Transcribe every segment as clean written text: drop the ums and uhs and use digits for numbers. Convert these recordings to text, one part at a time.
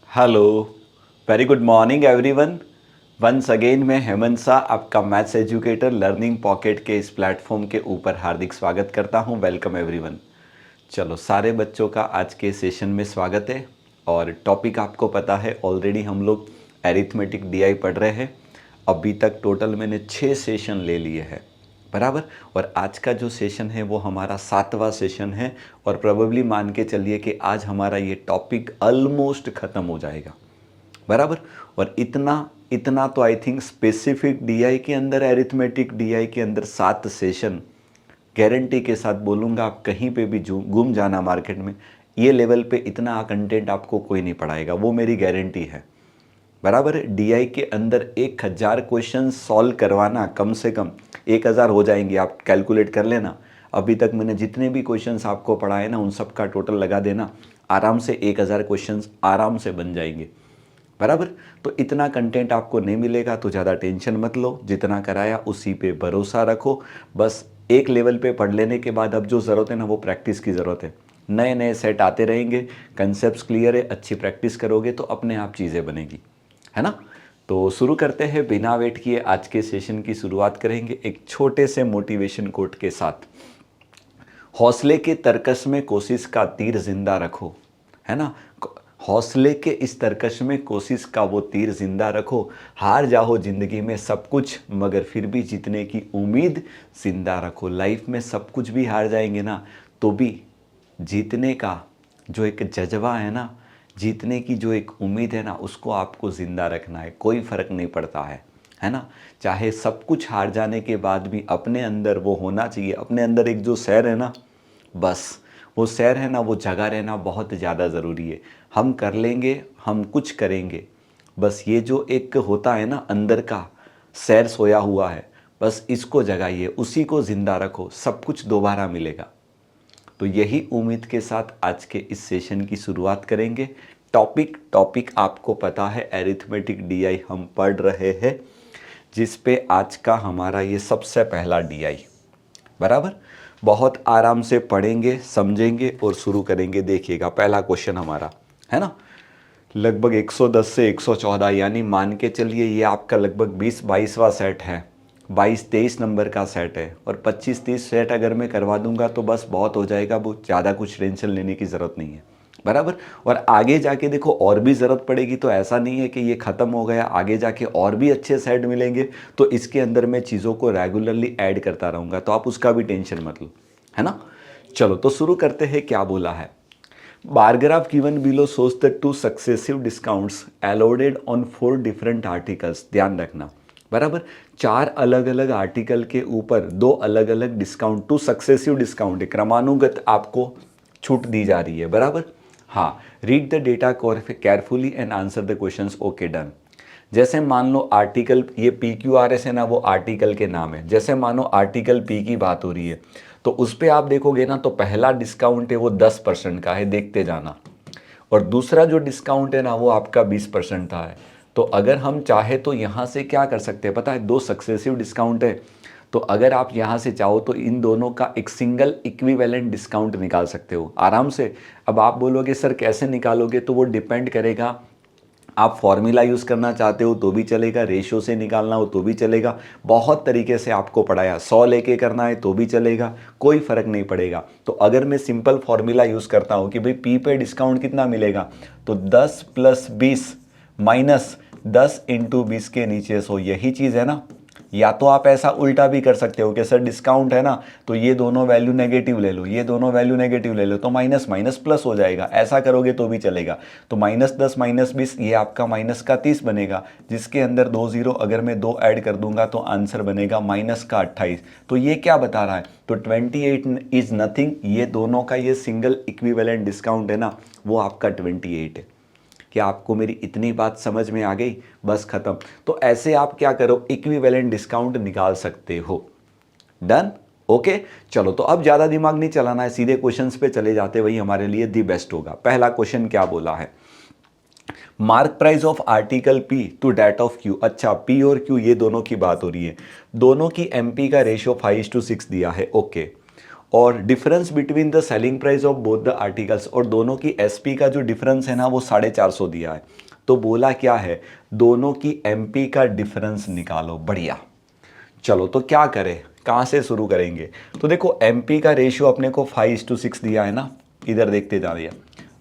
Hello, very good morning everyone. Once again मैं हेमंत शाह, आपका maths educator learning pocket के इस प्लेटफॉर्म के ऊपर हार्दिक स्वागत करता हूं। Welcome everyone. चलो, सारे बच्चों का आज के सेशन में स्वागत है। और टॉपिक आपको पता है, ऑलरेडी हम लोग एरिथमेटिक डीआई पढ़ रहे हैं। अभी तक टोटल मैंने 6 सेशन ले लिए हैं, बराबर। और आज का जो सेशन है वो हमारा 7वां सेशन है। और प्रोबेबली मान के चलिए कि आज हमारा ये टॉपिक ऑलमोस्ट ख़त्म हो जाएगा, बराबर। और इतना इतना तो आई थिंक स्पेसिफिक डीआई के अंदर, एरिथमेटिक डीआई के अंदर 7 सेशन गारंटी के साथ बोलूँगा, आप कहीं पे भी घूम जाना मार्केट में, ये लेवल पे इतना कंटेंट आपको कोई नहीं पढ़ाएगा, वो मेरी गारंटी है, बराबर है। डीआई के अंदर 1000 क्वेश्चन सॉल्व करवाना, कम से कम 1000 हो जाएंगे, आप कैलकुलेट कर लेना। अभी तक मैंने जितने भी क्वेश्चंस आपको पढ़ाए ना, उन सब का टोटल लगा देना, आराम से 1000 क्वेश्चंस आराम से बन जाएंगे, बराबर। तो इतना कंटेंट आपको नहीं मिलेगा तो ज़्यादा टेंशन मत लो, जितना कराया उसी पे भरोसा रखो। बस एक लेवल पे पढ़ लेने के बाद अब जो ज़रूरत है ना, वो प्रैक्टिस की ज़रूरत है। नए नए सेट आते रहेंगे, कंसेप्ट क्लियर है, अच्छी प्रैक्टिस करोगे तो अपने आप चीज़ें बनेगी, है ना। तो शुरू करते हैं, बिना वेट किए आज के सेशन की शुरुआत करेंगे एक छोटे से मोटिवेशन कोट के साथ। हौसले के तरकश में कोशिश का तीर जिंदा रखो, है ना। हौसले के इस तरकश में कोशिश का वो तीर जिंदा रखो। हार जाओ जिंदगी में सब कुछ, मगर फिर भी जीतने की उम्मीद जिंदा रखो। लाइफ में सब कुछ भी हार जाएंगे ना, तो भी जीतने का जो एक जज्बा है ना, जीतने की जो एक उम्मीद है ना, उसको आपको ज़िंदा रखना है। कोई फ़र्क नहीं पड़ता है ना। चाहे सब कुछ हार जाने के बाद भी अपने अंदर वो होना चाहिए, अपने अंदर एक जो सैर है ना, बस वो सैर है ना, वो जगा रहना बहुत ज़्यादा ज़रूरी है। हम कर लेंगे, हम कुछ करेंगे, बस ये जो एक होता है ना अंदर का सैर सोया हुआ है, बस इसको जगाइए, उसी को ज़िंदा रखो, सब कुछ दोबारा मिलेगा। तो यही उम्मीद के साथ आज के इस सेशन की शुरुआत करेंगे। टॉपिक आपको पता है, एरिथमेटिक डीआई हम पढ़ रहे हैं, जिस पे आज का हमारा ये सबसे पहला डीआई, बराबर। बहुत आराम से पढ़ेंगे, समझेंगे और शुरू करेंगे। देखिएगा, पहला क्वेश्चन हमारा है ना, लगभग 110 से 114, यानी मान के चलिए ये आपका लगभग 20-22वां सेट है, 22-23 नंबर का सेट है। और 25-30 सेट अगर मैं करवा दूंगा तो बस बहुत हो जाएगा, वो ज़्यादा कुछ टेंशन लेने की ज़रूरत नहीं है, बराबर। और आगे जाके देखो और भी ज़रूरत पड़ेगी, तो ऐसा नहीं है कि ये ख़त्म हो गया, आगे जाके और भी अच्छे सेट मिलेंगे, तो इसके अंदर मैं चीज़ों को रेगुलरली ऐड करता रहूँगा, तो आप उसका भी टेंशन मत लो, है ना। चलो तो शुरू करते हैं, क्या बोला है। Bar graph given below shows the 2 successive discounts allotted on 4 different articles। ध्यान रखना, बराबर। 4 अलग अलग आर्टिकल के ऊपर 2 अलग अलग डिस्काउंट, 2 सक्सेसिव डिस्काउंट है, क्रमानुगत आपको छूट दी जा रही है, बराबर। हाँ, read the data carefully and answer the questions. Okay, done. जैसे मान लो आर्टिकल, ये पी क्यू आर एस है ना, वो आर्टिकल के नाम है। जैसे मानो आर्टिकल पी की बात हो रही है, तो उस पर आप देखोगे ना, तो पहला डिस्काउंट है वो 10% का है, देखते जाना। और दूसरा जो डिस्काउंट है ना, वो आपका 20% का है। तो अगर हम चाहे तो यहाँ से क्या कर सकते हैं पता है, 2 सक्सेसिव डिस्काउंट है, तो अगर आप यहाँ से चाहो तो इन दोनों का एक सिंगल इक्विवेलेंट डिस्काउंट निकाल सकते हो आराम से। अब आप बोलोगे सर कैसे निकालोगे, तो वो डिपेंड करेगा, आप फॉर्मूला यूज़ करना चाहते हो तो भी चलेगा, रेशो से निकालना हो तो भी चलेगा, बहुत तरीके से आपको पढ़ाया, 100 लेके करना है तो भी चलेगा, कोई फ़र्क नहीं पड़ेगा। तो अगर मैं सिंपल फॉर्मूला यूज़ करता हूँ कि भाई पी पे डिस्काउंट कितना मिलेगा, तो 10 + 20 माइनस 10 × 20 के नीचे 100, यही चीज़ है ना। या तो आप ऐसा उल्टा भी कर सकते हो कि सर डिस्काउंट है ना, तो ये दोनों वैल्यू नेगेटिव ले लो, ये दोनों वैल्यू नेगेटिव ले लो, तो माइनस माइनस प्लस हो जाएगा, ऐसा करोगे तो भी चलेगा। तो -10 - 20 ये आपका -30 बनेगा, जिसके अंदर 2 0 अगर मैं 2 ऐड कर दूंगा तो आंसर बनेगा -28। तो ये क्या बता रहा है, तो 28 इज नथिंग, ये दोनों का ये सिंगल इक्विवेलेंट डिस्काउंट है ना, वो आपका 28 है। क्या आपको मेरी इतनी बात समझ में आ गई, बस खत्म। तो ऐसे आप क्या करो, इक्विवेलेंट डिस्काउंट निकाल सकते हो। Done, okay. चलो तो अब ज़्यादा दिमाग नहीं चलाना है, सीधे क्वेश्चंस पे चले जाते, वही हमारे लिए दी बेस्ट होगा। पहला क्वेश्चन क्या बोला है, mark price of article P to that of Q. अच्छा, पी और क्यू ये दोनों की बात हो रही है, दोनों की एमपी का रेशियो 5:6 दिया है, ओके। और difference between the selling price of both the articles, और दोनों की एसपी का जो डिफरेंस है ना वो 450 दिया है। तो बोला क्या है, दोनों की एमपी का डिफरेंस निकालो। बढ़िया, चलो तो क्या करें, कहाँ से शुरू करेंगे। तो देखो एमपी का रेशियो अपने को 5:6 दिया है ना, इधर देखते जा रही है।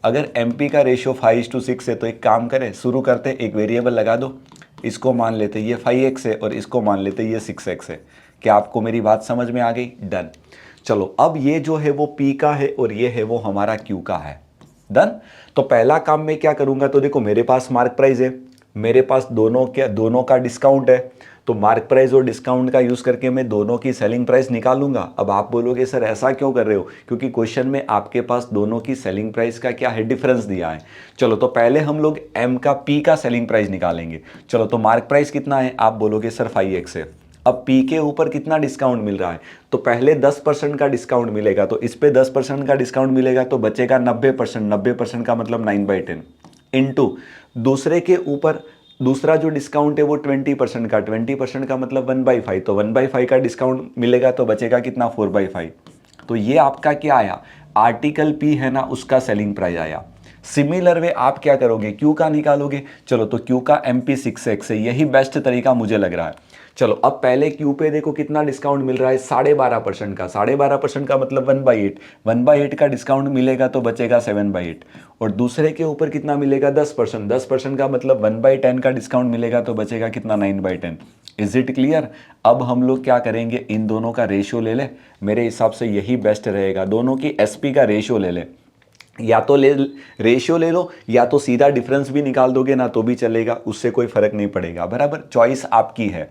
अगर एमपी का रेशियो 5:6 है तो एक काम करें, शुरू करते, एक वेरिएबल लगा दो, इसको मान लेते ये 5x है और इसको मान लेते ये 6x है। क्या आपको मेरी बात समझ में आ गई? डन। चलो अब ये जो है वो P का है और ये है वो हमारा Q का है। डन। तो पहला काम मैं क्या करूंगा, तो देखो मेरे पास मार्क प्राइस है, मेरे पास दोनों का डिस्काउंट है, तो मार्क प्राइस और डिस्काउंट का यूज करके मैं दोनों की सेलिंग प्राइस निकालूंगा। अब आप बोलोगे सर ऐसा क्यों कर रहे हो, क्योंकि क्वेश्चन में आपके पास दोनों की सेलिंग प्राइस का क्या है, डिफरेंस दिया है। चलो तो पहले हम लोग एम का पी का सेलिंग प्राइस निकालेंगे। चलो तो मार्क प्राइस कितना है, आप बोलोगे सर 5x है। अब पी के ऊपर कितना डिस्काउंट मिल रहा है, तो पहले 10% का डिस्काउंट मिलेगा, तो इस पे 10% का डिस्काउंट मिलेगा तो बचेगा 90%। 90% का मतलब 9/10 इंटू दूसरे के ऊपर दूसरा जो डिस्काउंट है वो 20% का, 20% का मतलब 1/5, तो 1/5 का डिस्काउंट मिलेगा तो बचेगा कितना, 4/5। तो ये आपका क्या आया, आर्टिकल पी है ना उसका सेलिंग प्राइस आया। सिमिलर वे आप क्या करोगे, क्यू का निकालोगे। चलो तो क्यू का MP 6x है, यही बेस्ट तरीका मुझे लग रहा है। चलो अब पहले क्यू पे देखो कितना डिस्काउंट मिल रहा है, 12.5% का। 12.5% का मतलब 1/8, 1/8 का डिस्काउंट मिलेगा तो बचेगा 7/8। और दूसरे के ऊपर कितना मिलेगा, 10%, 10% का मतलब 1/10 का डिस्काउंट मिलेगा तो बचेगा कितना, 9/10। Is it clear? अब हम लोग क्या करेंगे, इन दोनों का रेशियो ले ले, मेरे हिसाब से यही बेस्ट रहेगा। दोनों की एसपी का रेशियो ले ले, या तो रेशियो ले लो या तो सीधा डिफरेंस भी निकाल दोगे ना तो भी चलेगा, उससे कोई फर्क नहीं पड़ेगा। बराबर, चॉइस आपकी है।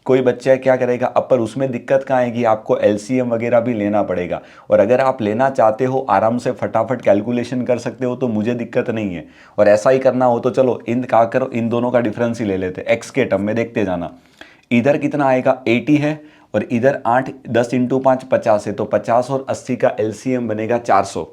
कोई बच्चा क्या करेगा अब, पर उसमें दिक्कत कहाँ आएगी, आपको एलसीएम वगैरह भी लेना पड़ेगा। और अगर आप लेना चाहते हो, आराम से फटाफट कैलकुलेशन कर सकते हो, तो मुझे दिक्कत नहीं है। और ऐसा ही करना हो तो चलो इन क्या करो, इन दोनों का डिफरेंस ही ले लेते, एक्स के टर्म में देखते जाना। इधर कितना आएगा, 80 है, और इधर 8, 10 × 5 50 है, तो 50 और 80 का एलसीएम बनेगा 400।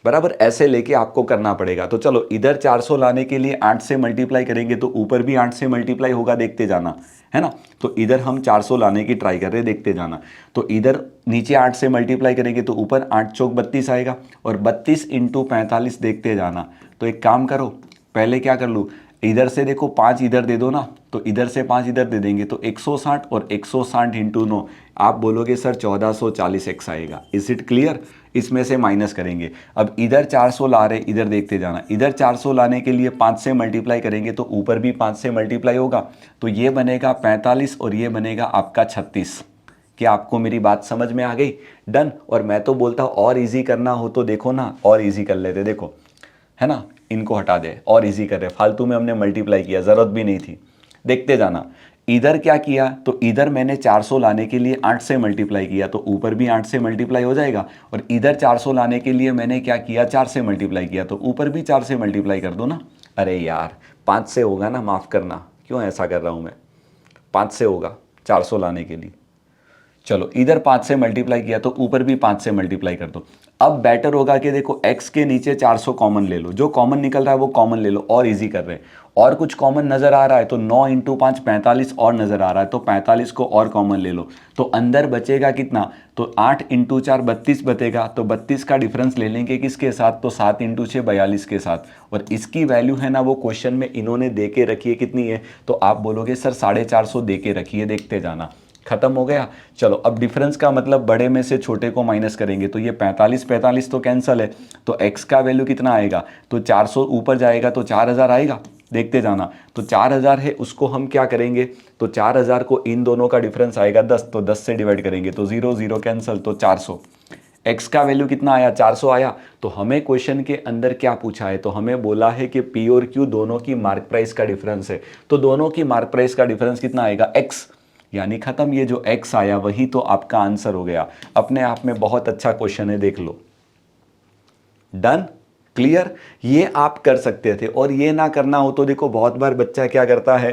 बराबर, ऐसे लेके आपको करना पड़ेगा। तो चलो इधर 400 लाने के लिए 8 से मल्टीप्लाई करेंगे तो ऊपर भी 8 से मल्टीप्लाई होगा, देखते जाना, है ना। तो इधर हम 400 लाने की ट्राई कर रहे हैं, देखते जाना। तो इधर नीचे 8 से मल्टीप्लाई करेंगे तो ऊपर 8 चौक 32 आएगा, और 32 × 45 देखते जाना। तो एक काम करो, पहले क्या कर लूँ, इधर से देखो 5 इधर दे दो ना, तो इधर से 5 इधर दे देंगे तो 160, और 160 × 9 आप बोलोगे सर 1440x आएगा। Is it clear? इसमें से माइनस करेंगे। अब इधर 400 ला रहे, इधर देखते जाना, इधर 400 लाने के लिए 5 से मल्टीप्लाई करेंगे तो ऊपर भी 5 से मल्टीप्लाई होगा, तो ये बनेगा 45 और ये बनेगा आपका 36। क्या आपको मेरी बात समझ में आ गई? डन। और मैं तो बोलता हूँ और इजी करना हो तो देखो ना, और इजी कर लेते, देखो है ना, इनको हटा दे, और इजी कर रहे, फालतू में हमने मल्टीप्लाई किया, ज़रूरत भी नहीं थी। देखते जाना, इधर क्या किया, तो इधर मैंने 400 लाने के लिए 8 से मल्टीप्लाई किया, तो ऊपर भी 8 से मल्टीप्लाई हो जाएगा। और इधर 400 लाने के लिए मैंने क्या किया, 4 से मल्टीप्लाई किया, तो ऊपर भी 4 से मल्टीप्लाई कर दो ना। अरे यार 5 से होगा ना, माफ़ करना, क्यों ऐसा कर रहा हूँ मैं, 5 से होगा 400 लाने के लिए। चलो इधर 5 से मल्टीप्लाई किया तो ऊपर भी 5 से मल्टीप्लाई कर दो। अब बेटर होगा कि देखो x के नीचे 400 कॉमन ले लो, जो कॉमन निकल रहा है वो कॉमन ले लो, और इजी कर रहे हैं। और कुछ कॉमन नज़र आ रहा है तो 9 × 5 45 और नज़र आ रहा है, तो 45 को और कॉमन ले लो, तो अंदर बचेगा कितना, तो 8 × 4 32 बचेगा, तो 32 का डिफरेंस ले लेंगे किसके साथ, तो 7 × 6 42 के साथ। और इसकी वैल्यू है ना वो क्वेश्चन में इन्होंने दे के रखी है, कितनी है, तो आप बोलोगे सर 450 दे के रखी है, देखते जाना। खत्म हो गया। चलो अब डिफरेंस का मतलब बड़े में से छोटे को माइनस करेंगे, तो ये 45 तो कैंसिल है, तो x का वैल्यू कितना आएगा, तो 400 ऊपर जाएगा तो 4000 आएगा, देखते जाना। तो 4000 है, उसको हम क्या करेंगे, तो 4000 को इन दोनों का डिफरेंस आएगा 10, तो 10 से डिवाइड करेंगे तो 0 0 कैंसिल, तो 400। x का वैल्यू कितना आया, 400 आया। तो हमें क्वेश्चन के अंदर क्या पूछा है, तो हमें बोला है कि p और q दोनों की मार्क प्राइस का डिफरेंस है, तो दोनों की मार्क प्राइस का डिफरेंस कितना आएगा, x, यानी खत्म। ये जो x आया वही तो आपका आंसर हो गया। अपने आप में बहुत अच्छा क्वेश्चन है, देख लो। Done, clear? ये आप कर सकते थे। और ये ना करना हो तो देखो बहुत बार बच्चा क्या करता है,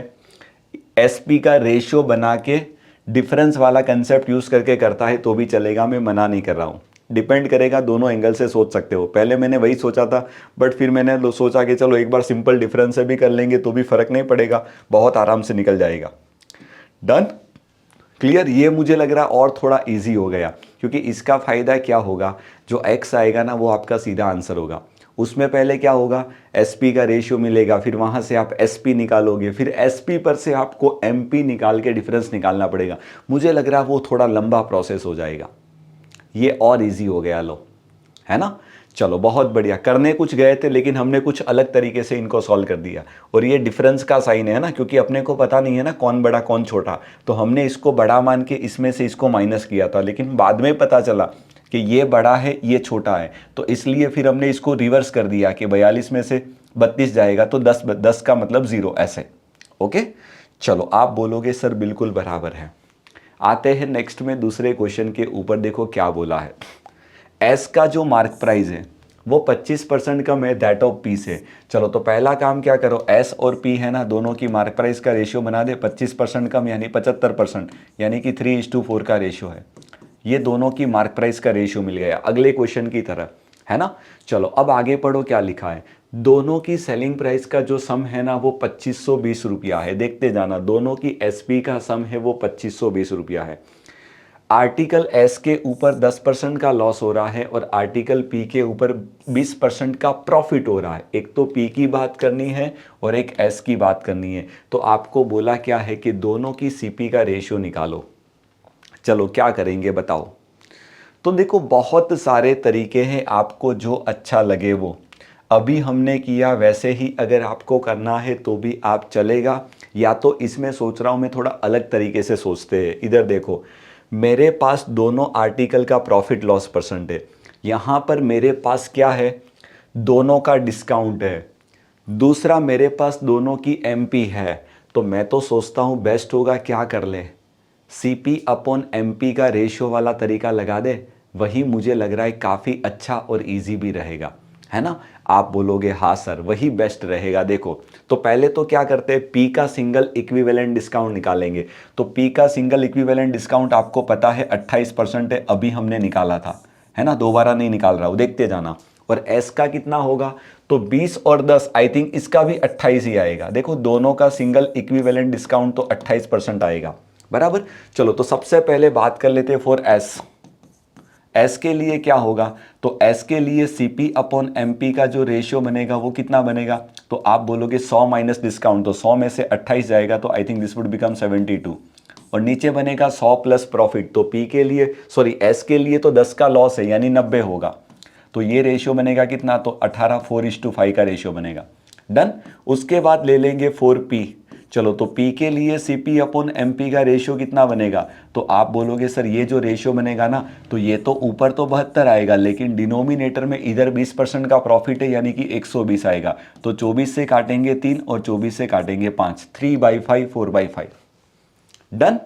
एसपी का रेशियो बना के डिफरेंस वाला कंसेप्ट यूज करके करता है, तो भी चलेगा, मैं मना नहीं कर रहा हूं। डिपेंड करेगा, दोनों एंगल से सोच सकते हो। पहले मैंने वही सोचा था, बट फिर मैंने सोचा कि चलो एक बार सिंपल डिफरेंस से भी कर लेंगे तो भी फर्क नहीं पड़ेगा, बहुत आराम से निकल जाएगा। Done, clear? ये मुझे लग रहा है और थोड़ा इजी हो गया, क्योंकि इसका फ़ायदा क्या होगा, जो x आएगा ना वो आपका सीधा आंसर होगा। उसमें पहले क्या होगा, SP का रेशियो मिलेगा, फिर वहाँ से आप SP निकालोगे, फिर SP पर से आपको MP निकाल के डिफरेंस निकालना पड़ेगा। मुझे लग रहा है वो थोड़ा लंबा प्रोसेस हो जाएगा, ये और इजी हो गया। लो, है ना? चलो बहुत बढ़िया। करने कुछ गए थे लेकिन हमने कुछ अलग तरीके से इनको सॉल्व कर दिया। और ये डिफरेंस का साइन है ना, क्योंकि अपने को पता नहीं है ना कौन बड़ा कौन छोटा, तो हमने इसको बड़ा मान के इसमें से इसको माइनस किया था, लेकिन बाद में पता चला कि ये बड़ा है ये छोटा है, तो इसलिए फिर हमने इसको रिवर्स कर दिया कि 42 में से 32 जाएगा तो 10 का मतलब 0, ऐसे। ओके, चलो आप बोलोगे सर बिल्कुल बराबर है। आते हैं नेक्स्ट में दूसरे क्वेश्चन के ऊपर। देखो क्या बोला है, एस का जो मार्क प्राइस है वो 25% कम है दैट ऑफ पी से। चलो तो पहला काम क्या करो, एस और पी है ना, दोनों की मार्क प्राइस का रेशियो बना दे। 25% कम यानी 75%, यानी कि 3:4 का रेशियो है। ये दोनों की मार्क प्राइस का रेशियो मिल गया, अगले क्वेश्चन की तरह, है ना? चलो अब आगे पढ़ो क्या लिखा है। दोनों की सेलिंग प्राइस का जो सम है ना वो 2520 रुपया है। देखते जाना, दोनों की एसपी का सम है वो 2520 रुपया है। आर्टिकल एस के ऊपर 10% का लॉस हो रहा है और आर्टिकल पी के ऊपर 20% का प्रॉफिट हो रहा है। एक तो पी की बात करनी है और एक एस की बात करनी है। तो आपको बोला क्या है कि दोनों की सीपी का रेशियो निकालो। चलो क्या करेंगे बताओ। तो देखो बहुत सारे तरीके हैं, आपको जो अच्छा लगे वो। अभी हमने किया वैसे ही अगर आपको करना है तो भी आप चलेगा, या तो इसमें सोच रहा हूँ मैं थोड़ा अलग तरीके से सोचते हैं। इधर देखो, मेरे पास दोनों आर्टिकल का प्रॉफिट लॉस परसेंट है, यहाँ पर मेरे पास क्या है, दोनों का डिस्काउंट है, दूसरा मेरे पास दोनों की एमपी है। तो मैं तो सोचता हूँ बेस्ट होगा क्या कर ले, सीपी अपॉन एमपी का रेशियो वाला तरीका लगा दे। वही मुझे लग रहा है काफ़ी अच्छा और इजी भी रहेगा, है ना? आप बोलोगे हाँ सर वही बेस्ट रहेगा। देखो तो पहले तो क्या करते हैं, पी का सिंगल इक्विवेलेंट डिस्काउंट निकालेंगे। तो पी का सिंगल इक्विवेलेंट डिस्काउंट आपको पता है 28% है, अभी हमने निकाला था, है ना? दोबारा नहीं निकाल रहा हूँ, देखते जाना। और एस का कितना होगा, तो 20 और 10, आई थिंक इसका भी 28 ही आएगा। देखो दोनों का सिंगल इक्विवेलेंट डिस्काउंट तो 28% आएगा, बराबर। चलो तो सबसे पहले बात कर लेते हैं फॉर एस। एस के लिए क्या होगा, तो एस के लिए सीपी अपॉन एमपी का जो रेशियो बनेगा वो कितना बनेगा, तो आप बोलोगे 100 माइनस डिस्काउंट, तो 100 में से 28 जाएगा तो I think this would become 72। और नीचे बनेगा 100 प्लस प्रॉफिट, तो पी के लिए सॉरी एस के लिए तो 10 का लॉस है यानी 90 होगा। तो ये रेशियो बनेगा कितना, तो 18 4:5 का रेशियो बनेगा। डन। उसके बाद ले लेंगे 4P। चलो तो P के लिए CP अपॉन MP का रेशियो कितना बनेगा, तो आप बोलोगे सर ये जो रेशियो बनेगा ना, तो ये तो ऊपर तो 72 आएगा, लेकिन डिनोमिनेटर में इधर 20% का प्रॉफिट है यानी कि 120 आएगा। तो 24 से काटेंगे 3 और 24 से काटेंगे 5, 3/5 4/5। डन।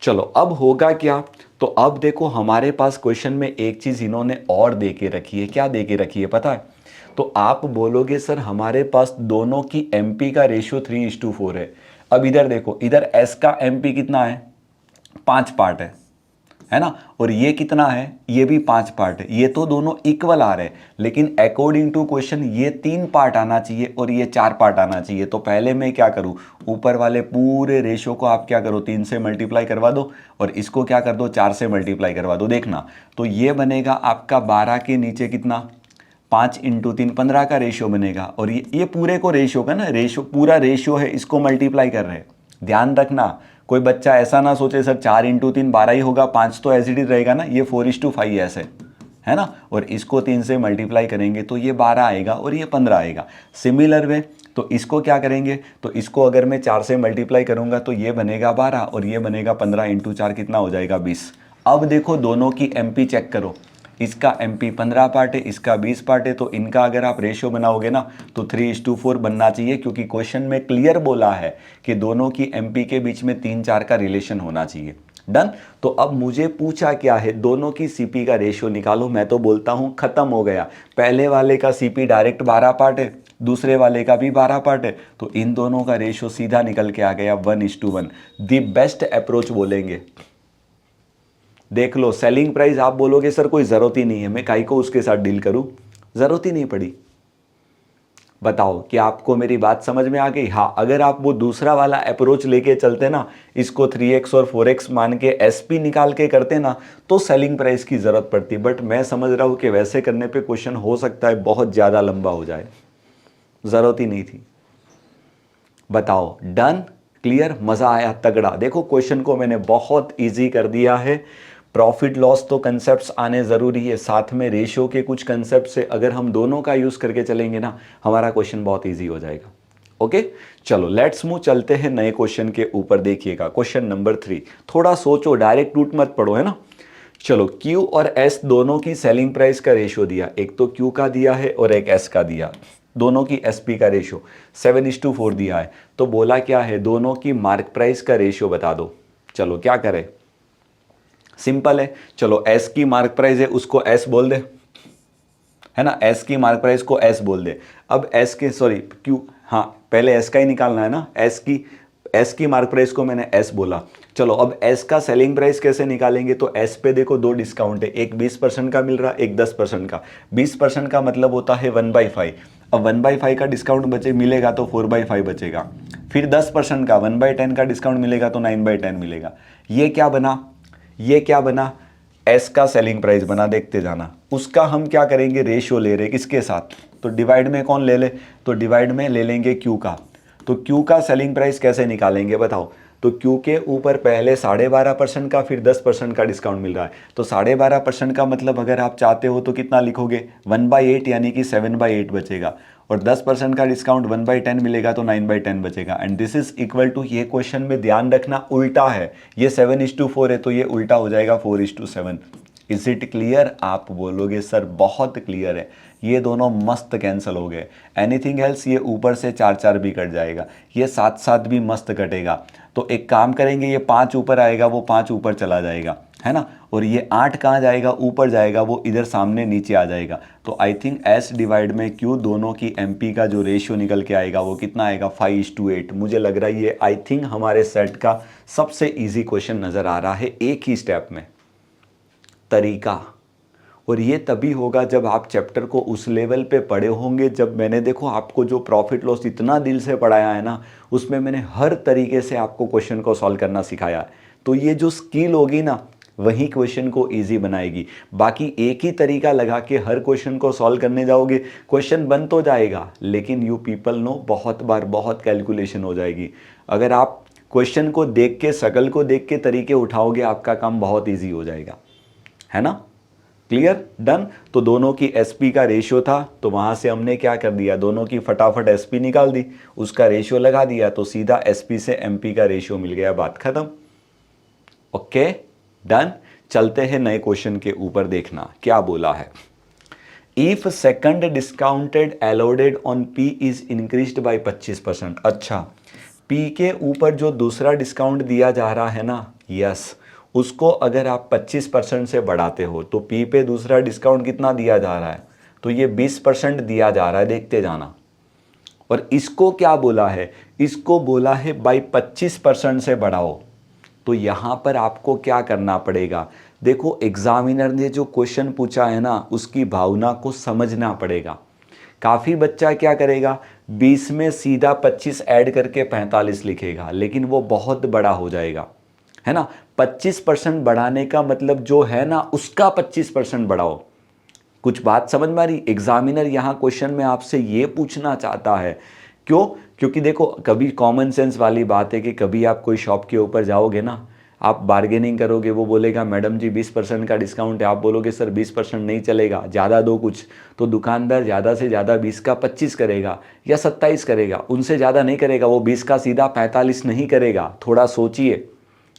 चलो अब होगा क्या, तो अब देखो हमारे पास क्वेश्चन में एक चीज इन्होंने और दे के रखी है। क्या दे के रखी है पता है, तो आप बोलोगे सर हमारे पास दोनों की एमपी का रेशियो 3:4 है। अब इधर देखो, इधर एस का एमपी कितना है, 5 पार्ट है ना, और ये कितना है, ये भी 5 पार्ट है। ये तो दोनों इक्वल आ रहे हैं, लेकिन अकॉर्डिंग टू क्वेश्चन ये 3 पार्ट आना चाहिए और ये 4 पार्ट आना चाहिए। तो पहले मैं क्या करूं, ऊपर वाले पूरे रेशियो को आप क्या करो, 3 से मल्टीप्लाई करवा दो, और इसको क्या कर दो, 4 से मल्टीप्लाई करवा दो। देखना तो ये बनेगा आपका 12 के नीचे कितना, 5 × 3 15 का रेशियो बनेगा। और ये पूरे को रेशियो का ना, रेशियो पूरा रेशियो है, इसको मल्टीप्लाई कर रहे हैं। ध्यान रखना, कोई बच्चा ऐसा ना सोचे सर 4 × 3 12 ही होगा, 5 तो एज इट इज रहेगा ना, ये 4:5 ऐसे, है ना। और इसको 3 से मल्टीप्लाई करेंगे तो ये 12 आएगा और ये 15 आएगा। सिमिलर वे तो इसको क्या करेंगे, तो इसको अगर मैं 4 से मल्टीप्लाई करूंगा तो ये बनेगा 12 और ये बनेगा 15 × 4 कितना हो जाएगा, 20। अब देखो दोनों की एमपी चेक करो, इसका एमपी 15 पार्ट है, इसका 20 पार्ट है, तो इनका अगर आप रेशियो बनाओगे ना तो 3:4 बनना चाहिए, क्योंकि क्वेश्चन में क्लियर बोला है कि दोनों की एमपी के बीच में 3-4 का रिलेशन होना चाहिए। डन। तो अब मुझे पूछा क्या है, दोनों की सीपी का रेशियो निकालो। मैं तो बोलता हूं खत्म हो गया। पहले वाले का सीपी डायरेक्ट 12 पार्ट है, दूसरे वाले का भी 12 पार्ट है, तो इन दोनों का रेशियो सीधा निकल के आ गया 1:1। दी बेस्ट अप्रोच बोलेंगे। देख लो सेलिंग प्राइस, आप बोलोगे सर कोई ज़रूरत ही नहीं है, मैं काई को उसके साथ डील करूं, ज़रूरत ही नहीं पड़ी। बताओ कि आपको मेरी बात समझ में आ गई। हाँ, अगर आप वो दूसरा वाला अप्रोच लेके चलते ना, इसको 3x और 4x मान के एसपी निकाल के करते ना, तो सेलिंग प्राइस की ज़रूरत पड़ती। बट मैं समझ रहा हूँ कि वैसे करने पे क्वेश्चन हो सकता है बहुत ज़्यादा लंबा हो जाए, ज़रूरत ही नहीं थी। बताओ, डन, क्लियर, मज़ा आया तगड़ा। देखो क्वेश्चन को मैंने बहुत ईजी कर दिया है। प्रॉफिट लॉस तो कंसेप्ट्स आने ज़रूरी है, साथ में रेशियो के कुछ कंसेप्ट से अगर हम दोनों का यूज़ करके चलेंगे ना, हमारा क्वेश्चन बहुत ईजी हो जाएगा। ओके, चलो लेट्स मूव, चलते हैं नए क्वेश्चन के ऊपर। देखिएगा क्वेश्चन नंबर 3, थोड़ा सोचो, डायरेक्ट रूट मत पढ़ो, है ना। चलो, Q और S दोनों की सेलिंग प्राइस का रेशियो दिया, एक तो Q का दिया है और एक S का दिया, दोनों की SP का रेशियो 7:4 दिया है। तो बोला क्या है, दोनों की मार्क प्राइस का रेशियो बता दो। चलो क्या करें, सिंपल है। चलो S की मार्क प्राइस है, उसको S बोल दे, है ना, S की मार्क प्राइस को S बोल दे। अब S के, सॉरी Q, हाँ पहले S का ही निकालना है ना। S की मार्क प्राइस को मैंने S बोला। चलो अब S का सेलिंग प्राइस कैसे निकालेंगे, तो S पे देखो दो डिस्काउंट है, एक 20% का मिल रहा, एक 10% का। 20% का मतलब होता है 1/5। अब 1/5 का डिस्काउंट बचे मिलेगा तो 4/5 बचेगा। फिर 10% का 1/10 का डिस्काउंट मिलेगा तो 9/10 मिलेगा। ये क्या बना, ये क्या बना, S का सेलिंग प्राइस बना। देखते जाना, उसका हम क्या करेंगे, रेशियो ले रहे किसके साथ, तो डिवाइड में कौन ले ले, तो डिवाइड में ले लेंगे Q का। तो Q का सेलिंग प्राइस कैसे निकालेंगे बताओ, तो Q के ऊपर पहले 12.5% का, फिर 10% का डिस्काउंट मिल रहा है। तो 12.5% का मतलब अगर आप चाहते हो तो कितना लिखोगे, 1/8 यानी कि 7/8 बचेगा। और 10% का डिस्काउंट 1/10 मिलेगा तो 9/10 बचेगा। And this is equal to, ये क्वेश्चन में ध्यान रखना उल्टा है, ये 7:4 है तो ये उल्टा हो जाएगा 4:7। इज इट क्लियर, आप बोलोगे सर बहुत क्लियर है, ये दोनों मस्त कैंसिल हो गए। एनीथिंग एल्स, ये ऊपर से 4 भी कट जाएगा, ये 7 भी मस्त कटेगा। तो एक काम करेंगे, ये 5 ऊपर आएगा, वो 5 ऊपर चला जाएगा, है ना। और ये 8 कहाँ जाएगा, ऊपर जाएगा, वो इधर सामने नीचे आ जाएगा। तो आई थिंक S डिवाइड में Q, दोनों की MP का जो रेशियो निकल के आएगा वो कितना आएगा, 5:8। मुझे लग रहा है ये आई थिंक हमारे सेट का सबसे ईजी क्वेश्चन नज़र आ रहा है, एक ही स्टेप में तरीका। और ये तभी होगा जब आप चैप्टर को उस लेवल पे पढ़े होंगे, जब मैंने देखो आपको जो प्रॉफिट लॉस इतना दिल से पढ़ाया है ना, उसमें मैंने हर तरीके से आपको क्वेश्चन को सॉल्व करना सिखाया है। तो ये जो स्किल होगी ना, वही क्वेश्चन को इजी बनाएगी। बाकी एक ही तरीका लगा के हर क्वेश्चन को सॉल्व करने जाओगे, क्वेश्चन बन तो जाएगा, लेकिन यू पीपल नो बहुत बार बहुत कैलकुलेशन हो जाएगी। अगर आप क्वेश्चन को देख के, शकल को देख के तरीके उठाओगे, आपका काम बहुत ईजी हो जाएगा, है ना। Clear, done. तो दोनों की SP का रेशियो था, तो वहां से हमने क्या कर दिया, दोनों की फटाफट SP निकाल दी, उसका रेशियो लगा दिया, तो सीधा SP से MP का रेशियो मिल गया, बात खत्म। Okay, done. चलते हैं नए क्वेश्चन के ऊपर, देखना क्या बोला है। If second discounted allowed on P is increased by 25%। अच्छा, P के ऊपर जो दूसरा डिस्काउंट दिया जा रहा है ना, यस, उसको अगर आप 25% से बढ़ाते हो, तो P पे दूसरा डिस्काउंट कितना दिया जा रहा है, तो ये 20% दिया जा रहा है, देखते जाना। और इसको क्या बोला है, इसको बोला है बाई 25% से बढ़ाओ। तो यहाँ पर आपको क्या करना पड़ेगा, देखो एग्जामिनर ने जो क्वेश्चन पूछा है ना, उसकी भावना को समझना पड़ेगा। काफ़ी बच्चा क्या करेगा, 20 में सीधा 25 ऐड करके 45 लिखेगा, लेकिन वो बहुत बड़ा हो जाएगा, है ना। 25% बढ़ाने का मतलब जो है ना, उसका 25% बढ़ाओ। कुछ बात समझ में आ रही, एग्जामिनर यहाँ क्वेश्चन में आपसे ये पूछना चाहता है। क्यों, क्योंकि देखो कभी कॉमन सेंस वाली बात है कि कभी आप कोई शॉप के ऊपर जाओगे ना, आप बार्गेनिंग करोगे, वो बोलेगा मैडम जी 20% का डिस्काउंट है, आप बोलोगे सर 20% नहीं चलेगा, ज़्यादा दो कुछ, तो दुकानदार ज़्यादा से ज़्यादा 20 का 25 करेगा या 27 करेगा, उनसे ज़्यादा नहीं करेगा। वो 20 का सीधा 45 नहीं करेगा, थोड़ा सोचिए,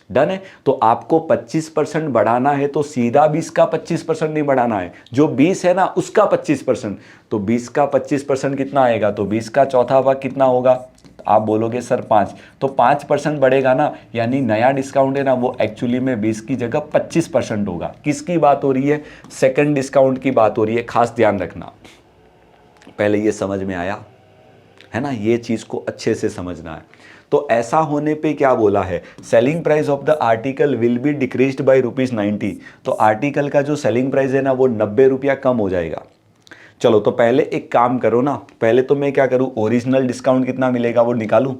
डन है। तो आपको 25% बढ़ाना है, तो सीधा 20 का 25% नहीं बढ़ाना है, जो 20 है ना उसका 25%। तो 20 का 25% कितना आएगा, तो 20 का चौथा भाग कितना होगा, आप बोलोगे सर 5, तो 5% बढ़ेगा ना, यानी नया डिस्काउंट है ना, वो एक्चुअली में 20 की जगह 25% होगा। किसकी बात हो रही है, सेकंड डिस्काउंट की बात हो रही है, खास ध्यान रखना। पहले ये समझ में आया है ना, ये चीज़ को अच्छे से समझना है। तो ऐसा होने पे क्या बोला है, selling price of the article will be decreased bye ₹90। तो आर्टिकल का जो सेलिंग प्राइस है ना, वो 90 रुपया कम हो जाएगा। चलो तो पहले एक काम करो ना, पहले तो मैं क्या करूँ, ओरिजिनल डिस्काउंट कितना मिलेगा वो निकालूँ।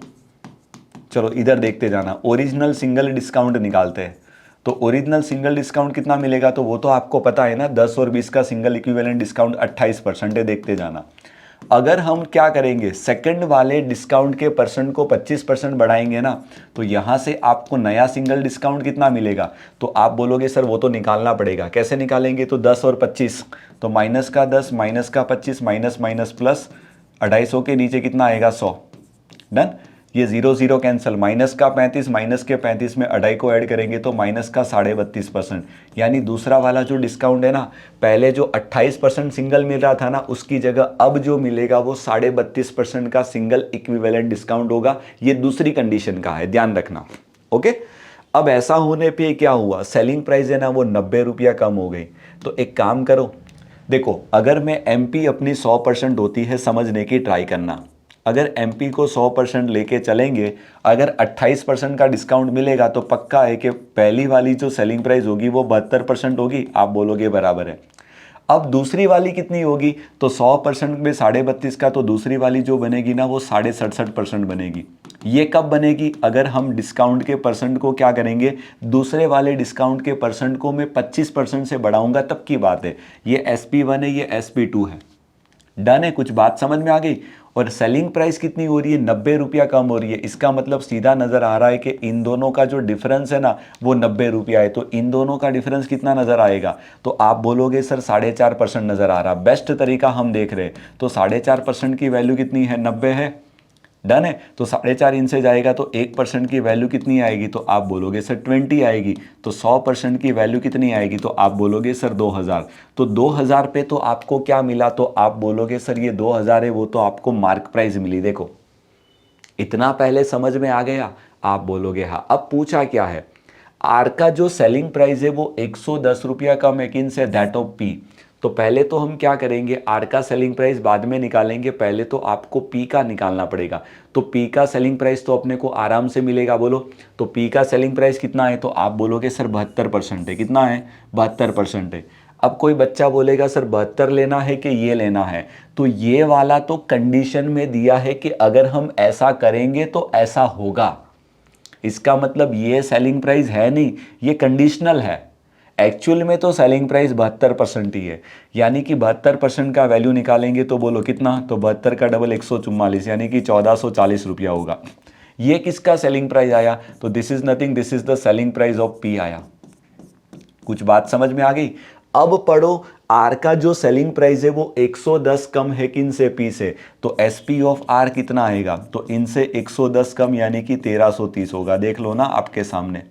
चलो इधर देखते जाना, ओरिजिनल सिंगल डिस्काउंट निकालते हैं। तो ओरिजिनल सिंगल डिस्काउंट कितना मिलेगा, तो वो तो आपको पता है ना, 10 और 20 का सिंगल इक्विवेलेंट डिस्काउंट 28% है। देखते जाना, अगर हम क्या करेंगे, सेकंड वाले डिस्काउंट के परसेंट को 25% बढ़ाएंगे ना, तो यहाँ से आपको नया सिंगल डिस्काउंट कितना मिलेगा। तो आप बोलोगे सर वो तो निकालना पड़ेगा, कैसे निकालेंगे, तो 10 और 25, तो माइनस का 10 माइनस का 25 माइनस माइनस प्लस, 250 के नीचे कितना आएगा, 100। डन, ये 0 0 कैंसिल, माइनस का 35 माइनस के 35 में 2.5 को ऐड करेंगे तो माइनस का 32.5%। यानी दूसरा वाला जो डिस्काउंट है ना, पहले जो 28% सिंगल मिल रहा था ना, उसकी जगह अब जो मिलेगा वो 32.5% का सिंगल इक्विवेलेंट डिस्काउंट होगा। ये दूसरी कंडीशन का है, ध्यान रखना। ओके, अब ऐसा होने पे क्या हुआ, सेलिंग प्राइस है ना वो 90 रुपया कम हो गई। तो एक काम करो, देखो अगर मैं एमपी अपनी 100% होती है समझने की ट्राई करना, अगर एमपी को 100% लेके चलेंगे, अगर 28% का डिस्काउंट मिलेगा तो पक्का है कि पहली वाली जो सेलिंग प्राइस होगी वो 72% होगी। आप बोलोगे बराबर है। अब दूसरी वाली कितनी होगी, तो 100% में 32.5 का, तो दूसरी वाली जो बनेगी ना वो 67.5% बनेगी। ये कब बनेगी, अगर हम डिस्काउंट के परसेंट को क्या करेंगे, दूसरे वाले डिस्काउंट के परसेंट को मैं 25% से बढ़ाऊंगा, तब की बात है। ये SP1 है, ये SP2 है। डन है, कुछ बात समझ में आ गई। और सेलिंग प्राइस कितनी हो रही है, 90 रुपया कम हो रही है। इसका मतलब सीधा नजर आ रहा है कि इन दोनों का जो डिफरेंस है ना वो 90 रुपया है। तो इन दोनों का डिफरेंस कितना नजर आएगा, तो आप बोलोगे सर 4.5% नजर आ रहा। बेस्ट तरीका हम देख रहे हैं, तो 4.5% की वैल्यू कितनी है, 90 है। डन है, तो 4.5 इनसे जाएगा तो 1% की वैल्यू कितनी आएगी, तो आप बोलोगे सर 20 आएगी। तो 100% की वैल्यू कितनी आएगी, तो आप बोलोगे सर 2000। तो 2000 पे तो आपको क्या मिला, तो आप बोलोगे सर ये 2000 है, वो तो आपको मार्क प्राइस मिली। देखो इतना पहले समझ में आ गया, आप बोलोगे हाँ। अब पूछा क्या है, आर का जो सेलिंग प्राइस है वो 110 रुपया कम है किन से, दैट ऑफ पी। तो पहले तो हम क्या करेंगे, आर का सेलिंग प्राइस बाद में निकालेंगे, पहले तो आपको पी का निकालना पड़ेगा। तो पी का सेलिंग प्राइस तो अपने को आराम से मिलेगा, बोलो। तो पी का सेलिंग प्राइस कितना है, तो आप बोलोगे सर 72% है। कितना है, 72% है। अब कोई बच्चा बोलेगा सर 72 लेना है कि ये लेना है, तो ये वाला तो कंडीशन में दिया है कि अगर हम ऐसा करेंगे तो ऐसा होगा। इसका मतलब ये सेलिंग प्राइस है नहीं, ये कंडीशनल है। एक्चुअल में तो सेलिंग प्राइस 72% ही है। यानी कि 72% का वैल्यू निकालेंगे तो बोलो कितना, तो 72 का डबल 144, यानी कि 1440 रुपया होगा। ये किसका सेलिंग प्राइस आया, तो this is nothing, this is the selling price of P आया। कुछ बात समझ में आ गई। अब पढ़ो, आर का जो सेलिंग प्राइस है वो 110 कम है किन से, पी से। तो एसपी ऑफ आर कितना आएगा, तो इनसे 110 कम यानी कि 1330 होगा। देख लो ना आपके सामने।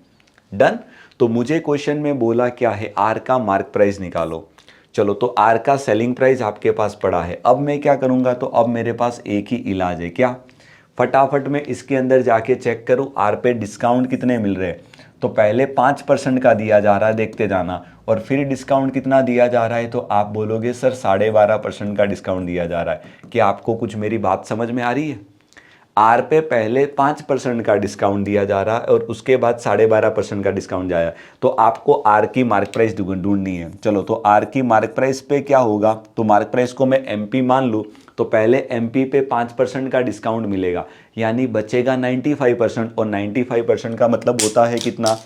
डन। तो मुझे क्वेश्चन में बोला क्या है, आर का मार्क प्राइस निकालो। चलो तो आर का सेलिंग प्राइस आपके पास पड़ा है। अब मैं क्या करूंगा, तो अब मेरे पास एक ही इलाज है, क्या, फटाफट में इसके अंदर जाके चेक करूं आर पे डिस्काउंट कितने मिल रहे हैं। तो पहले 5% का दिया जा रहा है, देखते जाना, और फिर डिस्काउंट कितना दिया जा रहा है, तो आप बोलोगे सर 12.5% का डिस्काउंट दिया जा रहा है। क्या आपको कुछ मेरी बात समझ में आ रही है। आर पे पहले 5% का डिस्काउंट दिया जा रहा है और उसके बाद 12.5% का डिस्काउंट जाया। तो आपको आर की मार्क प्राइस ढूंढनी है। चलो तो आर की मार्क प्राइस पे क्या होगा, तो मार्क प्राइस को मैं एमपी मान लूँ, तो पहले एमपी पे 5% का डिस्काउंट मिलेगा, यानी बचेगा 95%। और 95% का मतलब होता है कितना,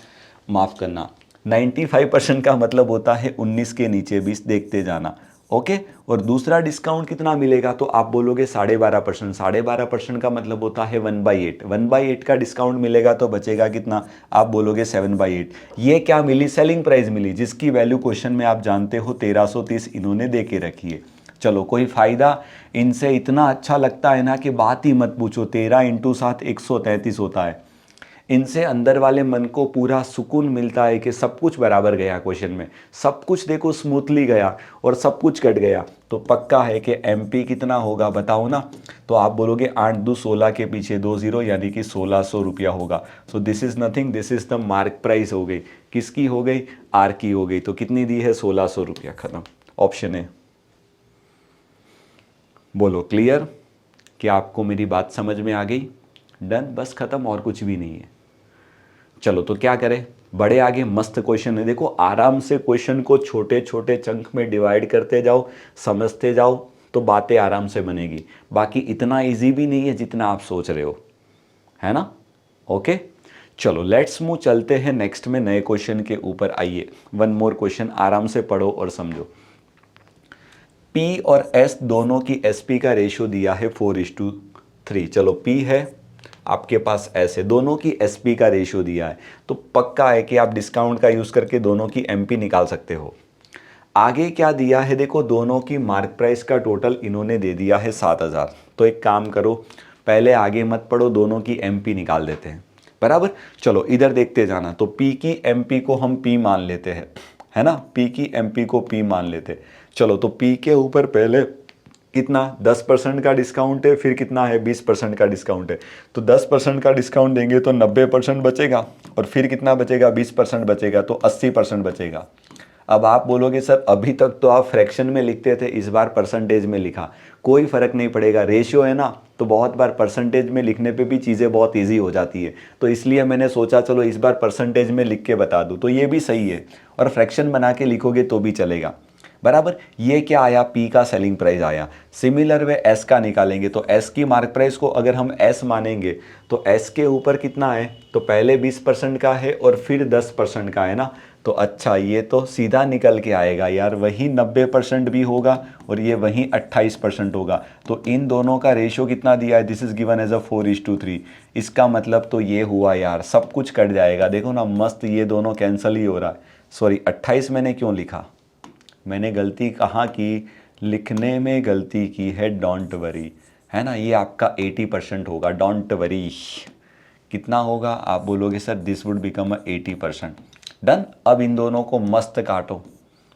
माफ़ करना, 95% का मतलब होता है 19 के नीचे 20। देखते जाना। ओके, और दूसरा डिस्काउंट कितना मिलेगा, तो आप बोलोगे 12.5%। 12.5% का मतलब होता है 1/8। 1/8 का डिस्काउंट मिलेगा तो बचेगा कितना, आप बोलोगे 7/8। ये क्या मिली, सेलिंग प्राइस मिली, जिसकी वैल्यू क्वेश्चन में आप जानते हो 1330 इन्होंने दे के रखी है। चलो कोई फ़ायदा, इनसे इतना अच्छा लगता है ना कि बात ही मत पूछो। 13 × 7 133 होता है। इनसे अंदर वाले मन को पूरा सुकून मिलता है कि सब कुछ बराबर गया क्वेश्चन में, सब कुछ देखो स्मूथली गया और सब कुछ कट गया। तो पक्का है कि एमपी कितना होगा, बताओ ना। तो आप बोलोगे 8 2 16 के पीछे 2 0, यानी कि 1600 रुपया होगा। So this is nothing, this is the mark price हो गई। किसकी हो गई, आर की हो गई। तो कितनी दी है, 1600 रुपया। खत्म, ऑप्शन है। बोलो क्लियर, क्या आपको मेरी बात समझ में आ गई। डन, बस खत्म, और कुछ भी नहीं है। चलो तो क्या करें, बड़े आगे मस्त क्वेश्चन है, देखो आराम से क्वेश्चन को छोटे छोटे चंक में डिवाइड करते जाओ, समझते जाओ, तो बातें आराम से बनेगी। बाकी इतना इजी भी नहीं है जितना आप सोच रहे हो, है ना। ओके, चलो लेट्स मूव, चलते हैं नेक्स्ट में नए क्वेश्चन के ऊपर। आइए वन मोर क्वेश्चन, आराम से पढ़ो और समझो। P और S दोनों की SP का रेशियो दिया है 4:3। चलो P है, आपके पास S है, दोनों की SP का रेशियो दिया है, तो पक्का है कि आप डिस्काउंट का यूज़ करके दोनों की MP निकाल सकते हो। आगे क्या दिया है, देखो दोनों की मार्क प्राइस का टोटल इन्होंने दे दिया है 7,000। तो एक काम करो, पहले आगे मत पढ़ो, दोनों की MP निकाल देते हैं, बराबर। चलो इधर देखते जाना, तो P की MP को हम P मान लेते हैं, है ना, P की MP को P मान लेते हैं। चलो तो P के ऊपर पहले कितना 10% का डिस्काउंट है, फिर कितना है 20% का डिस्काउंट है। तो 10% का डिस्काउंट देंगे तो 90% बचेगा, और फिर कितना बचेगा 20% बचेगा, तो 80% बचेगा। अब आप बोलोगे सर अभी तक तो आप फ्रैक्शन में लिखते थे, इस बार परसेंटेज में लिखा। कोई फ़र्क नहीं पड़ेगा, रेशियो है ना, तो बहुत बार परसेंटेज में लिखने पे भी चीज़ें बहुत इजी हो जाती है। तो इसलिए मैंने सोचा चलो इस बार परसेंटेज में लिख के बता दूँ, तो ये भी सही है। और फ्रैक्शन बना के लिखोगे तो भी चलेगा, बराबर। ये क्या आया, P का सेलिंग प्राइस आया। सिमिलर वे S का निकालेंगे, तो S की मार्क प्राइस को अगर हम S मानेंगे तो S के ऊपर कितना है, तो पहले 20% का है और फिर 10% का है ना। तो अच्छा, ये तो सीधा निकल के आएगा यार, वही 90% भी होगा और ये वही 28% होगा। तो इन दोनों का रेशियो कितना दिया है, this is given as a 4:3। इसका मतलब तो ये हुआ यार, सब कुछ कट जाएगा, देखो ना मस्त, ये दोनों कैंसिल ही हो रहा है। सॉरी 28 मैंने क्यों लिखा, मैंने गलती कहाँ की, लिखने में गलती की है, डोंट वरी, है ना। ये आपका 80% होगा, डोंट वरी। कितना होगा, आप बोलोगे sir this would become 80%। Done. अब इन दोनों को मस्त काटो,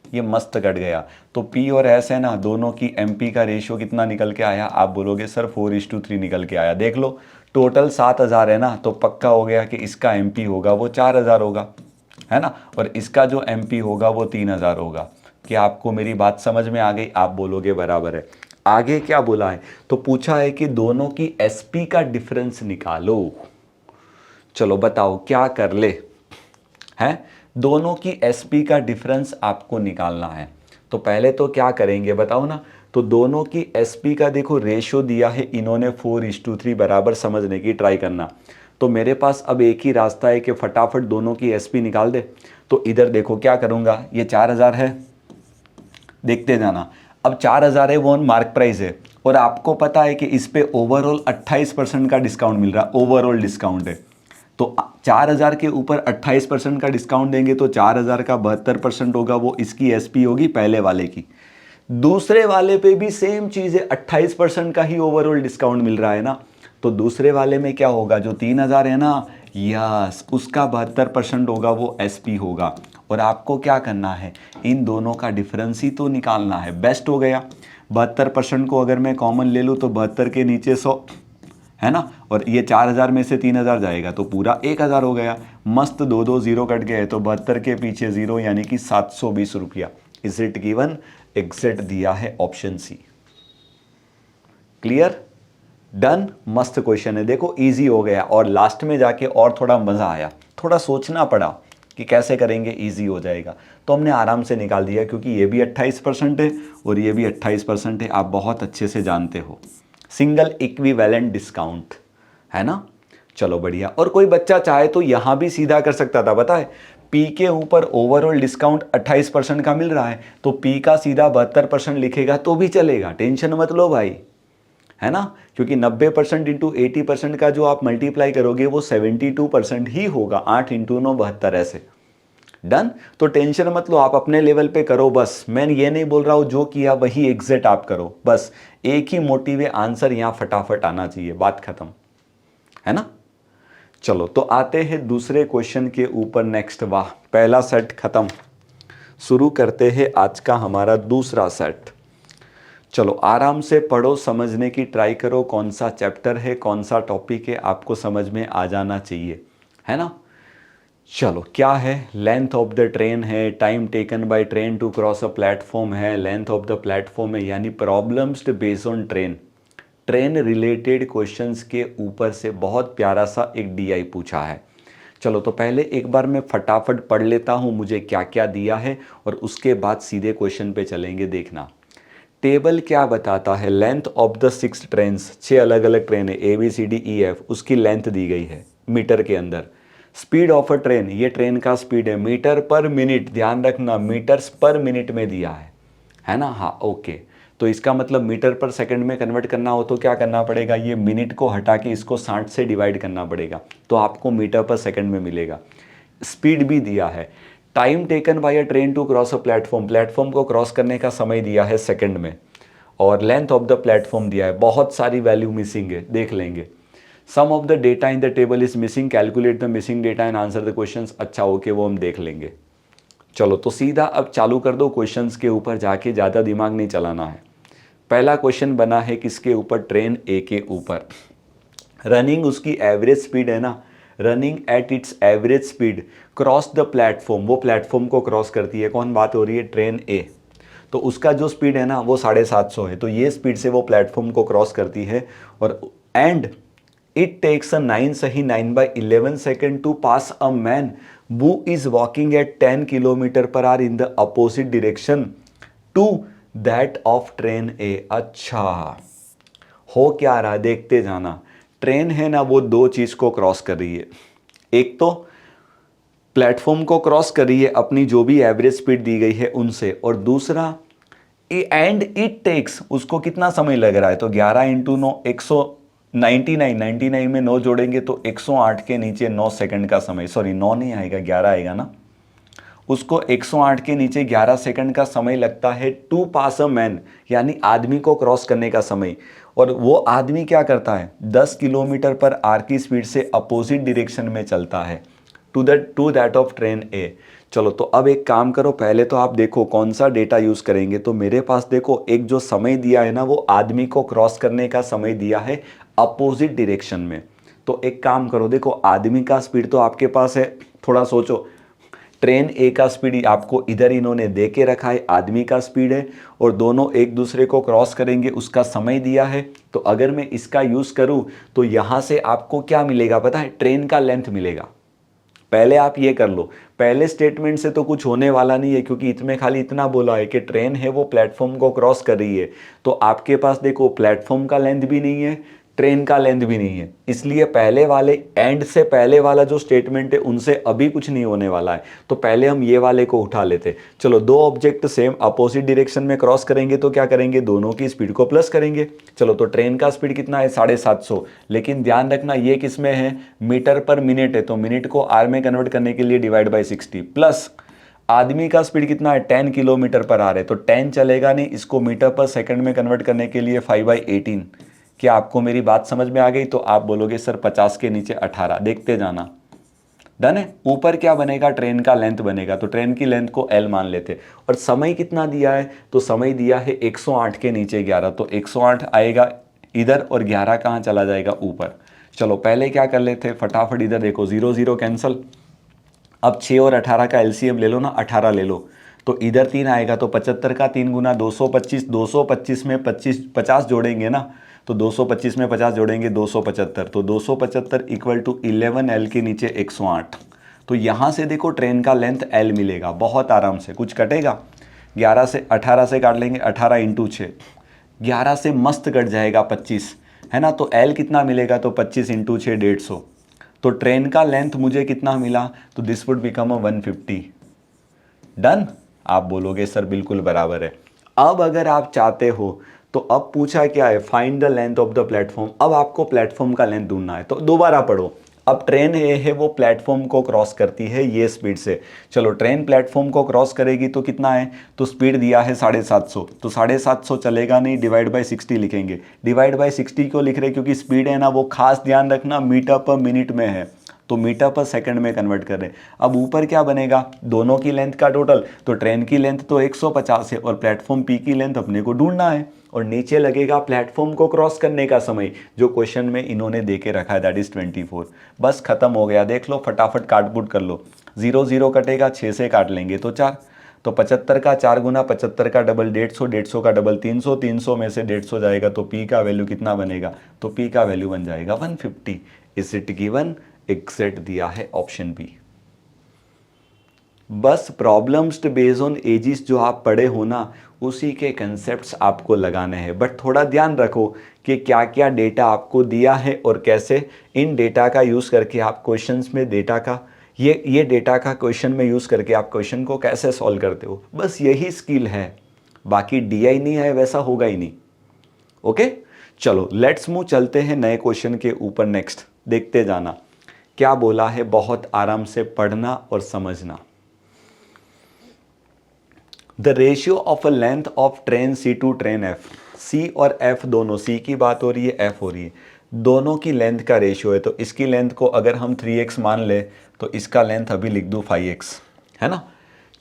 ये मस्त कट गया। तो P और S है ना, दोनों की MP का रेशियो कितना निकल के आया, आप बोलोगे सर 4:3 निकल के आया। देख लो टोटल 7,000 है ना, तो पक्का हो गया कि इसका MP होगा वो 4,000 होगा, है ना, और इसका जो MP होगा वो 3,000 होगा। क्या आपको मेरी बात समझ में आ गई, आप बोलोगे बराबर है। आगे क्या बोला है, तो पूछा है कि दोनों की SP का डिफरेंस निकालो। चलो बताओ क्या कर ले, है दोनों की SP का डिफरेंस आपको निकालना है। तो पहले तो क्या करेंगे बताओ ना, तो दोनों की SP का देखो रेशियो दिया है इन्होंने 4:3, बराबर समझने की ट्राई करना। तो मेरे पास अब एक ही रास्ता है कि फटाफट दोनों की SP निकाल दे। तो इधर देखो क्या करूँगा, ये 4,000 है, देखते जाना। अब 4,000 है, वो मार्क प्राइस है, और आपको पता है कि इस पे ओवरऑल 28% का डिस्काउंट मिल रहा है, ओवरऑल डिस्काउंट है। तो 4,000 के ऊपर 28% का डिस्काउंट देंगे तो 4,000 का 72% होगा, वो इसकी SP होगी पहले वाले की। दूसरे वाले पे भी सेम चीज़ है, 28% का ही ओवरऑल डिस्काउंट मिल रहा है ना। तो दूसरे वाले में क्या होगा, जो 3,000 है ना, यस उसका 72% होगा, वो SP होगा। और आपको क्या करना है, इन दोनों का डिफरेंस ही तो निकालना है। बेस्ट हो गया, 72% को अगर मैं कॉमन ले लूँ तो 72 के नीचे 100, है ना, और ये 4,000 में से 3,000 जाएगा तो पूरा 1,000 हो गया। मस्त, दो दो जीरो कट गए, तो 72 के पीछे जीरो यानी कि 720 रुपया। इज इट गिवन, एग्जैक्ट दिया है ऑप्शन सी। क्लियर, डन, मस्त क्वेश्चन है, देखो इजी हो गया, और लास्ट में जाके और थोड़ा मज़ा आया, थोड़ा सोचना पड़ा कि कैसे करेंगे, इजी हो जाएगा। तो हमने आराम से निकाल दिया, क्योंकि ये भी 28% है और ये भी 28% है, आप बहुत अच्छे से जानते हो। सिंगल इक्विवेलेंट डिस्काउंट, है ना। चलो बढ़िया। और कोई बच्चा चाहे तो यहाँ भी सीधा कर सकता था, पता है, P के ऊपर ओवरऑल डिस्काउंट 28% का मिल रहा है, तो P का सीधा 72% लिखेगा तो भी चलेगा, टेंशन मत लो भाई, है ना। क्योंकि 90% इंटू 80% का जो आप मल्टीप्लाई करोगे वो 72% ही होगा, 8 इंटू 9 72 ऐसे। डन। तो टेंशन मत लो, आप अपने लेवल पे करो, बस मैं ये नहीं बोल रहा हूँ जो किया वही एग्जैक्ट आप करो, बस एक ही मोटिव है, आंसर यहाँ फटाफट आना चाहिए, बात खत्म, है ना। चलो तो आते हैं दूसरे क्वेश्चन के ऊपर नेक्स्ट। वाह, पहला सेट खत्म, शुरू करते हैं आज का हमारा दूसरा सेट। चलो आराम से पढ़ो, समझने की ट्राई करो, कौन सा चैप्टर है, कौन सा टॉपिक है, आपको समझ में आ जाना चाहिए, है ना। चलो क्या है, लेंथ ऑफ द ट्रेन है, time taken by train to cross a platform है, लेंथ ऑफ द प्लेटफॉर्म है, यानी problems based on train, train related questions के ऊपर से बहुत प्यारा सा एक DI पूछा है। चलो तो पहले एक बार मैं फटाफट पढ़ लेता हूँ मुझे क्या क्या दिया है और उसके बाद सीधे क्वेश्चन पे चलेंगे। देखना टेबल क्या बताता है, लेंथ ऑफ द 6 ट्रेन्स, 6 अलग अलग ट्रेन है ABCDEF, उसकी लेंथ दी गई है मीटर के अंदर। स्पीड ऑफ अ ट्रेन, ये ट्रेन का स्पीड है मीटर पर मिनट, ध्यान रखना मीटर्स पर मिनट में दिया है ना। हाँ ओके, तो इसका मतलब मीटर पर सेकंड में कन्वर्ट करना हो तो क्या करना पड़ेगा, ये मिनट को हटा के इसको 60 से डिवाइड करना पड़ेगा, तो आपको मीटर पर सेकंड में मिलेगा। स्पीड भी दिया है। Time taken by a train to cross a platform, platform को क्रॉस करने का समय दिया है सेकंड में। और लेंथ ऑफ द प्लेटफॉर्म दिया है, बहुत सारी वैल्यू मिसिंग है, देख लेंगे। Some of the data in the table is missing, calculate the missing data and answer the questions. अच्छा ओके, वो हम देख लेंगे। चलो तो सीधा अब चालू कर दो क्वेश्चंस के ऊपर जाके, ज़्यादा दिमाग नहीं चलाना है। पहला क्वेश्चन बना है किसके ऊपर, ट्रेन ए के ऊपर। रनिंग उसकी एवरेज स्पीड है ना, running at its average speed cross the platform, वो प्लेटफॉर्म को क्रॉस करती है। कौन बात हो रही है, ट्रेन ए। तो उसका जो स्पीड है ना वो 750 है, तो ये स्पीड से वो प्लेटफॉर्म को क्रॉस करती है। और and it takes a 9 second to pass a man who is walking at 10 kilometre per hour in the opposite direction to that of train A. अच्छा हो क्या रहा है, देखते जाना। ट्रेन है ना वो दो चीज को क्रॉस कर रही है, एक तो प्लेटफॉर्म को क्रॉस कर रही है अपनी जो भी एवरेज स्पीड दी गई है उनसे, और दूसरा एंड इट टेक्स, उसको कितना समय लग रहा है, तो 11 इंटू 9 199 में 9 जोड़ेंगे तो 108 के नीचे 9 सेकंड का समय, सॉरी 9 नहीं आएगा 11 आएगा ना, उसको 108 के नीचे 11 सेकंड का समय लगता है टू पास अ मैन, यानी आदमी को क्रॉस करने का समय। और वो आदमी क्या करता है, 10 किलोमीटर पर आवर की स्पीड से अपोजिट डायरेक्शन में चलता है टू दैट ऑफ ट्रेन ए। चलो तो अब एक काम करो, पहले तो आप देखो कौन सा डेटा यूज़ करेंगे। तो मेरे पास देखो एक जो समय दिया है ना वो आदमी को क्रॉस करने का समय दिया है अपोजिट डायरेक्शन में। तो एक काम करो, देखो आदमी का स्पीड तो आपके पास है, थोड़ा सोचो, ट्रेन ए का स्पीड आपको इधर इन्होंने दे के रखा है, आदमी का स्पीड है, और दोनों एक दूसरे को क्रॉस करेंगे उसका समय दिया है। तो अगर मैं इसका यूज़ करूं तो यहाँ से आपको क्या मिलेगा पता है, ट्रेन का लेंथ मिलेगा। पहले आप ये कर लो, पहले स्टेटमेंट से तो कुछ होने वाला नहीं है क्योंकि इसमें खाली इतना बोला है कि ट्रेन है वो प्लेटफॉर्म को क्रॉस कर रही है। तो आपके पास देखो प्लेटफॉर्म का लेंथ भी नहीं है, ट्रेन का लेंथ भी नहीं है, इसलिए पहले वाले एंड से पहले वाला जो स्टेटमेंट है उनसे अभी कुछ नहीं होने वाला है। तो पहले हम ये वाले को उठा लेते। चलो दो ऑब्जेक्ट सेम अपोजिट डायरेक्शन में क्रॉस करेंगे तो क्या करेंगे, दोनों की स्पीड को प्लस करेंगे। चलो तो ट्रेन का स्पीड कितना है 750, लेकिन ध्यान रखना ये किस में है, मीटर पर मिनट है, तो मिनट को आर में कन्वर्ट करने के लिए डिवाइड बाई 60, प्लस आदमी का स्पीड कितना है 10 किलोमीटर पर आर है, तो 10 चलेगा नहीं, इसको मीटर पर सेकंड में कन्वर्ट करने के लिए 5/18। क्या आपको मेरी बात समझ में आ गई? तो आप बोलोगे सर 50 के नीचे 18, देखते जाना। डन है। ऊपर क्या बनेगा, ट्रेन का लेंथ बनेगा, तो ट्रेन की लेंथ को L मान लेते। और समय कितना दिया है, तो समय दिया है 108 के नीचे 11, तो 108 आएगा इधर और 11 कहाँ चला जाएगा ऊपर। चलो पहले क्या कर लेते, फटाफट इधर देखो 0 0 कैंसिल। अब 6 और 18 का LCM ले लो ना, 18 ले लो, तो इधर 3 आएगा, तो 75 का 3 गुना 225, 225 में 50 जोड़ेंगे ना, तो 225 में 50 जोड़ेंगे 275, तो 275 इक्वल टू 11L के नीचे 108। तो यहाँ से देखो ट्रेन का लेंथ L मिलेगा बहुत आराम से, कुछ कटेगा 11 से 18 से काट लेंगे, 18 इंटू 6, 11 से मस्त कट जाएगा 25, है ना। तो L कितना मिलेगा, तो 25 इंटू 6 150। तो ट्रेन का लेंथ मुझे कितना मिला, तो this would become a 150। Done. आप बोलोगे सर बिल्कुल बराबर है। अब अगर आप चाहते हो तो अब पूछा क्या है, find the length of the platform. अब आपको प्लेटफॉर्म का लेंथ ढूंढना है, तो दोबारा पढ़ो। अब ट्रेन ये है वो प्लेटफॉर्म को क्रॉस करती है ये स्पीड से। चलो ट्रेन प्लेटफॉर्म को क्रॉस करेगी तो कितना है, तो स्पीड दिया है 750, तो 750 चलेगा नहीं, डिवाइड बाई 60 लिखेंगे। डिवाइड बाई 60 क्यों लिख रहे हैं, क्योंकि स्पीड है ना वो खास ध्यान रखना मीटर पर मिनट में है, तो मीटर पर सेकंड में कन्वर्ट कर रहे हैं। अब ऊपर क्या बनेगा, दोनों की लेंथ का टोटल, तो ट्रेन की लेंथ तो 150 है और प्लेटफॉर्म पी की लेंथ अपने को ढूंढना है। और नीचे लगेगा प्लेटफॉर्म को क्रॉस करने का समय, जो क्वेश्चन में इन्होंने दे के रखा है, दैट इज 24। बस खत्म हो गया, देख लो फटाफट काटपुट कर लो। 0 0 कटेगा, 6 से काट लेंगे तो 4, तो 75 का 4 गुना 75 का डबल 150, 150 का डबल 300, 300 में से 150 जाएगा, तो पी का वैल्यू कितना बनेगा, तो पी का वैल्यू बन जाएगा 150। Is it given? एग्जैक्ट दिया है ऑप्शन बी। बस प्रॉब्लम्स बेस्ड ऑन एजिस जो आप पढ़े हो ना, उसी के कंसेप्ट्स आपको लगाने हैं। बट थोड़ा ध्यान रखो कि क्या क्या डेटा आपको दिया है और कैसे इन डेटा का यूज़ करके आप क्वेश्चंस में डेटा का ये डेटा का क्वेश्चन में यूज़ करके आप क्वेश्चन को कैसे सॉल्व करते हो। बस यही स्किल है, बाकी DI नहीं है वैसा होगा ही नहीं। ओके, चलो लेट्स मूव, चलते हैं नए क्वेश्चन के ऊपर। नेक्स्ट देखते जाना क्या बोला है, बहुत आराम से पढ़ना और समझना। The ratio of a length of train C to train F, C और F दोनों, C की बात हो रही है, F हो रही है, दोनों की लेंथ का रेशियो है। तो इसकी लेंथ को अगर हम 3x मान ले तो इसका लेंथ अभी लिख दूँ 5x, है ना।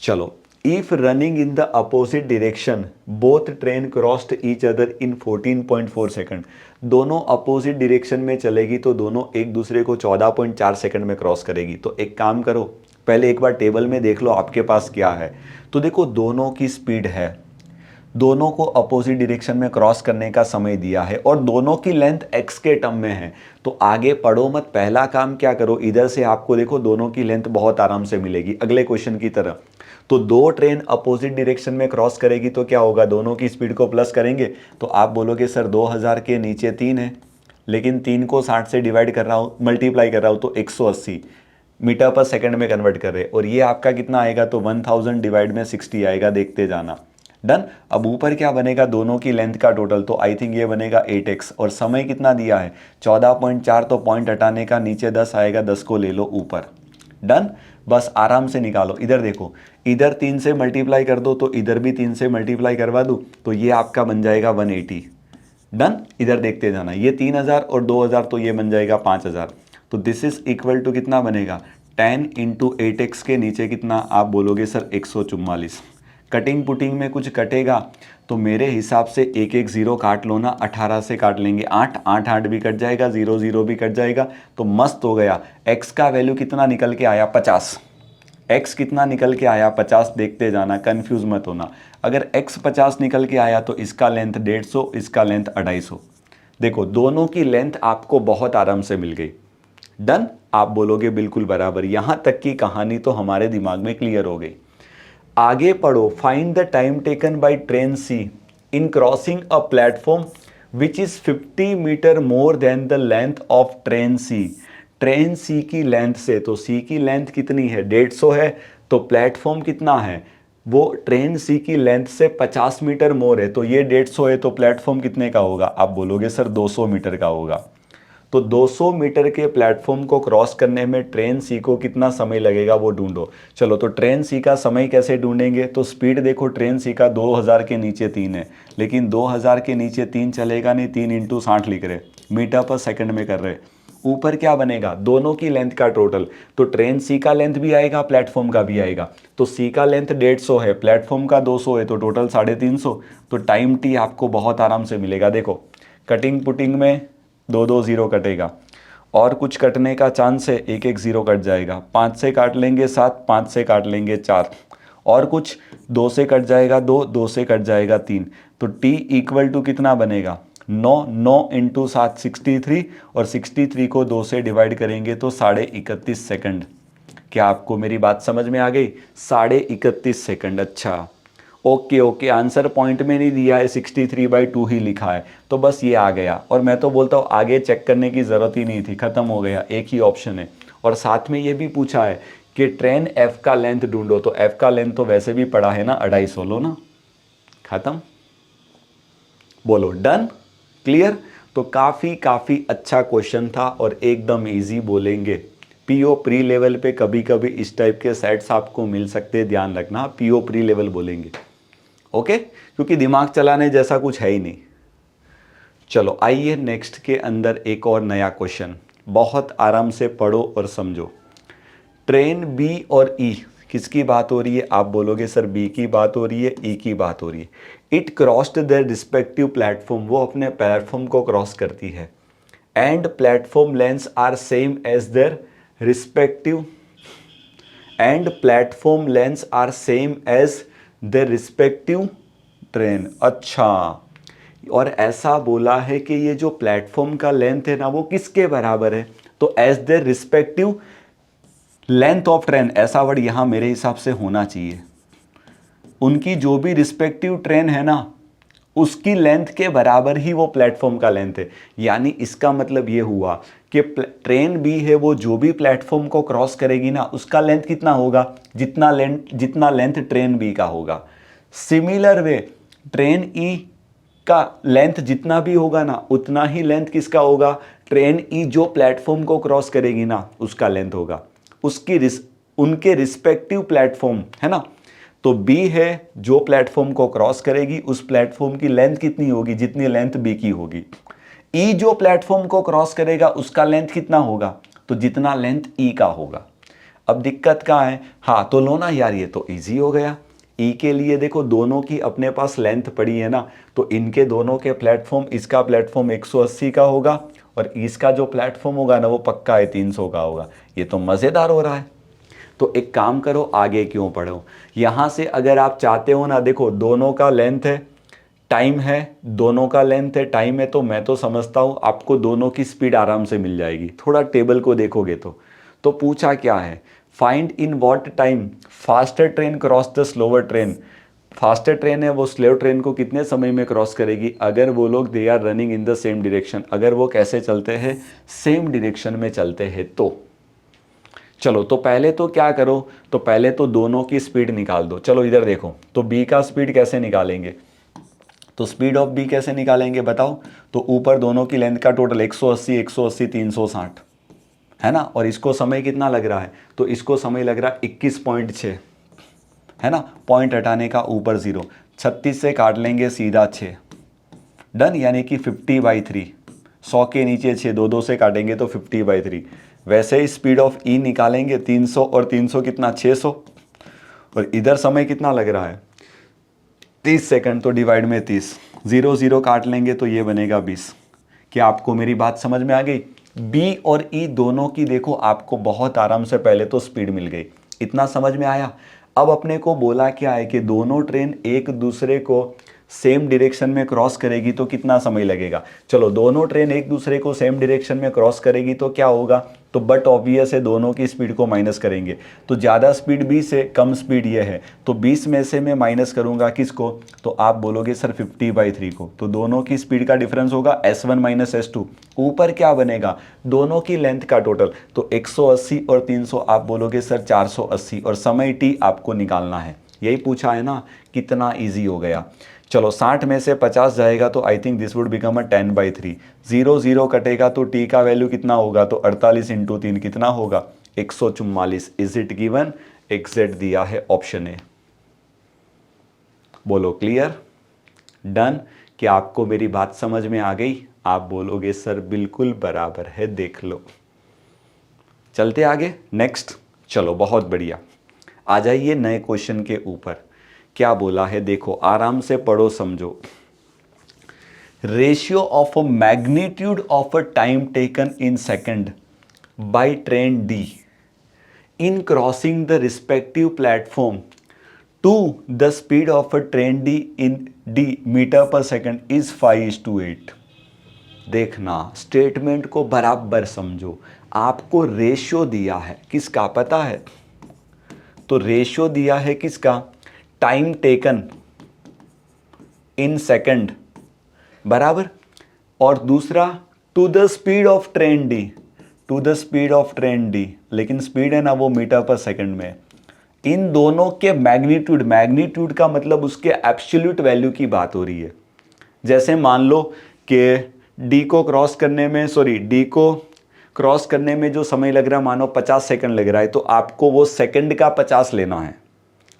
चलो, if running in the opposite direction both train crossed each other in 14.4 second, दोनों अपोजिट डायरेक्शन में चलेगी तो दोनों एक दूसरे को 14.4 सेकंड में क्रॉस करेगी। तो एक काम करो, पहले एक बार टेबल में देख लो आपके पास क्या है। तो देखो दोनों की स्पीड है, दोनों को अपोजिट डायरेक्शन में क्रॉस करने का समय दिया है और दोनों की लेंथ x के टर्म में है। तो आगे पढ़ो मत, पहला काम क्या करो, इधर से आपको देखो दोनों की लेंथ बहुत आराम से मिलेगी अगले क्वेश्चन की तरह। तो दो ट्रेन अपोजिट डायरेक्शन में क्रॉस करेगी तो क्या होगा, दोनों की स्पीड को प्लस करेंगे तो आप बोलोगे सर 2000 के नीचे 3 है, लेकिन 3 को 60 से डिवाइड कर रहा हूँ, मल्टीप्लाई कर रहा हूँ तो 180 मीटर पर सेकंड में कन्वर्ट कर रहे, और ये आपका कितना आएगा, तो 1000 डिवाइड में 60 आएगा, देखते जाना। डन। अब ऊपर क्या बनेगा, दोनों की लेंथ का टोटल, तो आई थिंक ये बनेगा 8x, और समय कितना दिया है 14.4, तो पॉइंट हटाने का नीचे 10 आएगा, 10 को ले लो ऊपर। डन। बस आराम से निकालो, इधर देखो, इधर 3 से मल्टीप्लाई कर दो तो इधर भी 3 से मल्टीप्लाई करवा दूँ तो ये आपका बन जाएगा 180। डन। इधर देखते जाना, ये 3000 और 2000 तो ये बन जाएगा 5000। तो दिस इज इक्वल टू कितना बनेगा, 10 इंटू 8x के नीचे कितना, आप बोलोगे सर 144। कटिंग पुटिंग में कुछ कटेगा तो मेरे हिसाब से एक एक जीरो काट लो ना, 18 से काट लेंगे 8, 8 8 भी कट जाएगा, 0 0 भी कट जाएगा, तो मस्त हो गया। x का वैल्यू कितना निकल के आया, 50। x कितना निकल के आया, 50, देखते जाना, कंफ्यूज मत होना। अगर x 50 निकल के आया तो इसका लेंथ 150, इसका लेंथ 250। देखो दोनों की लेंथ आपको बहुत आराम से मिल गई। डन। आप बोलोगे बिल्कुल बराबर, यहां तक की कहानी तो हमारे दिमाग में क्लियर हो गई। आगे पढ़ो, find the time taken by train C in crossing a platform which is 50 meter more than the length of train C। Train C की लेंथ से, तो C की लेंथ कितनी है, 150 है, तो प्लेटफॉर्म कितना है, वो ट्रेन C की लेंथ से 50 मीटर मोर है, तो ये 150 है, तो प्लेटफॉर्म कितने का होगा, आप बोलोगे सर 200 मीटर का होगा। तो 200 मीटर के प्लेटफॉर्म को क्रॉस करने में ट्रेन C को कितना समय लगेगा वो ढूंढो। चलो, तो ट्रेन C का समय कैसे ढूंढेंगे, तो स्पीड देखो ट्रेन C का 2000 के नीचे 3 है, लेकिन 2000 के नीचे 3 चलेगा नहीं, 3 इंटू 60 लिख रहे, मीटर पर सेकंड में कर रहे। ऊपर क्या बनेगा, दोनों की लेंथ का टोटल, तो ट्रेन C का लेंथ भी आएगा, प्लेटफॉर्म का भी आएगा। तो C का लेंथ 150 है, प्लेटफॉर्म का 200 है, तो टोटल 350। तो टाइम T आपको बहुत आराम से मिलेगा। देखो कटिंग पुटिंग में 2 2 0 कटेगा, और कुछ कटने का चांस है, एक एक जीरो कट जाएगा, 5 से काट लेंगे 7, 5 से काट लेंगे 4, और कुछ 2 से कट जाएगा 2, 2 से कट जाएगा 3। तो T इक्वल टू कितना बनेगा, 9, 9 इंटू 7 63, और 63 को 2 से डिवाइड करेंगे तो 31.5 सेकंड। क्या आपको मेरी बात समझ में आ गई, 31.5 सेकंड। अच्छा ओके ओके, आंसर पॉइंट में नहीं दिया है, 63/2 ही लिखा है, तो बस ये आ गया। और मैं तो बोलता हूँ आगे चेक करने की ज़रूरत ही नहीं थी, ख़त्म हो गया, एक ही ऑप्शन है। और साथ में ये भी पूछा है कि ट्रेन F का लेंथ ढूंढो, तो F का लेंथ तो वैसे भी पड़ा है ना, 250, लो ना, ख़त्म। बोलो डन, क्लियर। तो काफ़ी अच्छा क्वेश्चन था और एकदम ईजी बोलेंगे। PO प्री लेवल पे कभी कभी इस टाइप के सेट्स आपको मिल सकते हैं, ध्यान रखना, PO प्री लेवल बोलेंगे, ओके, क्योंकि दिमाग चलाने जैसा कुछ है ही नहीं। चलो आइए नेक्स्ट के अंदर एक और नया क्वेश्चन, बहुत आराम से पढ़ो और समझो। ट्रेन B और E, किसकी बात हो रही है, आप बोलोगे सर B की बात हो रही है, E की बात हो रही है। It crossed their respective platform, वो अपने प्लेटफॉर्म को क्रॉस करती है, and platform lengths are same as their respective, and platform lengths are same as their respective train. अच्छा, और ऐसा बोला है कि ये जो प्लेटफॉर्म का लेंथ है ना, वो किसके बराबर है, तो as their respective length of train, ऐसा वर्ड यहां मेरे हिसाब से होना चाहिए, उनकी जो भी रिस्पेक्टिव ट्रेन है ना उसकी लेंथ के बराबर ही वो प्लेटफॉर्म का लेंथ है। यानी इसका मतलब ये हुआ कि ट्रेन बी है वो जो भी प्लेटफॉर्म को क्रॉस करेगी ना उसका लेंथ कितना होगा, जितना लेंथ ट्रेन बी का होगा। सिमिलर वे ट्रेन ई का लेंथ जितना भी होगा ना उतना ही लेंथ किसका होगा, ट्रेन ई जो प्लेटफॉर्म को क्रॉस करेगी ना उसका लेंथ होगा, उनके रिस्पेक्टिव प्लेटफॉर्म है ना। तो बी है जो प्लेटफॉर्म को क्रॉस करेगी उस प्लेटफॉर्म की लेंथ कितनी होगी, जितनी लेंथ बी की होगी। ई जो प्लेटफॉर्म को क्रॉस करेगा उसका लेंथ कितना होगा, तो जितना लेंथ ई का होगा। अब दिक्कत कहाँ है, हाँ तो लो ना यार ये तो इजी हो गया। ई के लिए देखो दोनों की अपने पास लेंथ पड़ी है ना, तो इनके दोनों के प्लेटफॉर्म, इसका प्लेटफॉर्म 180 का होगा और इसका जो प्लेटफॉर्म होगा ना वो पक्का है 300 का होगा। ये तो मज़ेदार हो रहा है। तो एक काम करो, आगे क्यों पढ़ो, यहाँ से अगर आप चाहते हो ना, देखो दोनों का लेंथ है, टाइम है, दोनों का लेंथ है, टाइम है, तो मैं तो समझता हूँ आपको दोनों की स्पीड आराम से मिल जाएगी। थोड़ा टेबल को देखोगे तो पूछा क्या है, find in what time faster train cross the slower train. Faster train है वो स्लो ट्रेन को कितने समय में क्रॉस करेगी, अगर वो लोग they are running in the same direction, अगर वो कैसे चलते हैं, सेम डायरेक्शन में चलते हैं। तो चलो तो पहले तो क्या करो, तो पहले तो दोनों की स्पीड निकाल दो। चलो इधर देखो, तो बी का स्पीड कैसे निकालेंगे, तो स्पीड ऑफ बी कैसे निकालेंगे बताओ, तो ऊपर दोनों की लेंथ का टोटल 180 180 360 है ना, और इसको समय कितना लग रहा है, तो इसको समय लग रहा है 21.6 है ना, पॉइंट हटाने का ऊपर 0, 36 से काट लेंगे सीधा 6, डन, यानी कि 50/3, 100 के नीचे 6, 2 से काटेंगे तो 50/3। वैसे ही स्पीड ऑफ ई निकालेंगे, 300 और 300 कितना 600, और इधर समय कितना लग रहा है 30 सेकंड, तो डिवाइड में 30, 0 काट लेंगे तो ये बनेगा 20। क्या आपको मेरी बात समझ में आ गई। बी और ई दोनों की देखो आपको बहुत आराम से पहले तो स्पीड मिल गई, इतना समझ में आया। अब अपने को बोला क्या है कि दोनों ट्रेन एक दूसरे को सेम डायरेक्शन में क्रॉस करेगी तो कितना समय लगेगा। चलो दोनों ट्रेन एक दूसरे को सेम डायरेक्शन में क्रॉस करेगी तो क्या होगा, तो बट ऑब्वियस है दोनों की स्पीड को माइनस करेंगे, तो ज़्यादा स्पीड 20 है, कम स्पीड ये है, तो 20 में से मैं माइनस करूंगा किसको, तो आप बोलोगे सर 50/3 को, तो दोनों की स्पीड का डिफरेंस होगा S1 - S2। ऊपर क्या बनेगा, दोनों की लेंथ का टोटल, तो 180 और 300 आप बोलोगे सर 480, और समय t आपको निकालना है। यही पूछा है ना, कितना ईजी हो गया। चलो 60 में से 50 जाएगा तो I think this would become a 10/3। 0 कटेगा तो t का वैल्यू कितना होगा, तो 48 × 3 कितना होगा 144। इज इट गिवन, एग्जैक्ट दिया है ऑप्शन ए। बोलो क्लियर, डन। क्या आपको मेरी बात समझ में आ गई, आप बोलोगे सर बिल्कुल बराबर है, देख लो। चलते आगे नेक्स्ट, चलो बहुत बढ़िया, आ जाइए नए क्वेश्चन के ऊपर। क्या बोला है देखो, आराम से पढ़ो समझो। Ratio of a magnitude of a time taken in second by train D in crossing the respective platform to the speed of a train D in D meter per second is 5:8। देखना statement को बराबर समझो, आपको ratio दिया है किसका पता है, तो रेशियो दिया है किसका, टाइम टेकन इन सेकंड बराबर, और दूसरा to the speed of train D, to the speed of train D, लेकिन स्पीड है ना वो मीटर पर सेकंड में। इन दोनों के मैग्नीट्यूड, मैग्नीट्यूड का मतलब उसके एब्सोल्यूट वैल्यू की बात हो रही है। जैसे मान लो कि डी को क्रॉस करने में, डी को क्रॉस करने में जो समय लग रहा है मानो 50 सेकंड लग रहा है, तो आपको वो सेकंड का 50 लेना है।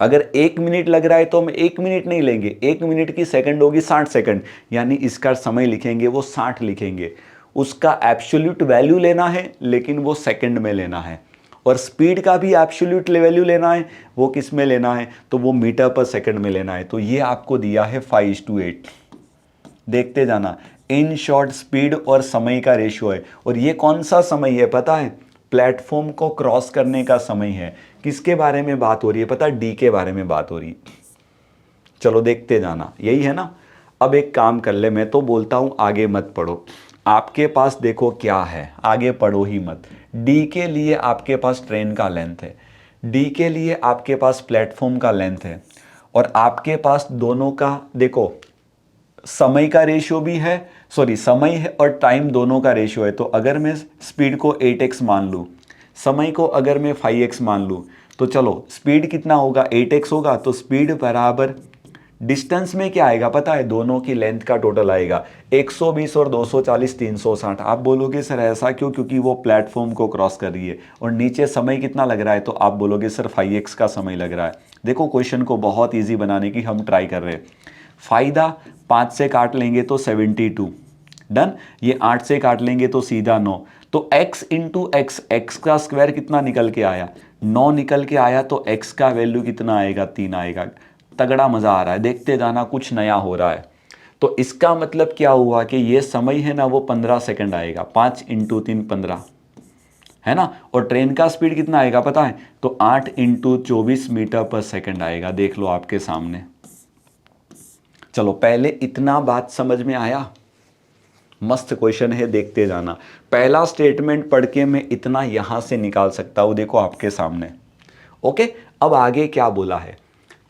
अगर 1 मिनट लग रहा है तो हम 1 मिनट नहीं लेंगे, 1 मिनट की सेकंड होगी 60 सेकंड, यानी इसका समय लिखेंगे वो 60 लिखेंगे। उसका एब्सोल्यूट वैल्यू लेना है लेकिन वो सेकंड में लेना है, और स्पीड का भी एब्सोल्यूट वैल्यू लेना है, वो किस में लेना है, तो वो मीटर पर सेकंड में लेना है। तो ये आपको दिया है 5:8। देखते जाना, इन शॉर्ट स्पीड और समय का रेशियो है, और ये कौन सा समय है पता है, प्लेटफॉर्म को क्रॉस करने का समय है। किसके बारे में बात हो रही है पता, डी के बारे में बात हो रही है। चलो देखते जाना, यही है ना। अब एक काम कर ले, मैं तो बोलता हूं आगे मत पढ़ो, आपके पास देखो क्या है, आगे पढ़ो ही मत। डी के लिए आपके पास ट्रेन का लेंथ है, डी के लिए आपके पास प्लेटफॉर्म का लेंथ है, और आपके पास दोनों का देखो समय का रेशियो भी है, सॉरी समय है और टाइम दोनों का रेशियो है। तो अगर मैं स्पीड को 8x मान लूँ, समय को अगर मैं 5x मान लूँ, तो चलो स्पीड कितना होगा, 8x होगा। तो स्पीड बराबर डिस्टेंस में क्या आएगा पता है, दोनों की लेंथ का टोटल आएगा 120 और 240 360। आप बोलोगे सर ऐसा क्यों, क्योंकि वो प्लेटफॉर्म को क्रॉस कर रही है। और नीचे समय कितना लग रहा है, तो आप बोलोगे सर 5x का समय लग रहा है। देखो क्वेश्चन को बहुत ईजी बनाने की हम ट्राई कर रहे हैं। फायदा 5 से काट लेंगे तो 72, डन। ये 8 से काट लेंगे तो सीधा 9। तो x इंटू एक्स, एक्स का स्क्वायर कितना निकल के आया, 9 निकल के आया। तो x का वैल्यू कितना आएगा, 3 आएगा। तगड़ा मजा आ रहा है, देखते जाना, कुछ नया हो रहा है। तो इसका मतलब क्या हुआ कि ये समय है ना वो 15 सेकंड आएगा, 5 इंटू 3 15, है ना। और ट्रेन का स्पीड कितना आएगा पता है, तो 8 इंटू 24 मीटर पर सेकंड आएगा। देख लो आपके सामने। चलो पहले इतना बात समझ में आया, मस्त क्वेश्चन है, देखते जाना। पहला स्टेटमेंट पढ़ के मैं इतना यहां से निकाल सकता हूं, देखो आपके सामने। ओके, अब आगे क्या बोला है,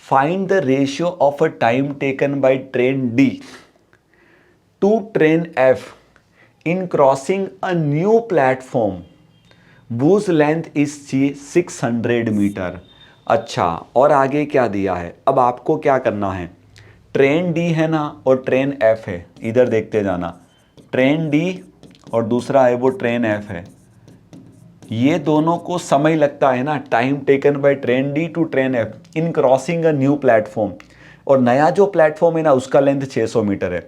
find the ratio of a time taken by train D to train F in crossing a new platform whose length is 600 meter. अच्छा, और आगे क्या दिया है, अब आपको क्या करना है, ट्रेन डी है ना और ट्रेन एफ है, इधर देखते जाना। ट्रेन डी और दूसरा है वो ट्रेन एफ है, ये दोनों को समय लगता है ना, time taken by train D to train F in crossing a new platform. और नया जो प्लेटफॉर्म है ना उसका लेंथ 600 मीटर है।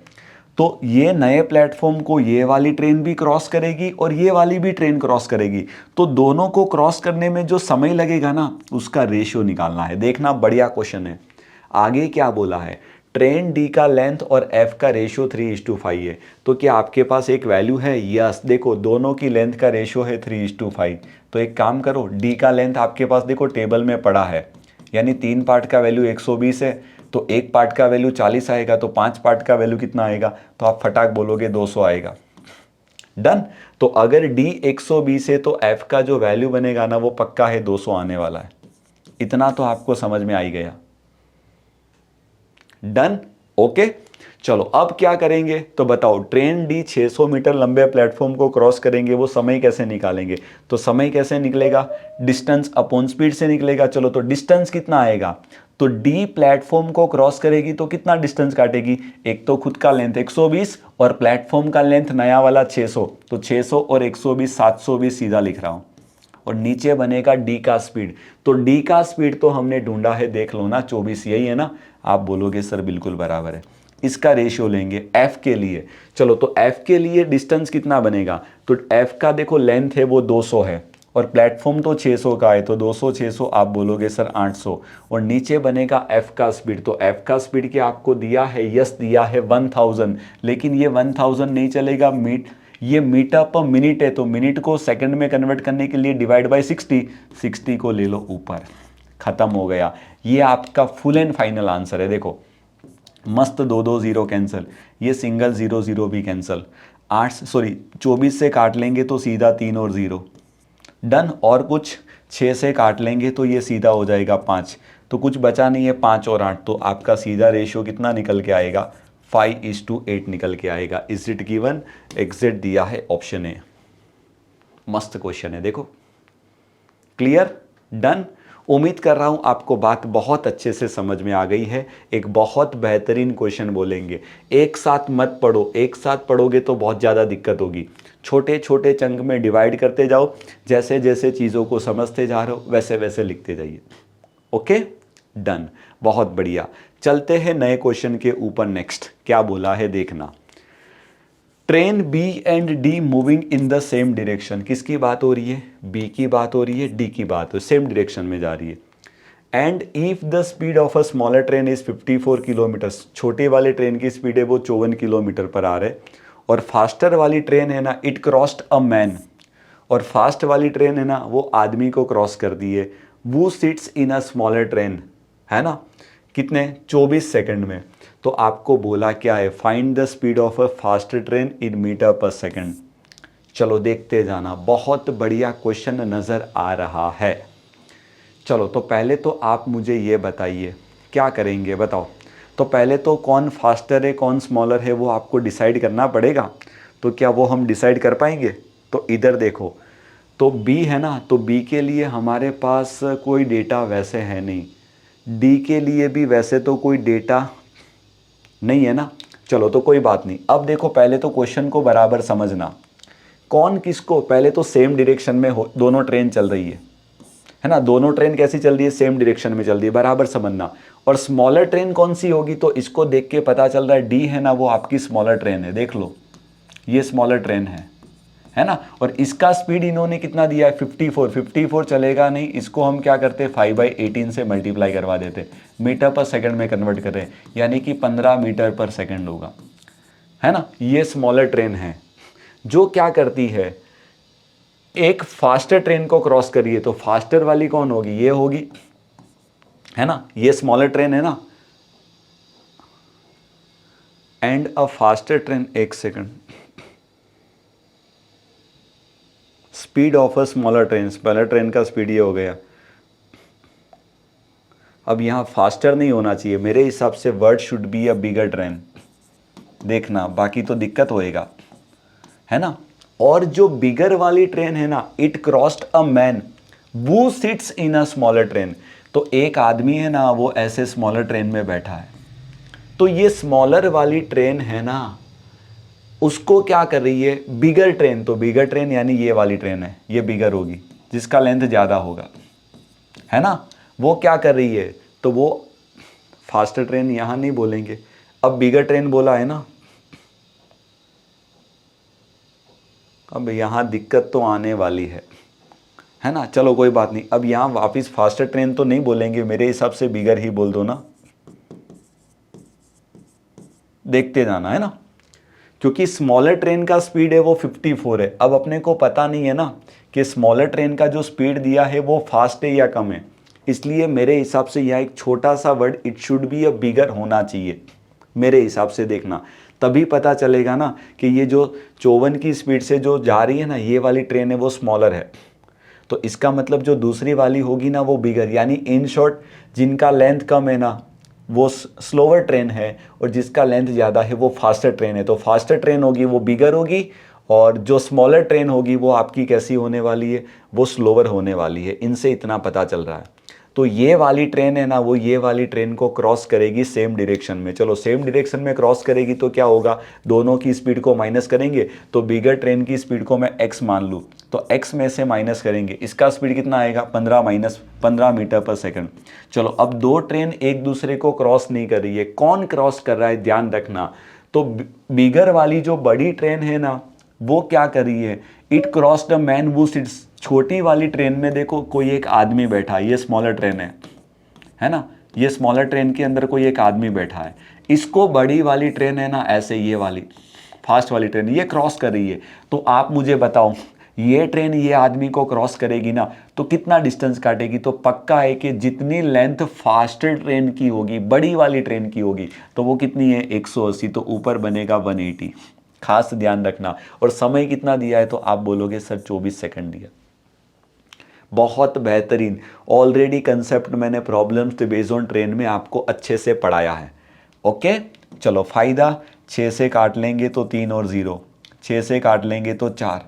तो ये नए प्लेटफॉर्म को ये वाली ट्रेन भी क्रॉस करेगी और ये वाली भी ट्रेन क्रॉस करेगी। तो दोनों को क्रॉस करने में जो समय लगेगा ना उसका रेशियो निकालना है। देखना, बढ़िया क्वेश्चन है। आगे क्या बोला है, ट्रेन डी का लेंथ और एफ का रेशियो 3:5 है। तो क्या आपके पास एक वैल्यू है, यस। देखो दोनों की लेंथ का रेशियो है 3:5। तो एक काम करो, डी का लेंथ आपके पास देखो टेबल में पड़ा है, यानी 3 पार्ट का वैल्यू 120 है, तो एक पार्ट का वैल्यू 40 आएगा, तो 5 पार्ट का वैल्यू कितना आएगा, तो आप फटाक बोलोगे 200 आएगा। डन। तो अगर डी 120 है तो एफ का जो वैल्यू बनेगा ना वो पक्का है 200 आने वाला है। इतना तो आपको समझ में आ ही गया। Done, okay. चलो अब क्या करेंगे, तो बताओ, ट्रेन डी 600 मीटर लंबे प्लेटफॉर्म को क्रॉस करेंगे, वो समय कैसे निकालेंगे। तो समय कैसे निकलेगा, डिस्टेंस अपॉन स्पीड से निकलेगा। चलो तो डिस्टेंस कितना आएगा, तो डी प्लेटफॉर्म को क्रॉस करेगी तो कितना डिस्टेंस काटेगी, एक तो खुद का लेंथ 120 और प्लेटफॉर्म का लेंथ नया वाला 600, तो 600 और 120 720 सीधा लिख रहा हूं। और नीचे बनेगा डी का स्पीड। तो डी का स्पीड तो हमने ढूंढा है, देख लो ना, 24, यही है ना। आप बोलोगे सर बिल्कुल बराबर है। इसका रेशियो लेंगे एफ के लिए। चलो तो एफ के लिए डिस्टेंस कितना बनेगा, तो एफ का देखो लेंथ है वो 200 है और प्लेटफॉर्म तो 600 का है, तो 200 600 आप बोलोगे सर 800। और नीचे बनेगा एफ का स्पीड। तो एफ का स्पीड क्या आपको दिया है, यस दिया है 1000। लेकिन ये 1000 नहीं चलेगा, ये मीटर पर मिनट है, तो मिनट को सेकंड में कन्वर्ट करने के लिए डिवाइड बाय 60 को ले लो ऊपर, खत्म हो गया। ये आपका फुल एंड फाइनल आंसर है। देखो मस्त, 2 0 कैंसिल, ये सिंगल 0 0 भी कैंसिल। 24 से काट लेंगे तो सीधा 3 और 0, डन। और कुछ 6 से काट लेंगे तो ये सीधा हो जाएगा 5, तो कुछ बचा नहीं है, 5 और 8, तो आपका सीधा रेशियो कितना निकल के आएगा, 5:8 निकल के आएगा। इज इट गिवन, एग्जैक्ट दिया है ऑप्शन ए। मस्त क्वेश्चन है, देखो क्लियर, डन। उम्मीद कर रहा हूं आपको बात बहुत अच्छे से समझ में आ गई है। एक बहुत बेहतरीन क्वेश्चन बोलेंगे, एक साथ मत पढ़ो, एक साथ पढ़ोगे तो बहुत ज़्यादा दिक्कत होगी। छोटे छोटे चंक में डिवाइड करते जाओ, जैसे जैसे चीज़ों को समझते जा रहे हो वैसे वैसे लिखते जाइए। ओके, डन, बहुत बढ़िया। चलते हैं नए क्वेश्चन के ऊपर। नेक्स्ट क्या बोला है देखना, train B and D moving in the same direction. किसकी बात हो रही है, बी की बात हो रही है, डी की बात हो, सेम डायरेक्शन में जा रही है। And if the speed of a smaller train is 54 kilometres, छोटे वाले ट्रेन की स्पीड है वो 54 किलोमीटर पर आ रहे, और फास्टर वाली ट्रेन है ना, इट क्रॉस्ड अ मैन, और फास्ट वाली ट्रेन है ना वो आदमी को क्रॉस कर दी है। वो sits in a smaller train, है ना, कितने 24 सेकंड में। तो आपको बोला क्या है, find the speed of a fast train in meter per second. चलो देखते जाना, बहुत बढ़िया क्वेश्चन नज़र आ रहा है। चलो तो पहले तो आप मुझे ये बताइए क्या करेंगे, बताओ। तो पहले तो कौन फास्टर है कौन स्मॉलर है वो आपको डिसाइड करना पड़ेगा। तो क्या वो हम डिसाइड कर पाएंगे? तो इधर देखो, तो B है ना, तो B के लिए हमारे पास कोई डेटा वैसे है नहीं, D के लिए भी वैसे तो कोई डेटा नहीं है ना। चलो तो कोई बात नहीं। अब देखो पहले तो क्वेश्चन को बराबर समझना, कौन किसको, पहले तो सेम डायरेक्शन में हो, दोनों ट्रेन चल रही है ना, दोनों ट्रेन कैसी चल रही है, सेम डायरेक्शन में चल रही है, बराबर समझना। और स्मॉलर ट्रेन कौन सी होगी, तो इसको देख के पता चल रहा है डी है ना वो आपकी स्मॉलर ट्रेन है, देख लो ये स्मॉलर ट्रेन है ना। और इसका स्पीड इन्होंने कितना दिया है 54, 54 चलेगा नहीं, इसको हम क्या करते 5/18 से मल्टीप्लाई करवा देते, मीटर पर सेकंड में कन्वर्ट कर रहे हैं, यानी कि 15 मीटर पर सेकंड होगा, है ना। ये स्मॉलर ट्रेन है जो क्या करती है, एक फास्टर ट्रेन को क्रॉस करिए, तो फास्टर वाली कौन होगी, ये होगी, है ना, ये स्मॉलर ट्रेन है ना। एंड अ फास्टर ट्रेन, एक second, speed of a smaller train का स्पीड ये हो गया। अब यहां फास्टर नहीं होना चाहिए मेरे हिसाब से, word should be a bigger train, देखना बाकी तो दिक्कत होएगा, है ना। और जो बिगर वाली ट्रेन है ना, इट क्रॉस्ड अ मैन वो sits in a smaller train, तो एक आदमी है ना वो ऐसे स्मॉलर ट्रेन में बैठा है। तो ये स्मॉलर वाली ट्रेन है ना, उसको क्या कर रही है बिगर ट्रेन, तो बिगर ट्रेन यानी ये वाली ट्रेन है, ये बिगर होगी जिसका लेंथ ज़्यादा होगा, है ना। वो क्या कर रही है, तो वो फास्टर ट्रेन यहां नहीं बोलेंगे, अब बिगर ट्रेन बोला है ना। अब यहां दिक्कत तो आने वाली है ना। चलो कोई बात नहीं, अब यहां वापस फास्टर ट्रेन तो नहीं बोलेंगे, मेरे हिसाब से बिगर ही बोल दो ना, देखते जाना, है ना। क्योंकि स्मॉलर ट्रेन का स्पीड है वो 54 है, अब अपने को पता नहीं है ना कि स्मॉलर ट्रेन का जो स्पीड दिया है वो फास्ट है या कम है, इसलिए मेरे हिसाब से यह एक छोटा सा word it should be a bigger होना चाहिए मेरे हिसाब से, देखना तभी पता चलेगा ना कि ये जो 54 की स्पीड से जो जा रही है ना ये वाली ट्रेन है वो स्मॉलर है, तो इसका मतलब जो दूसरी वाली होगी ना वो बिगर, यानी इन शॉर्ट जिनका लेंथ कम है ना वो स्लोवर ट्रेन है, और जिसका लेंथ ज़्यादा है वो फास्टर ट्रेन है, तो फास्टर ट्रेन होगी वो बिगर होगी, और जो स्मॉलर ट्रेन होगी वो आपकी कैसी होने वाली है, वो स्लोवर होने वाली है। इनसे इतना पता चल रहा है। तो ये वाली ट्रेन है ना वो ये वाली ट्रेन को क्रॉस करेगी सेम डायरेक्शन में। चलो सेम डायरेक्शन में क्रॉस करेगी तो क्या होगा, दोनों की स्पीड को माइनस करेंगे, तो बिगर ट्रेन की स्पीड को मैं x मान लूँ, तो x में से माइनस करेंगे, इसका स्पीड कितना आएगा 15 मीटर पर सेकंड। चलो अब दो ट्रेन एक दूसरे को क्रॉस नहीं कर रही है, कौन क्रॉस कर रहा है ध्यान रखना, तो बिगर वाली जो बड़ी ट्रेन है ना वो क्या कर रही है, it crossed a man who sits, छोटी वाली ट्रेन में देखो कोई एक आदमी बैठा है, ये स्मॉलर ट्रेन है ना, ये स्मॉलर ट्रेन के अंदर कोई एक आदमी बैठा है, इसको बड़ी वाली ट्रेन है ना ऐसे ये वाली फास्ट वाली ट्रेन ये क्रॉस कर रही है, तो आप मुझे बताओ ये ट्रेन ये आदमी को क्रॉस करेगी ना तो कितना डिस्टेंस काटेगी, तो पक्का है कि जितनी लेंथ फास्टर ट्रेन की होगी बड़ी वाली ट्रेन की होगी तो वो कितनी है 180, तो ऊपर बनेगा 180, खास ध्यान रखना। और समय कितना दिया है, तो आप बोलोगे सर 24 सेकंड दिया, बहुत बेहतरीन। ऑलरेडी कंसेप्ट मैंने प्रॉब्लम्स बेस्ड ऑन ट्रेन में आपको अच्छे से पढ़ाया है। ओके चलो, फायदा 6 से काट लेंगे तो 3 और 0, 6 से काट लेंगे तो 4,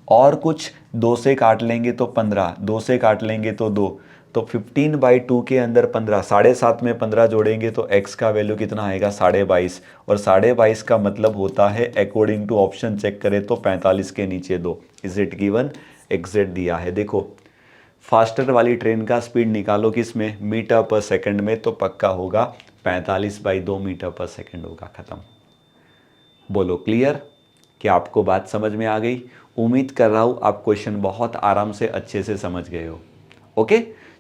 और कुछ 2 से काट लेंगे तो 15, 2 से काट लेंगे तो 2, तो 15/2 के अंदर 15, 7.5 में 15 जोड़ेंगे तो x का वैल्यू कितना आएगा 22.5, और 22.5 का मतलब होता है अकॉर्डिंग टू ऑप्शन चेक करें तो 45 के नीचे 2, इज इट गिवन, एग्जैक्ट दिया है। देखो फास्टर वाली ट्रेन का स्पीड निकालो किस में, मीटर पर सेकंड में, तो पक्का होगा 45/2 मीटर पर सेकंड होगा, ख़त्म। बोलो क्लियर, क्या आपको बात समझ में आ गई? उम्मीद कर रहा हूँ आप क्वेश्चन बहुत आराम से अच्छे से समझ गए हो। ओके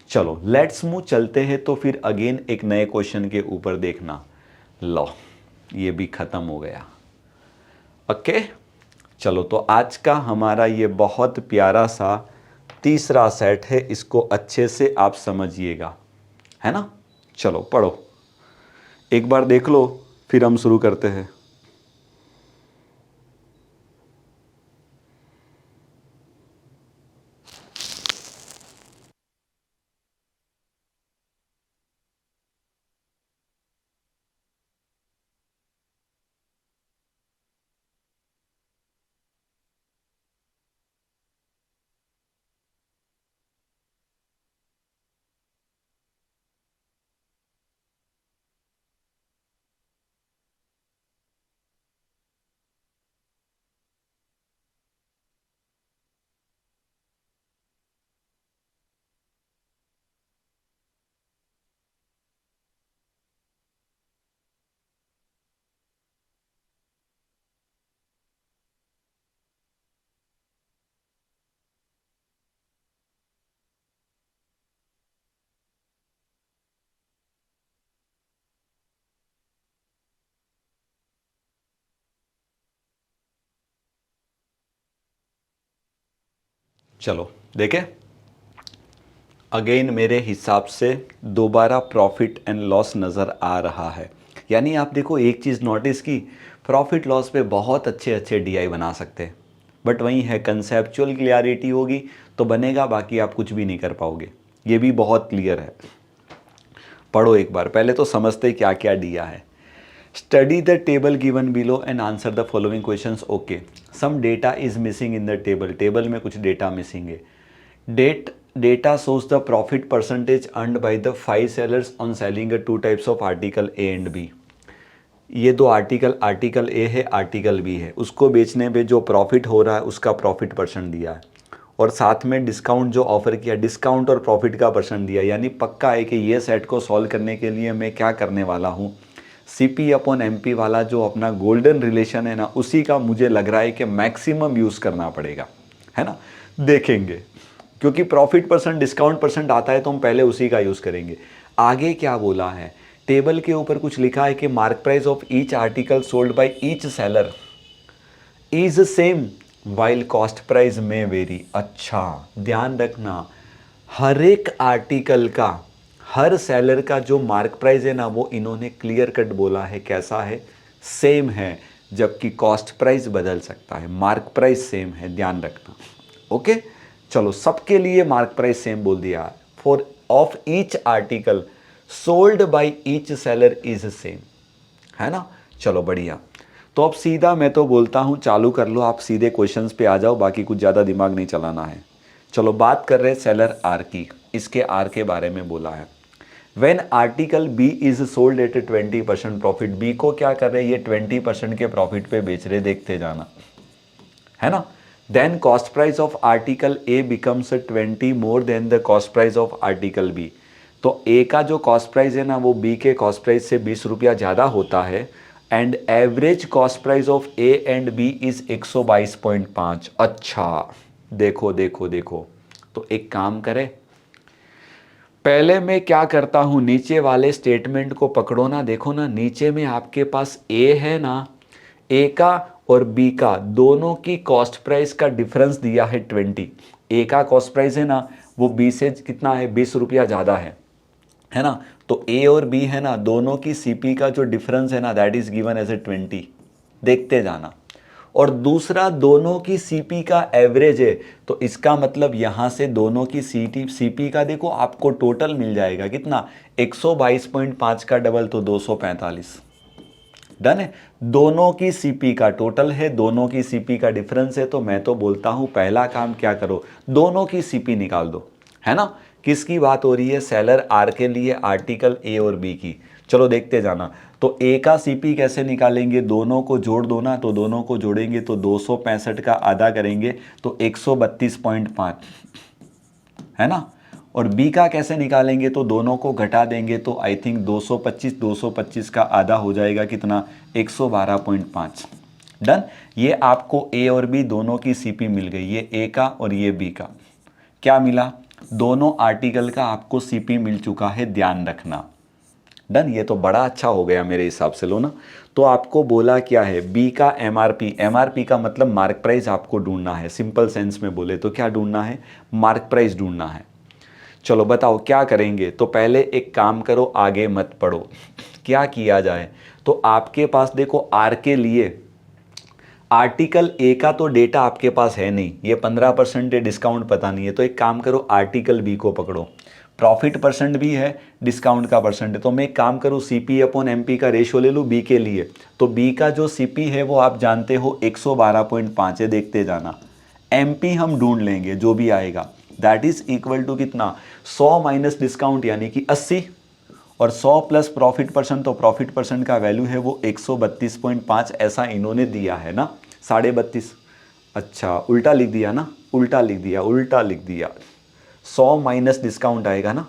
चलो लेट्स मूव, चलते हैं तो फिर अगेन एक नए क्वेश्चन के ऊपर देखना। लो ये भी ख़त्म हो गया। ओके चलो, तो आज का हमारा ये बहुत प्यारा सा तीसरा सेट है, इसको अच्छे से आप समझिएगा, है ना। चलो पढ़ो, एक बार देख लो फिर हम शुरू करते हैं। चलो देखें, अगेन मेरे हिसाब से दोबारा प्रॉफिट एंड लॉस नज़र आ रहा है। यानी आप देखो एक चीज़ नोटिस की, प्रॉफिट लॉस पे बहुत अच्छे अच्छे डीआई बना सकते हैं, बट वहीं है कंसेप्चुअल क्लियरिटी होगी तो बनेगा, बाकी आप कुछ भी नहीं कर पाओगे। ये भी बहुत क्लियर है। पढ़ो एक बार, पहले तो समझते क्या क्या दिया है। Study the table given below and answer the following questions. Okay, some data is missing in the table, table में कुछ डेटा मिसिंग है। Data shows the profit percentage earned by the 5 sellers on selling two types of article A and B। ये दो article a है, article B है, उसको बेचने पे जो प्रॉफिट हो रहा है उसका प्रॉफिट परसेंट दिया है, और साथ में डिस्काउंट जो ऑफर किया, डिस्काउंट और प्रॉफिट का परसेंट दिया। यानी पक्का है कि ये सेट को सॉल्व करने के लिए मैं क्या करने वाला हूँ, CP अपॉन MP वाला जो अपना गोल्डन रिलेशन है ना, उसी का मुझे लग रहा है कि मैक्सिमम यूज़ करना पड़ेगा, है ना। देखेंगे, क्योंकि प्रॉफिट परसेंट डिस्काउंट परसेंट आता है तो हम पहले उसी का यूज़ करेंगे। आगे क्या बोला है, टेबल के ऊपर कुछ लिखा है कि mark price of each article sold by each seller is same while cost price में वेरी। अच्छा ध्यान रखना, हर एक आर्टिकल का, हर सेलर का जो मार्क प्राइस है ना, वो इन्होंने क्लियर कट बोला है कैसा है, सेम है, जबकि कॉस्ट प्राइस बदल सकता है, मार्क प्राइस सेम है, ध्यान रखना। ओके, चलो सबके लिए मार्क प्राइस सेम बोल दिया। For of each article sold by each seller is same, है ना। चलो बढ़िया, तो अब सीधा मैं तो बोलता हूँ चालू कर लो, आप सीधे क्वेश्चंस पे आ जाओ, बाकी कुछ ज़्यादा दिमाग नहीं चलाना है। चलो बात कर रहे हैं सेलर आर की, इसके आर के बारे में बोला है। When article B is sold at 20% profit, B को क्या कर रहे हैं, ये 20% के प्रॉफिट पे बेच रहे, देखते जाना, है ना। Then cost price of article A becomes 20 more than the cost price of article B. तो ए का जो कॉस्ट प्राइस है ना, वो बी के कॉस्ट प्राइस से 20 रुपया ज़्यादा होता है, and average cost price of A and B is 122.5। अच्छा देखो देखो देखो, तो एक काम करें, पहले मैं क्या करता हूं, नीचे वाले स्टेटमेंट को पकड़ो ना, देखो ना नीचे में आपके पास ए है ना, ए का और बी का दोनों की कॉस्ट प्राइस का डिफरेंस दिया है 20। ए का कॉस्ट प्राइस है ना, वो बी से कितना है, 20 रुपया ज़्यादा है ना। तो ए और बी है ना, दोनों की CP का जो डिफरेंस है ना, that is given as a 20, देखते जाना। और दूसरा दोनों की CP का एवरेज है, तो इसका मतलब यहाँ से दोनों की CP का देखो आपको टोटल मिल जाएगा कितना, 122.5 का डबल तो 245। डन है, दोनों की CP का टोटल है, दोनों की CP का डिफरेंस है, तो मैं तो बोलता हूं पहला काम क्या करो, दोनों की CP निकाल दो, है ना। किसकी बात हो रही है, सेलर आर के लिए आर्टिकल ए और बी की। चलो देखते जाना, तो ए का CP कैसे निकालेंगे, दोनों को जोड़ दो ना, तो दोनों को जोड़ेंगे तो 265 का आधा करेंगे तो 132.5, है ना। और बी का कैसे निकालेंगे, तो दोनों को घटा देंगे तो आई थिंक 225 का आधा हो जाएगा कितना, 112.5। डन, ये आपको ए और बी दोनों की CP मिल गई, ये ए का और ये बी का। क्या मिला, दोनों आर्टिकल का आपको CP मिल चुका है, ध्यान रखना। डन, ये तो बड़ा अच्छा हो गया मेरे हिसाब से, लो ना। तो आपको बोला क्या है, बी का MRP का मतलब मार्क प्राइस आपको ढूंढना है, सिंपल सेंस में बोले तो क्या ढूंढना है, मार्क प्राइस ढूंढना है। चलो बताओ क्या करेंगे, तो पहले एक काम करो, आगे मत पढ़ो, क्या किया जाए? तो आपके पास देखो आर के लिए आर्टिकल ए का तो डेटा आपके पास है नहीं, ये 15% डिस्काउंट पता नहीं है, तो एक काम करो आर्टिकल बी को पकड़ो, प्रॉफिट परसेंट भी है, डिस्काउंट का परसेंट है, तो मैं एक काम करूँ CP अपॉन MP का रेशो ले लूँ बी के लिए। तो बी का जो CP है वो आप जानते हो 112.5 है, देखते जाना। MP हम ढूंढ लेंगे जो भी आएगा, दैट इज इक्वल टू कितना, 100 माइनस डिस्काउंट यानी कि 80, और 100 प्लस प्रॉफिट परसेंट, तो प्रॉफिट परसेंट का वैल्यू है वो 132.5, ऐसा इन्होंने दिया है ना, 32.5। अच्छा उल्टा लिख दिया ना, उल्टा लिख दिया, उल्टा लिख दिया। 100 माइनस डिस्काउंट आएगा ना,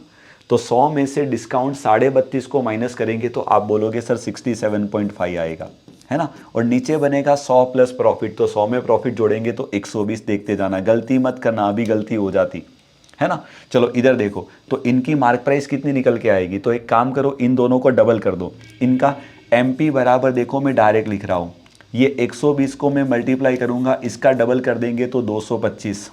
तो 100 में से डिस्काउंट 32.5 को माइनस करेंगे तो आप बोलोगे सर 67.5 आएगा, है ना। और नीचे बनेगा 100 प्लस प्रॉफिट, तो 100 में प्रॉफिट जोड़ेंगे तो 120, देखते जाना, गलती मत करना, अभी गलती हो जाती है ना। चलो इधर देखो, तो इनकी मार्क प्राइस कितनी निकल के आएगी, तो एक काम करो इन दोनों को डबल कर दो। इनका MP बराबर देखो मैं डायरेक्ट लिख रहा हूँ, ये 120 को मैं मल्टीप्लाई करूँगा, इसका डबल कर देंगे तो 225,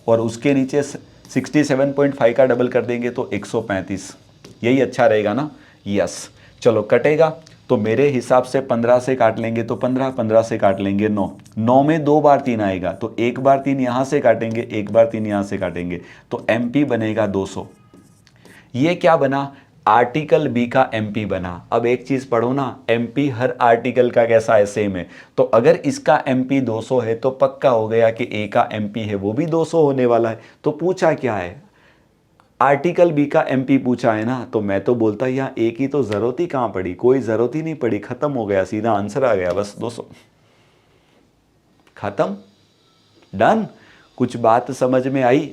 और उसके नीचे 67.5 का डबल कर देंगे तो 135, यही अच्छा रहेगा ना। यस, चलो कटेगा, तो मेरे हिसाब से 15 से काट लेंगे तो 15, 15 से काट लेंगे 9, 9 में 2 बार 3 आएगा, तो एक बार 3 यहाँ से काटेंगे, एक बार 3 यहाँ से काटेंगे, तो MP बनेगा 200। ये क्या बना, आर्टिकल बी का MP बना। अब एक चीज पढ़ो ना, MP हर आर्टिकल का कैसा है, सेम है, तो अगर इसका MP 200 है तो पक्का हो गया कि ए का MP है वो भी 200 होने वाला है। तो पूछा क्या है, आर्टिकल बी का MP पूछा है ना, तो मैं तो बोलता यहाँ ए की तो जरूरत ही कहाँ पड़ी, कोई जरूरत ही नहीं पड़ी, खत्म हो गया, सीधा आंसर आ गया, बस 200, खत्म, डन। कुछ बात समझ में आई?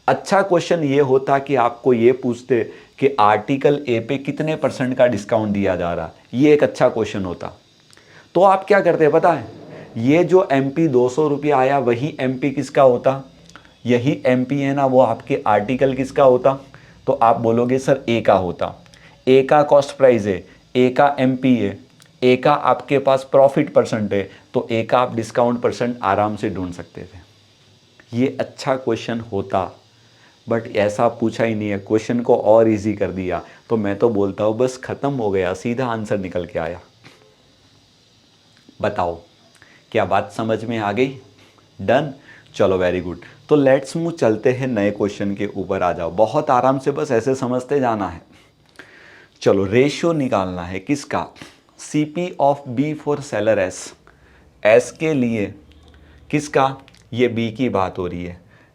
अच्छा क्वेश्चन ये होता कि आपको ये पूछते कि आर्टिकल ए पे कितने % का डिस्काउंट दिया जा रहा, ये एक अच्छा क्वेश्चन होता। तो आप क्या करते पता है, ये जो MP 200 रुपया आया वही MP किसका होता, यही MP है ना, वो आपके आर्टिकल किसका होता, तो आप बोलोगे सर ए का होता। ए का कॉस्ट प्राइस है, ए का MP है, ए का आपके पास प्रॉफिट परसेंट है, तो ए का आप डिस्काउंट परसेंट आराम से ढूंढ सकते थे। ये अच्छा क्वेश्चन होता, बट ऐसा पूछा ही नहीं है, क्वेश्चन को और इजी कर दिया, तो मैं तो बोलता हूँ बस खत्म हो गया, सीधा आंसर निकल के आया। बताओ क्या बात समझ में आ गई? डन, चलो वेरी गुड। तो लेट्स मूव, चलते हैं नए क्वेश्चन के ऊपर, आ जाओ, बहुत आराम से बस ऐसे समझते जाना है। चलो रेशियो निकालना है किसका, CP of B for seller S के लिए किसका, ये B की बात हो रही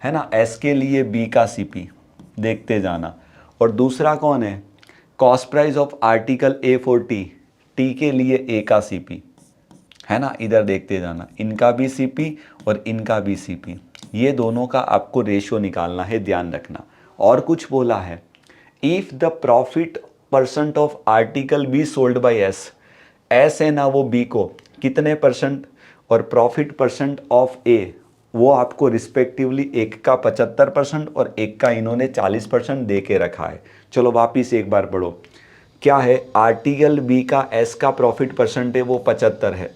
है ना, S के लिए B का CP, देखते जाना। और दूसरा कौन है, cost price of article A for T के लिए A का CP, है ना, इधर देखते जाना, इनका भी CP और इनका भी CP, ये दोनों का आपको रेशियो निकालना है, ध्यान रखना। और कुछ बोला है, if the profit percent of article be sold by S है ना, वो बी को कितने %, और प्रॉफिट परसेंट ऑफ ए वो आपको रिस्पेक्टिवली एक का 75% और एक का इन्होंने 40% दे के रखा है। चलो वापिस एक बार पढ़ो, क्या है, आर्टिकल बी का एस का प्रॉफिट परसेंट है वो 75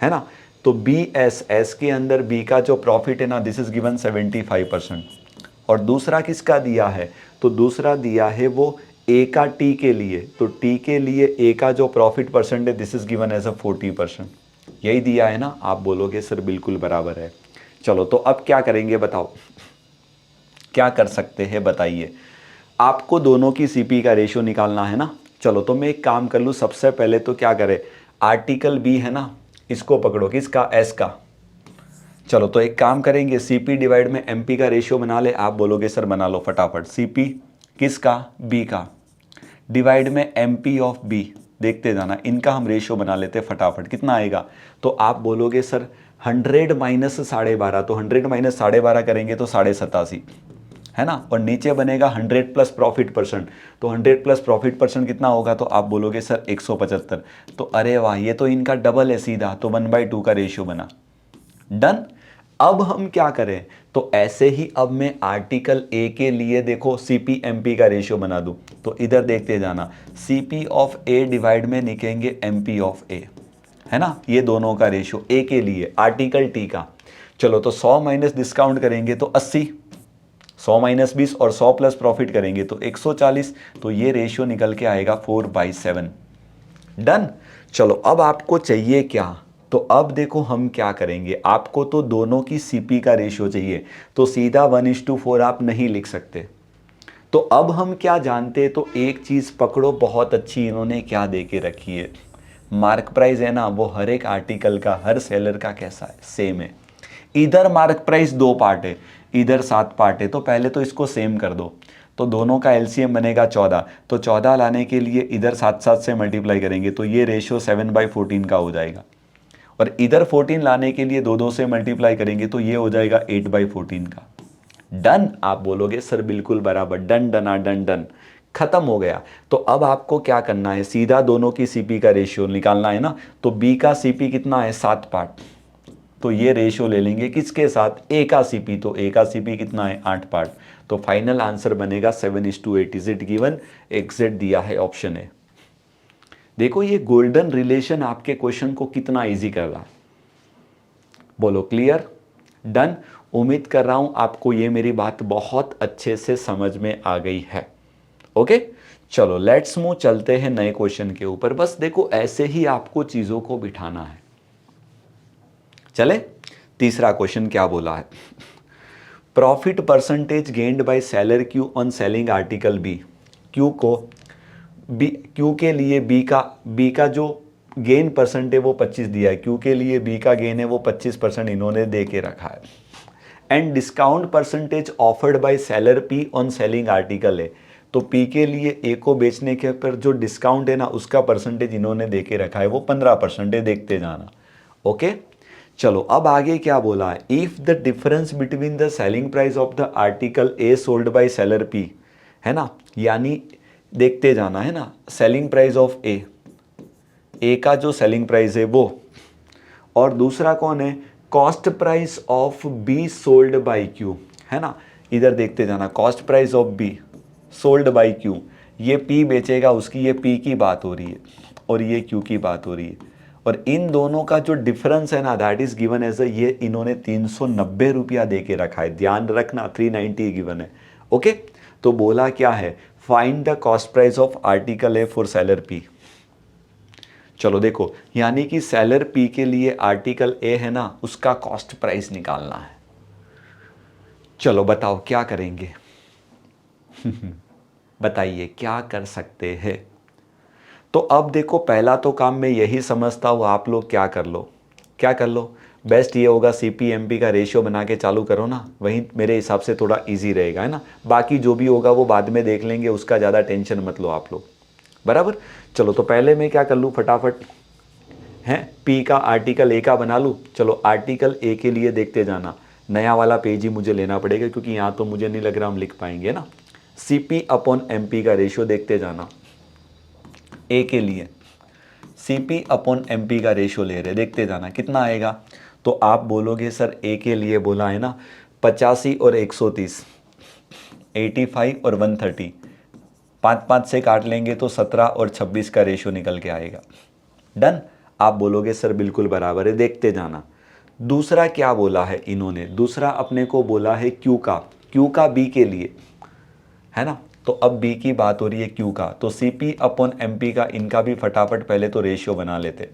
है ना, तो एस के अंदर बी का जो प्रॉफिट है ना, दिस इज गिवन 75%। और दूसरा किसका दिया है, तो दूसरा दिया है वो ए का टी के लिए, तो टी के लिए ए का जो प्रॉफिट परसेंट है this is given as a 40%, यही दिया है ना। आप बोलोगे सर बिल्कुल बराबर है। चलो तो अब क्या करेंगे बताओ, क्या कर सकते हैं बताइए, आपको दोनों की CP का रेशियो निकालना है ना। चलो तो मैं एक काम कर लूँ, सबसे पहले तो क्या करें, आर्टिकल बी है ना, इसको पकड़ो, किसका, S का। चलो तो एक काम करेंगे, CP डिवाइड में MP का रेशियो बना ले, आप बोलोगे सर बना लो फटाफट, CP किसका, B का, डिवाइड में MP ऑफ B, देखते जाना, इनका हम रेशियो बना लेते फटाफट, कितना आएगा, तो आप बोलोगे सर 100 माइनस 12.5, तो 100 माइनस 12.5 करेंगे तो 87.5, है ना। और नीचे बनेगा 100 प्लस प्रॉफिट परसेंट, तो 100 प्लस प्रॉफिट परसेंट कितना होगा, तो आप बोलोगे सर 175, तो अरे वाह ये तो इनका डबल है सीधा, तो 1/2 का रेशियो बना, डन। अब हम क्या करें, तो ऐसे ही अब मैं आर्टिकल ए के लिए देखो CP MP का रेशियो बना दूं, तो इधर देखते जाना, CP ऑफ ए डिवाइड में निकलेंगे MP ऑफ ए, है ना, ये दोनों का रेशियो ए के लिए, आर्टिकल टी का। चलो तो 100 माइनस डिस्काउंट करेंगे तो 80, 100 माइनस 20 और 100 प्लस प्रॉफिट करेंगे तो 140, तो ये रेशियो निकल के आएगा 4/7, डन। चलो अब आपको चाहिए क्या, तो अब देखो हम क्या करेंगे, आपको तो दोनों की सीपी का रेशियो चाहिए, तो सीधा 1:4 आप नहीं लिख सकते। तो अब हम क्या जानते, तो एक चीज़ पकड़ो बहुत अच्छी, इन्होंने क्या दे के रखी है, मार्क प्राइस है ना, वो हर एक आर्टिकल का हर सेलर का कैसा है, सेम है। इधर मार्क प्राइस 2 पार्ट है, इधर 7 पार्ट है, तो पहले तो इसको सेम कर दो, तो दोनों का एलसीएम बनेगा 14, तो 14 लाने के लिए इधर 7 से मल्टीप्लाई करेंगे, तो ये रेशियो 7/14 का हो जाएगा, और इधर 14 लाने के लिए 2 से मल्टीप्लाई करेंगे, तो ये हो जाएगा 8/14 का। डन। आप बोलोगे सर बिल्कुल बराबर, डन डना डन डन, खत्म हो गया। तो अब आपको क्या करना है, सीधा दोनों की सीपी का रेशियो निकालना है ना, तो बी का सीपी कितना है, 7 पार्ट, तो ये रेशियो ले लेंगे किसके साथ, ए का सीपी, तो ए का सीपी कितना है, 8 पार्ट, तो फाइनल आंसर बनेगा 7:8। इज इट गिवन, एग्जैक्ट दिया है ऑप्शन है। देखो ये गोल्डन रिलेशन आपके क्वेश्चन को कितना इजी कर रहा है, बोलो क्लियर, डन। उम्मीद कर रहा हूं आपको ये मेरी बात बहुत अच्छे से समझ में आ गई है। ओके, चलो लेट्स मूव, चलते हैं नए क्वेश्चन के ऊपर। बस देखो ऐसे ही आपको चीजों को बिठाना है। चले, तीसरा क्वेश्चन क्या बोला है, profit percentage gained by seller Q on selling article B. Q के लिए बी का जो गेन परसेंट है वो 25 दिया है, क्यू के लिए बी का गेन है वो 25% इन्होंने दे के रखा है, and discount percentage offered by seller P on selling article है, तो पी के लिए ए को बेचने के पर जो डिस्काउंट है ना उसका परसेंटेज इन्होंने दे के रखा है वो 15% है, देखते जाना। ओके, चलो अब आगे क्या बोला है, if the difference between the selling price of the article a sold by seller P, है ना, यानी देखते जाना है ना, सेलिंग प्राइस ऑफ ए का जो सेलिंग प्राइस है वो, और दूसरा कौन है, cost price of be sold by Q, है ना, इधर देखते जाना, cost price of be sold by Q, ये पी बेचेगा उसकी, ये पी की बात हो रही है और ये क्यू की बात हो रही है, और इन दोनों का जो डिफरेंस है ना दैट इज गिवन एज ये इन्होंने 390 रुपया दे के रखा है, ध्यान रखना 390 गिवन है। ओके, तो बोला क्या है, find the cost price of article A for seller P. चलो देखो, यानी कि सेलर पी के लिए आर्टिकल ए है ना उसका कॉस्ट प्राइस निकालना है। चलो बताओ क्या करेंगे बताइए क्या कर सकते हैं। तो अब देखो पहला तो काम मैं यही समझता हूँ, आप लोग क्या कर लो, क्या कर लो, बेस्ट ये होगा CP/MP का रेशियो बना के चालू करो ना, वही मेरे हिसाब से थोड़ा इजी रहेगा, है ना, बाकी जो भी होगा वो बाद में देख लेंगे, उसका ज़्यादा टेंशन मत लो आप लोग, बराबर। चलो तो पहले मैं क्या कर लूँ फटाफट, हैं पी का आर्टिकल ए का बना लूँ। चलो आर्टिकल ए के लिए देखते जाना, नया वाला पेज ही मुझे लेना पड़ेगा क्योंकि यहाँ तो मुझे नहीं लग रहा हम लिख पाएंगे ना। CP/MP का रेशियो देखते जाना, ए के लिए CP/MP का रेशियो ले रहे, देखते जाना कितना आएगा। तो आप बोलोगे सर ए के लिए बोला है ना 85 और 130, 85 और 130, 5 से काट लेंगे तो 17 और 26 का रेशियो निकल के आएगा। डन। आप बोलोगे सर बिल्कुल बराबर है, देखते जाना। दूसरा क्या बोला है इन्होंने, दूसरा अपने को बोला है क्यू का बी के लिए, है ना, तो अब बी की बात हो रही है क्यू का, तो CP/MP का इनका भी फटाफट पहले तो रेशियो बना लेते,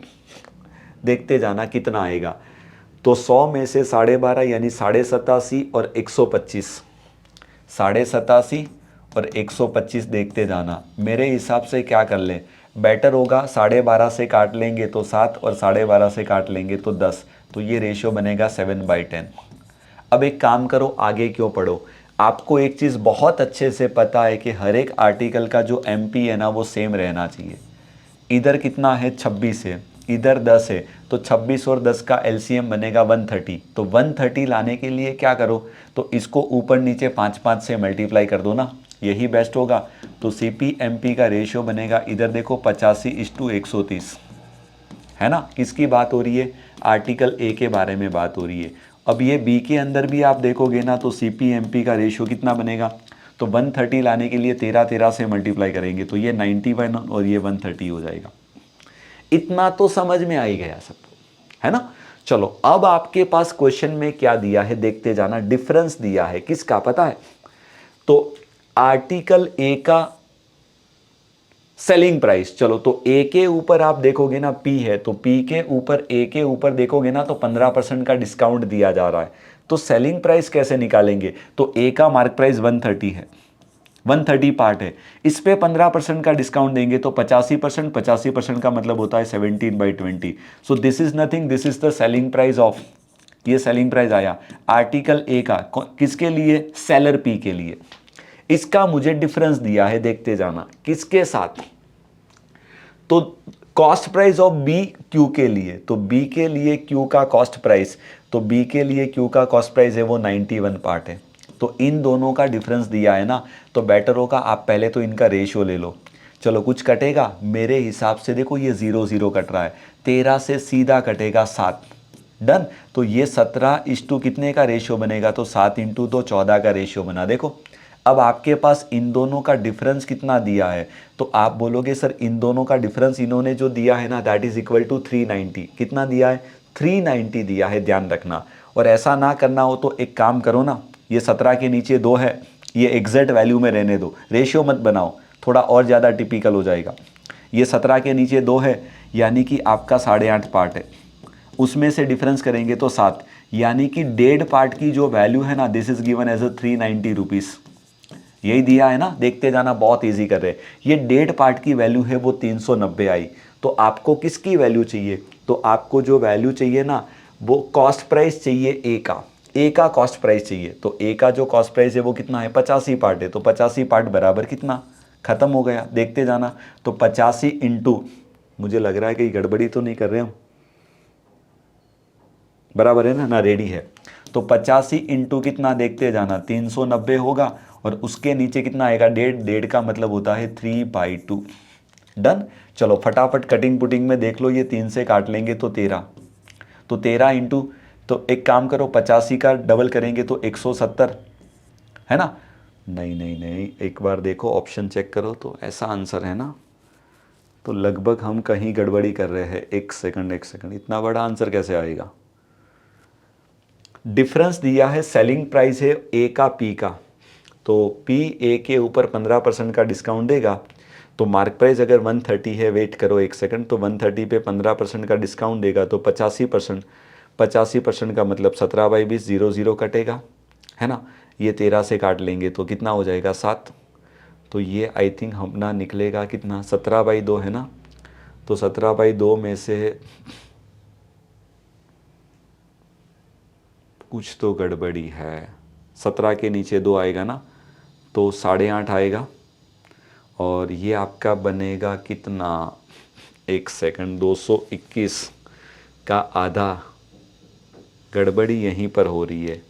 देखते जाना कितना आएगा। तो 100 में से 12.5 यानी 87.5 और 125, 87.5 और 125 देखते जाना। मेरे हिसाब से क्या कर लें, बेटर होगा 12.5 से काट लेंगे तो 7 और 12.5 से काट लेंगे तो 10, तो ये रेशियो बनेगा 7/10। अब एक काम करो, आगे क्यों पढ़ो, आपको एक चीज़ बहुत अच्छे से पता है कि हर एक आर्टिकल का जो MP है ना वो सेम रहना चाहिए। इधर कितना है 26 है, इधर 10 है, तो 26 और 10 का LCM बनेगा 130, तो 130 लाने के लिए क्या करो, तो इसको ऊपर नीचे 5 से मल्टीप्लाई कर दो ना, यही बेस्ट होगा। तो CP/MP का रेशियो बनेगा, इधर देखो 85:130, है ना, किसकी बात हो रही है, आर्टिकल ए के बारे में बात हो रही है। अब ये बी के अंदर भी आप देखोगे ना तो CP/MP का रेशियो कितना बनेगा, तो 130 लाने के लिए 13 से मल्टीप्लाई करेंगे तो ये 91 और ये 130 हो जाएगा। इतना तो समझ में आ ही गया सबको, है ना। चलो अब आपके पास क्वेश्चन में क्या दिया है देखते जाना, डिफरेंस दिया है किसका पता है, तो आर्टिकल ए का सेलिंग प्राइस। चलो तो ए के ऊपर आप देखोगे ना, पी है तो पी के ऊपर ए के ऊपर देखोगे ना तो 15% का डिस्काउंट दिया जा रहा है। तो सेलिंग प्राइस कैसे निकालेंगे? तो ए का मार्क प्राइस 130 है, 130 पार्ट है, इस पे 15% का डिस्काउंट देंगे तो 85%, 85% का मतलब होता है 17/20। So this is nothing, this is the selling price of, ये सेलिंग प्राइस आया आर्टिकल ए का। किसके लिए? सेलर पी के लिए। इसका मुझे डिफरेंस दिया है, देखते जाना किसके साथ। तो cost price of B Q के लिए, तो बी के लिए क्यू का कॉस्ट प्राइस, तो बी के लिए क्यू का कॉस्ट प्राइस है वो 91 पार्ट है। तो इन दोनों का डिफरेंस दिया है ना, तो बेटर होगा आप पहले तो इनका रेशियो ले लो। चलो कुछ कटेगा मेरे हिसाब से, देखो ये 0 0 कट रहा है, 13 से सीधा कटेगा 7, डन। तो ये 17:, कितने का रेशियो बनेगा? तो 7 × 2 14 का रेशियो बना। देखो अब आपके पास इन दोनों का डिफरेंस कितना दिया है, तो आप बोलोगे सर इन दोनों का डिफरेंस इन्होंने जो दिया है ना दैट इज इक्वल टू 390। कितना दिया है? 390 दिया है, ध्यान रखना। और ऐसा ना करना हो तो एक काम करो ना, ये 17 के नीचे 2 है, ये एग्जैक्ट वैल्यू में रहने दो, रेशियो मत बनाओ, थोड़ा और ज़्यादा टिपिकल हो जाएगा। ये 17 के नीचे 2 है यानी कि आपका 8.5 पार्ट है, उसमें से डिफरेंस करेंगे तो 7, यानी कि डेढ़ पार्ट की जो वैल्यू है ना this is given as a 390 rupees. यही दिया है ना, देखते जाना, बहुत इजी कर रहे हैं। ये डेढ़ पार्ट की वैल्यू है वो 390 आई। तो आपको किसकी वैल्यू चाहिए? तो आपको जो वैल्यू चाहिए ना वो कॉस्ट प्राइस चाहिए ए का, ए का कॉस्ट प्राइस चाहिए। तो ए का जो कॉस्ट प्राइस है वो कितना है? 85 पार्ट है, तो 85 पार्ट बराबर कितना? खत्म हो गया, देखते जाना। तो 85 इंटू, मुझे लग रहा है कि गड़बड़ी तो नहीं कर रहे हम, बराबर है ना रेडी है। तो 85 इंटू कितना? देखते जाना, 390 होगा, और उसके नीचे कितना आएगा? डेढ़, डेढ़ का मतलब होता है 3/2, डन। चलो फटाफट कटिंग पुटिंग में देख लो, ये 3 से काट लेंगे तो 13, तो 13 इंटू, तो एक काम करो 85 का डबल करेंगे तो 170 है ना? नहीं नहीं नहीं, एक बार देखो ऑप्शन चेक करो तो ऐसा आंसर है ना, तो लगभग हम कहीं गड़बड़ी कर रहे हैं। एक सेकंड, इतना बड़ा आंसर कैसे आएगा? डिफरेंस दिया है, सेलिंग प्राइस है ए का पी का, तो पी ए के ऊपर 15% का डिस्काउंट देगा। तो मार्क प्राइस अगर 130 है, वेट करो एक सेकंड, तो 130 पे 15% का डिस्काउंट देगा तो 85%, 85% का मतलब 17/20, 0 0 कटेगा है ना। ये 13 से काट लेंगे तो कितना हो जाएगा? 7। तो ये आई थिंक अपना निकलेगा कितना? 17/2 है ना। तो 17/2 में से कुछ तो गड़बड़ी है, 17 के नीचे 2 आएगा ना, तो 8.5 आएगा, और ये आपका बनेगा कितना? एक सेकंड, 221 का आधा। गड़बड़ी यहीं पर हो रही है,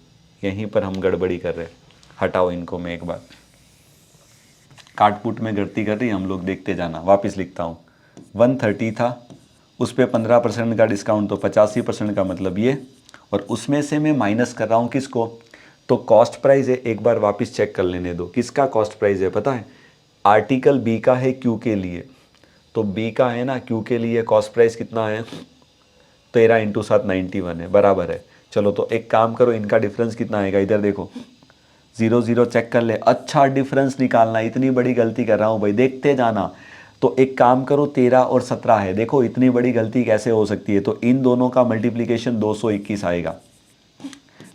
यहीं पर हम गड़बड़ी कर रहे हैं। हटाओ इनको, मैं एक बार, काटपुट में गलती कर रही हम लोग, देखते जाना। वापस लिखता हूँ, 130 था, उस पर 15% का डिस्काउंट, तो 85% का मतलब ये, और उसमें से मैं माइनस कर रहा हूँ किसको? तो कॉस्ट प्राइस है, एक बार वापस चेक कर लेने दो। किसका कॉस्ट प्राइस है पता है? आर्टिकल बी का है क्यू के लिए, तो बी का है ना क्यू के लिए कॉस्ट प्राइस कितना है? 13 × 7 91 है, बराबर है। चलो तो एक काम करो, इनका डिफरेंस कितना आएगा? इधर देखो, 0 0 चेक कर ले। अच्छा डिफरेंस निकालना, इतनी बड़ी गलती कर रहा हूँ भाई, देखते जाना। तो एक काम करो, 13 और 17 है, देखो इतनी बड़ी गलती कैसे हो सकती है? तो इन दोनों का मल्टीप्लीकेशन 221 आएगा,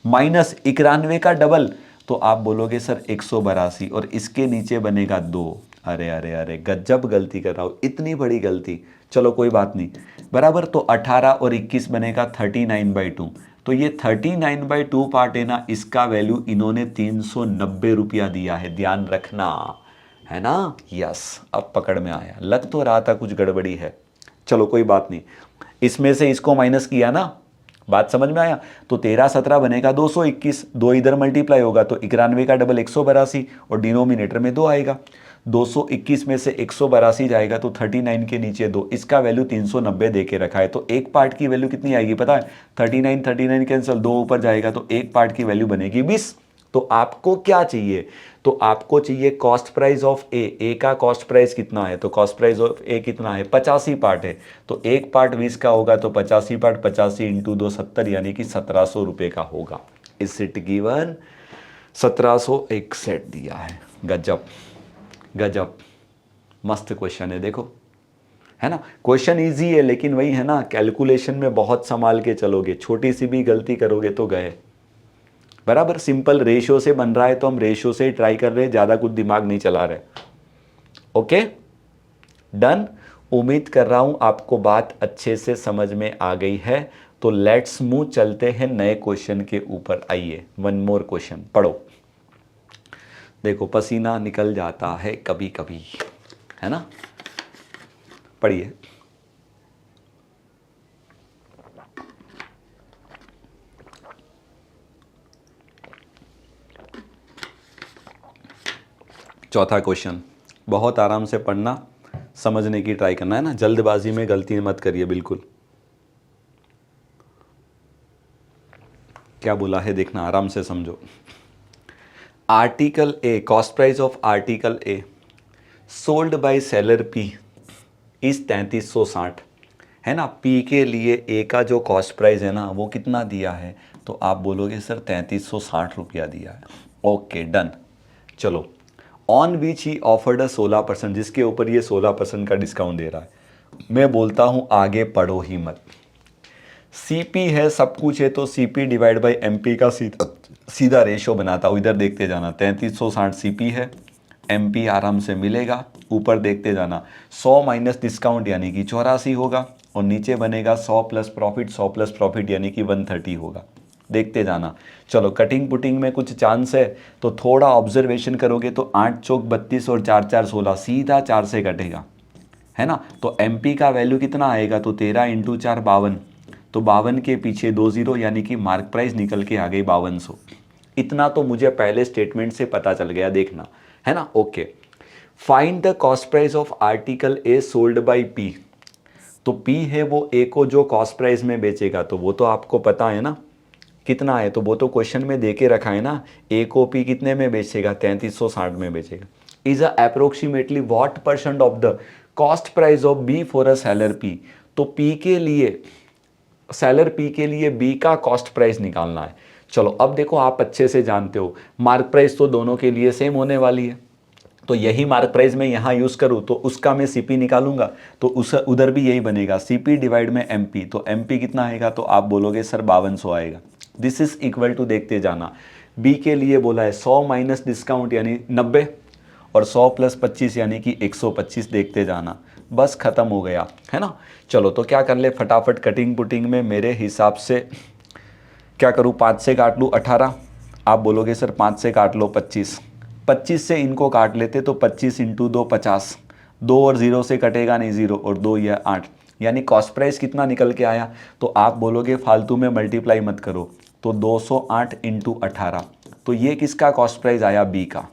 माइनस 91 का डबल, तो आप बोलोगे सर 182, और इसके नीचे बनेगा 2। अरे अरे अरे, गजब गलती कर रहा हूँ, इतनी बड़ी गलती। चलो कोई बात नहीं, बराबर। तो 18 और 21 बनेगा 39/2। तो ये 39/2 पार्ट है ना, इसका वैल्यू इन्होंने 390 रुपया दिया है, ध्यान रखना है ना। यस, अब पकड़ में आया, लग तो रहा था कुछ गड़बड़ी है। चलो कोई बात नहीं, इसमें से इसको माइनस किया ना, बात समझ में आया। तो 13 17 बनेगा 221, 2 इधर मल्टीप्लाई होगा तो 91 का डबल 182, और डिनोमिनेटर में 2 आएगा। 221 में से 182 जाएगा तो 39 के नीचे 2, इसका वैल्यू 390 दे के रखा है। तो एक पार्ट की वैल्यू कितनी आएगी पता है? 39 39 कैंसिल, 2 ऊपर जाएगा तो एक पार्ट की वैल्यू बनेगी 20। तो आपको क्या चाहिए? तो आपको चाहिए कॉस्ट प्राइस ऑफ ए, ए का कॉस्ट प्राइस कितना है? तो कॉस्ट प्राइस ऑफ ए कितना है? 85 पार्ट है, तो एक पार्ट 20 का होगा, तो 85 पार्ट 85 इंटू 2 70, यानी कि 1700 रुपये का होगा। इस इट गिवन 1700 एक सेट दिया है। गजब गजब, मस्त क्वेश्चन है, देखो है ना। क्वेश्चन इजी है, लेकिन वही है ना, कैलकुलेशन में बहुत संभाल के चलोगे, छोटी सी भी गलती करोगे तो गए। बराबर, सिंपल रेशियो से बन रहा है तो हम रेशियो से ही ट्राई कर रहे हैं, ज़्यादा कुछ दिमाग नहीं चला रहे। Okay done. उम्मीद कर रहा हूं आपको बात अच्छे से समझ में आ गई है। तो लेट्स मूव, चलते हैं नए क्वेश्चन के ऊपर। आइए, वन मोर क्वेश्चन पढ़ो। देखो पसीना निकल जाता है कभी कभी, है ना। पढ़िए। चौथा क्वेश्चन, बहुत आराम से पढ़ना, समझने की ट्राई करना, है ना। जल्दबाजी में गलती मत करिए बिल्कुल। क्या बोला है देखना, आराम से समझो। Article a, cost price of article A sold by seller P is 3360, है ना। पी के लिए ए का जो कॉस्ट प्राइस है ना वो कितना दिया है, तो आप बोलोगे सर 3360 रुपया दिया है। Okay done. चलो, on which he offered a 16%, जिसके ऊपर ये 16% का डिस्काउंट दे रहा है। मैं बोलता हूँ आगे पढ़ो ही मत। सीपी है, सब कुछ है, तो सीपी डिवाइड बाई एमपी का सीधा रेशो बनाता हूँ। इधर देखते जाना, 3360 सीपी है, एमपी आराम से मिलेगा। ऊपर देखते जाना, 100 माइनस डिस्काउंट यानी कि 84 होगा, और नीचे बनेगा 100 प्लस प्रॉफिट, 100 प्लस प्रॉफिट यानी कि 130 होगा। देखते जाना। चलो, कटिंग पुटिंग में कुछ चांस है तो थोड़ा ऑब्जर्वेशन करोगे तो 8 चौक 32 और 4 4 16, सीधा 4 से कटेगा, है ना। तो एमपी का वैल्यू कितना आएगा, तो 13 इंटू 4 52, तो 52 के पीछे 2 जीरो, यानी कि मार्क प्राइस निकल के आ गई 5200। इतना तो मुझे पहले स्टेटमेंट से पता चल गया, देखना, है ना। Okay, find the cost price of article A sold by P. तो पी है वो ए को जो कॉस्ट प्राइस में बेचेगा, तो वो तो आपको पता है ना कितना है, तो वो तो क्वेश्चन में दे के रखा है ना। ए को पी कितने में बेचेगा, 3360 में बेचेगा। Is approximately what percent of the cost price of B for a seller P. तो पी के लिए, सेलर पी के लिए बी का कॉस्ट प्राइस निकालना है। चलो अब देखो, आप अच्छे से जानते हो मार्क प्राइस तो दोनों के लिए सेम होने वाली है, तो यही मार्क प्राइस मैं यहाँ यूज़ करूँ तो उसका मैं सीपी निकालूंगा, तो उस उधर भी यही बनेगा, सीपी डिवाइड में एमपी। तो एमपी कितना आएगा, तो आप बोलोगे सर 5200 आएगा। दिस इज इक्वल टू, देखते जाना, बी के लिए बोला है 100 माइनस डिस्काउंट यानी 90, और 100 प्लस 25 यानी कि 125। देखते जाना, बस ख़त्म हो गया, है ना। चलो तो क्या कर ले फटाफट, कटिंग पुटिंग में मेरे हिसाब से क्या करूँ, 5 से काट लूँ 18, आप बोलोगे सर 5 से काट लो 25, 25 से इनको काट लेते तो 25 इंटू 2 50, 2 और 0 से कटेगा नहीं, 0 और 2 या 8, यानी कॉस्ट प्राइस कितना निकल के आया। तो आप बोलोगे फालतू में मल्टीप्लाई मत करो, तो 208 इंटू 18, तो ये किसका कॉस्ट प्राइस आया, बी का,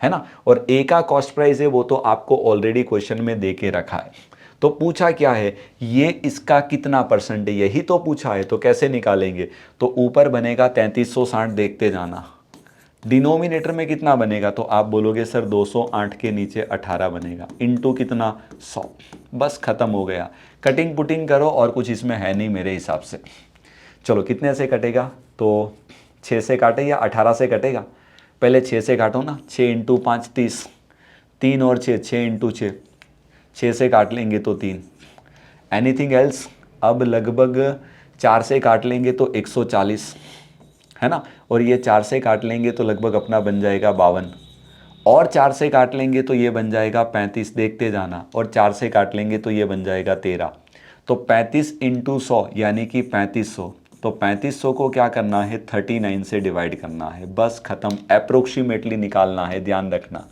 है ना। और ए का कॉस्ट प्राइस है वो तो आपको ऑलरेडी क्वेश्चन में दे के रखा है। तो पूछा क्या है, ये इसका कितना परसेंट है, यही तो पूछा है, तो कैसे निकालेंगे। तो ऊपर बनेगा 3360, देखते जाना, डिनोमिनेटर में कितना बनेगा, तो आप बोलोगे सर 208 के नीचे 18 बनेगा, इंटू कितना 100, बस खत्म हो गया। कटिंग पुटिंग करो, और कुछ इसमें है नहीं मेरे हिसाब से। चलो कितने से कटेगा, तो 6 से काटे या 18 से कटेगा, पहले 6 से काटो ना, 6 इंटू 5 30, 3 और 6, 6 इंटू 6, 6 से काट लेंगे तो 3। एनीथिंग एल्स, अब लगभग 4 से काट लेंगे तो 140, है ना, और ये 4 से काट लेंगे तो लगभग अपना बन जाएगा 52, और 4 से काट लेंगे तो ये बन जाएगा 35, देखते जाना, और 4 से काट लेंगे तो ये बन जाएगा 13। तो 35 इंटू 100 यानी कि 3500, तो 3500 को क्या करना है, 39 से डिवाइड करना है, बस खत्म, अप्रोक्सीमेटली निकालना है, ध्यान रखना।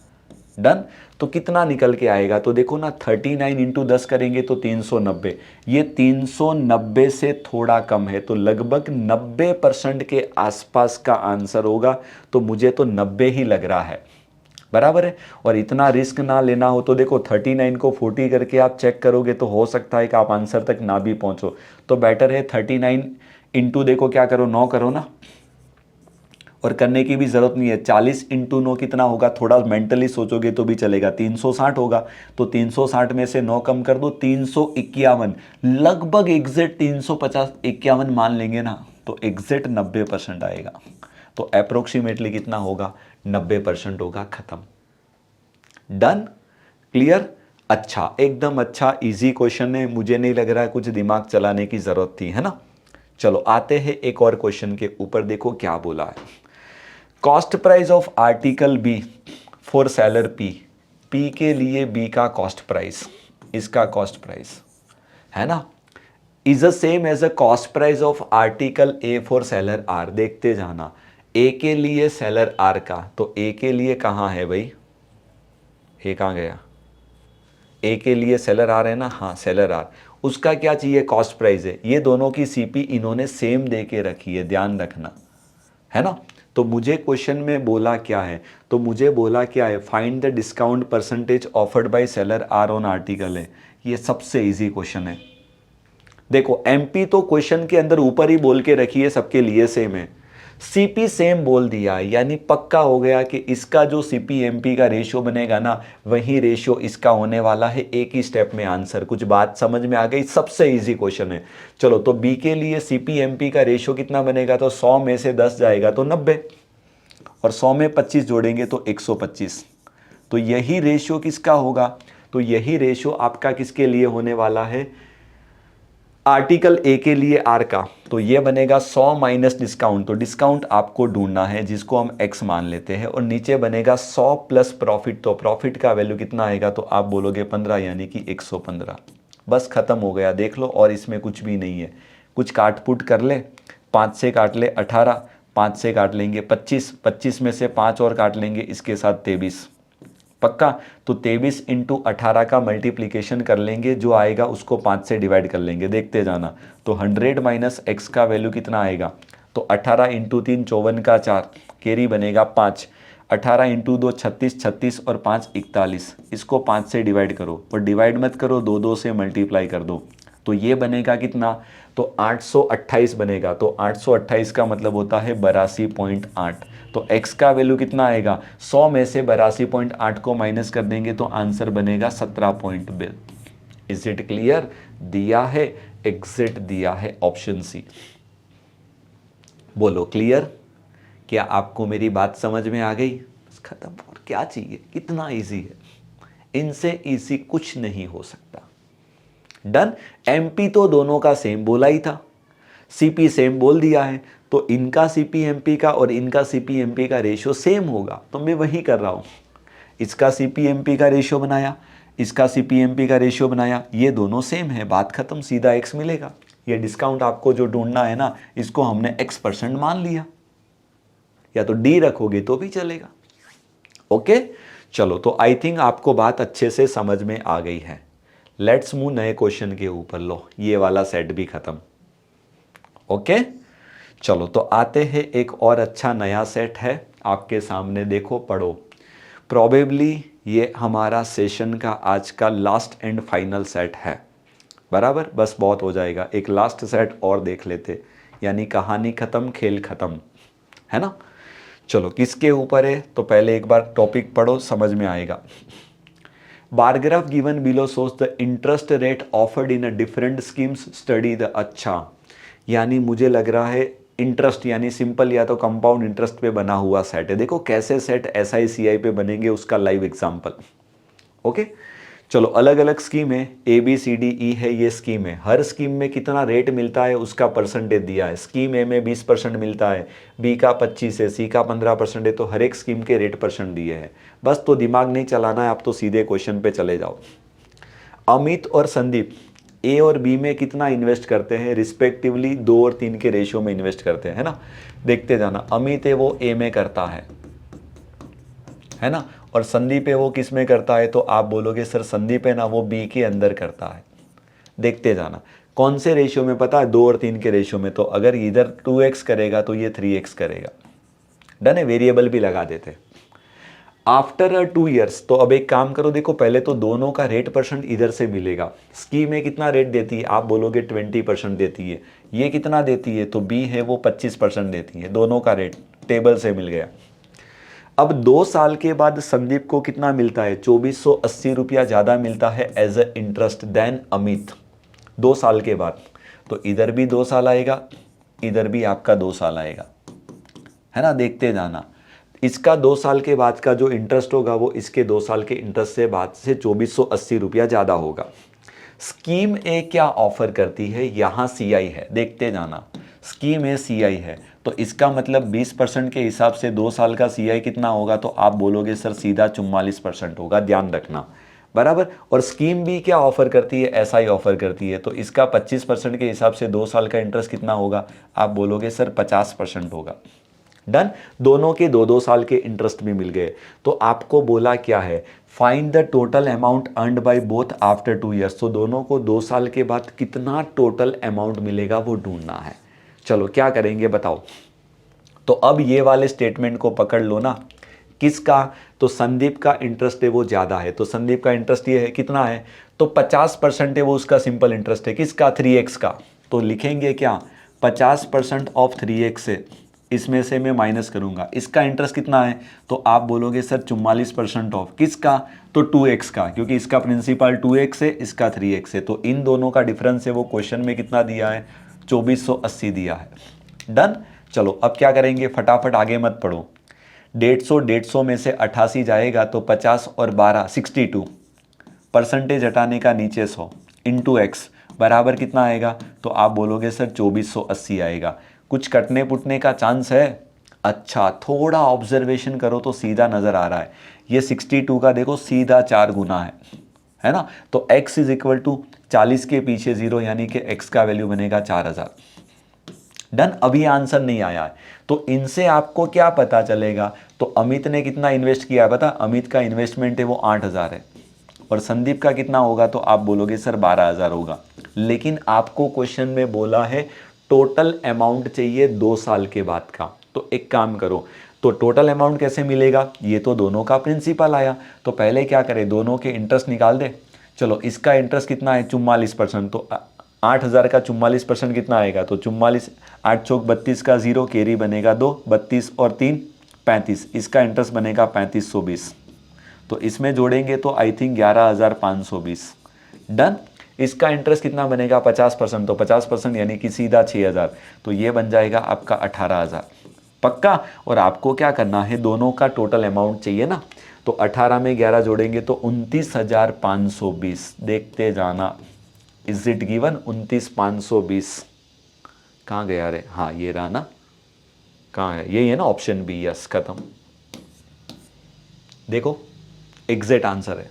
डन। तो कितना निकल के आएगा, तो देखो ना, 39 इंटू 10 करेंगे तो 390, ये 390 से थोड़ा कम है, तो लगभग 90% के आसपास का आंसर होगा। तो मुझे तो 90 ही लग रहा है, बराबर है। और इतना रिस्क ना लेना हो तो देखो, 39 को 40 करके आप चेक करोगे तो हो सकता है कि आप आंसर तक ना भी पहुंचो, तो बेटर है 39 इंटू, देखो क्या करो, 9 करो ना, और करने की भी ज़रूरत नहीं है। 40 इंटू 9 कितना होगा, थोड़ा मेंटली सोचोगे तो भी चलेगा, 360 होगा। तो 360 में से 9 कम कर दो, 351, लगभग एग्जैक्ट 350 51 मान लेंगे ना, तो एग्जैक्ट 90% आएगा। तो अप्रोक्सीमेटली कितना होगा, 90% होगा, ख़त्म। डन। क्लियर? अच्छा, एकदम अच्छा, इजी क्वेश्चन है, मुझे नहीं लग रहा है कुछ दिमाग चलाने की ज़रूरत थी, है ना। चलो आते हैं एक और क्वेश्चन के ऊपर, देखो क्या बोला है। Cost price of article B for seller P, P के लिए बी का कॉस्ट प्राइस, इसका कॉस्ट प्राइस है ना, is the same as a cost price of article A for seller R. देखते जाना, ए के लिए सेलर आर का, तो ए के लिए कहाँ है भाई, ए कहाँ गया, ए के लिए सेलर आर है ना, हाँ सेलर आर, उसका क्या चाहिए, कॉस्ट प्राइस है। ये दोनों की सीपी इन्होंने सेम दे के रखी है, ध्यान रखना, है ना। तो मुझे क्वेश्चन में बोला क्या है, तो मुझे बोला क्या है, find the discount percentage offered by seller R on article है। ये सबसे इजी क्वेश्चन है। देखो एमपी तो क्वेश्चन के अंदर ऊपर ही बोल के रखी है, सबके लिए सेम है, सीपी सेम बोल दिया, यानी पक्का हो गया कि इसका जो सीपी एमपी का रेशियो बनेगा ना, वही रेशियो इसका होने वाला है, एक ही स्टेप में आंसर। कुछ बात समझ में आ गई, सबसे इजी क्वेश्चन है। चलो तो बी के लिए सीपी एमपी का रेशियो कितना बनेगा, तो 100 में से 10 जाएगा तो 90, और 100 में 25 जोड़ेंगे तो 125। तो यही रेशियो किसका होगा, तो यही रेशियो आपका किसके लिए होने वाला है, आर्टिकल ए के लिए आर का। तो ये बनेगा 100 माइनस डिस्काउंट, तो डिस्काउंट आपको ढूंढना है जिसको हम एक्स मान लेते हैं, और नीचे बनेगा 100 प्लस प्रॉफिट, तो प्रॉफिट का वैल्यू कितना आएगा, तो आप बोलोगे 15, यानी कि 115। बस खत्म हो गया, देख लो, और इसमें कुछ भी नहीं है। कुछ काट पुट कर ले, 5 से काट ले 18, 5 से काट लेंगे 25, 25 में से 5 और काट लेंगे, इसके साथ 23, पक्का। तो 23 इंटू 18 का मल्टीप्लीकेशन कर लेंगे, जो आएगा उसको 5 से डिवाइड कर लेंगे, देखते जाना। तो 100 माइनस एक्स का वैल्यू कितना आएगा, तो 18 इंटू 3 54 का 4, कैरी बनेगा 5, 18 इंटू 2 36, 36 और 5 41, इसको 5 से डिवाइड करो, और डिवाइड मत करो, 2 से मल्टीप्लाई कर दो, तो ये बनेगा कितना, तो 828 बनेगा। तो 828 का मतलब होता है 82.8। तो x का वैल्यू कितना आएगा, 100 में से 82.8 को माइनस कर देंगे तो आंसर बनेगा 17.2। Is it clear? दिया है, एग्जिट दिया है, ऑप्शन सी। बोलो क्लियर? क्या आपको मेरी बात समझ में आ गई? बस खत्म, और क्या चाहिए, कितना इजी है, इनसे इजी कुछ नहीं हो सकता। डन। एमपी तो दोनों का सेम बोला ही था, सीपी सेम बोल दिया है, तो इनका सीपी एमपी का और इनका सीपी एमपी का रेशियो सेम होगा, तो मैं वही कर रहा हूं। इसका सीपी एमपी का रेशियो बनाया, इसका सीपी एमपी का रेशियो बनाया, ये दोनों सेम है, बात खत्म, सीधा एक्स मिलेगा। ये डिस्काउंट आपको जो ढूंढना है ना, इसको हमने x% मान लिया, या तो डी रखोगे तो भी चलेगा। ओके, चलो तो आई थिंक आपको बात अच्छे से समझ में आ गई है। लेट्स मूव नए क्वेश्चन के ऊपर। लो ये वाला सेट भी खत्म। ओके, चलो तो आते हैं, एक और अच्छा नया सेट है आपके सामने, देखो पढ़ो। प्रोबेबली ये हमारा सेशन का आज का लास्ट एंड फाइनल सेट है, बराबर, बस बहुत हो जाएगा, एक लास्ट सेट और देख लेते, यानी कहानी खत्म, खेल खत्म, है ना। चलो किसके ऊपर है, तो पहले एक बार टॉपिक पढ़ो, समझ में आएगा। Bar graph given below shows the interest rate offered in a different schemes, study the. अच्छा, यानी मुझे लग रहा है इंटरेस्ट यानी सिंपल या तो कंपाउंड इंटरेस्ट पे बना हुआ सेट है। देखो कैसे सेट SICI पे बनेंगे, उसका लाइव एग्जांपल। ओके, चलो अलग अलग स्कीम है, ABCDE है, ये स्कीम है, हर स्कीम में कितना रेट मिलता है उसका परसेंटेज दिया है। स्कीम ए में 20% मिलता है, बी का 25 है, सी का 15% है, तो हर एक स्कीम के रेट परसेंट दिए हैं। बस तो दिमाग नहीं चलाना है, आप तो सीधे क्वेश्चन पे चले जाओ। अमित और संदीप ए और बी में कितना इन्वेस्ट करते हैं रिस्पेक्टिवली, 2 और 3 के रेशियो में इन्वेस्ट करते हैं, है ना। देखते जाना, अमित है वो ए में करता है ना, और संदीप है वो किस में करता है, तो आप बोलोगे सर संदीप है ना वो बी के अंदर करता है। देखते जाना कौन से रेशियो में, पता है 2 और 3 के रेशियो में, तो अगर इधर 2x करेगा तो ये 3x करेगा। डन है, वेरिएबल भी लगा देते। आफ्टर 2 ईयर्स, तो अब एक काम करो, देखो पहले तो दोनों का रेट परसेंट इधर से मिलेगा। स्कीम में कितना रेट देती है, आप बोलोगे 20% देती है, ये कितना देती है, तो बी है वो 25% देती है, दोनों का रेट टेबल से मिल गया। अब 2 साल के बाद संदीप को कितना मिलता है, 2480 रुपया ज़्यादा मिलता है as a interest then Amit, 2 साल के बाद। तो इधर भी 2 साल आएगा, इधर भी आपका 2 साल आएगा, है ना। देखते जाना, इसका 2 साल के बाद का जो इंटरेस्ट होगा वो इसके 2 साल के इंटरेस्ट से बाद से 2480 रुपया ज़्यादा होगा। स्कीम ए क्या ऑफर करती है, यहाँ सीआई है, देखते जाना। स्कीम ए सीआई है तो इसका मतलब 20% के हिसाब से 2 साल का सीआई कितना होगा, तो आप बोलोगे सर सीधा 44% होगा, ध्यान रखना, बराबर। और स्कीम बी क्या ऑफर करती है, एसआई ऑफर करती है, तो इसका 25% के हिसाब से 2 साल का इंटरेस्ट कितना होगा, आप बोलोगे सर 50% होगा। डन। दोनों के 2-2 साल के इंटरेस्ट भी मिल गए। तो आपको बोला क्या है, find the total amount earned by both after 2 years. तो दोनों को 2 साल के बाद कितना टोटल अमाउंट मिलेगा वो ढूंढना है। चलो क्या करेंगे बताओ। तो अब ये वाले स्टेटमेंट को पकड़ लो ना, किसका, तो संदीप का इंटरेस्ट है वो ज़्यादा है, तो संदीप का इंटरेस्ट ये है कितना है, तो 50% है वो उसका सिंपल इंटरेस्ट है, किसका, 3x का। तो लिखेंगे क्या, 50% ऑफ 3x है, इसमें से मैं माइनस करूंगा, इसका इंटरेस्ट कितना है, तो आप बोलोगे सर 44% ऑफ किसका, तो 2x का, क्योंकि इसका प्रिंसिपल 2x है, इसका 3x है, तो इन दोनों का डिफरेंस है वो क्वेश्चन में कितना दिया है, 2480 दिया है। डन। चलो अब क्या करेंगे, फटाफट आगे मत पढ़ो। 150 में से 88 जाएगा तो 50 और 12 62, परसेंटेज हटाने का नीचे 100 इंटू एक्स बराबर कितना आएगा, तो आप बोलोगे सर 2480 आएगा। कुछ कटने पुटने का चांस है, अच्छा थोड़ा ऑब्जर्वेशन करो तो सीधा नज़र आ रहा है, ये 62 का देखो सीधा 4 गुना है ना, तो x इज इक्वल टू 40 के पीछे 0, यानी कि x का वैल्यू बनेगा 4000। डन। अभी आंसर नहीं आया है, तो इनसे आपको क्या पता चलेगा, तो अमित ने कितना इन्वेस्ट किया है बता, अमित का इन्वेस्टमेंट है वो 8000 है, और संदीप का कितना होगा, तो आप बोलोगे सर 12000 होगा। लेकिन आपको क्वेश्चन में बोला है टोटल अमाउंट चाहिए 2 साल के बाद का। तो एक काम करो, तो टोटल अमाउंट कैसे मिलेगा, ये तो दोनों का प्रिंसिपल आया, तो पहले क्या करें, दोनों के इंटरेस्ट निकाल दे। चलो इसका इंटरेस्ट कितना है 44%, तो 8000 का 44% कितना आएगा, तो 44, 8 चौक 32 का 0 कैरी बनेगा 2, 32 और 3 35, इसका इंटरेस्ट बनेगा 3520, तो इसमें जोड़ेंगे तो आई थिंक 11520। डन। इसका इंटरेस्ट कितना बनेगा 50%, तो 50% यानी कि सीधा 6000, तो ये बन जाएगा आपका 18000 पक्का। और आपको क्या करना है, दोनों का टोटल अमाउंट चाहिए ना, तो 18 में 11 जोड़ेंगे तो 29520, देखते जाना। इज इट गिवन 29520, कहाँ गया रे, हाँ ये रहा ना, कहाँ है, यही है ना ऑप्शन बी, यस खत्म। देखो एग्जैक्ट आंसर है।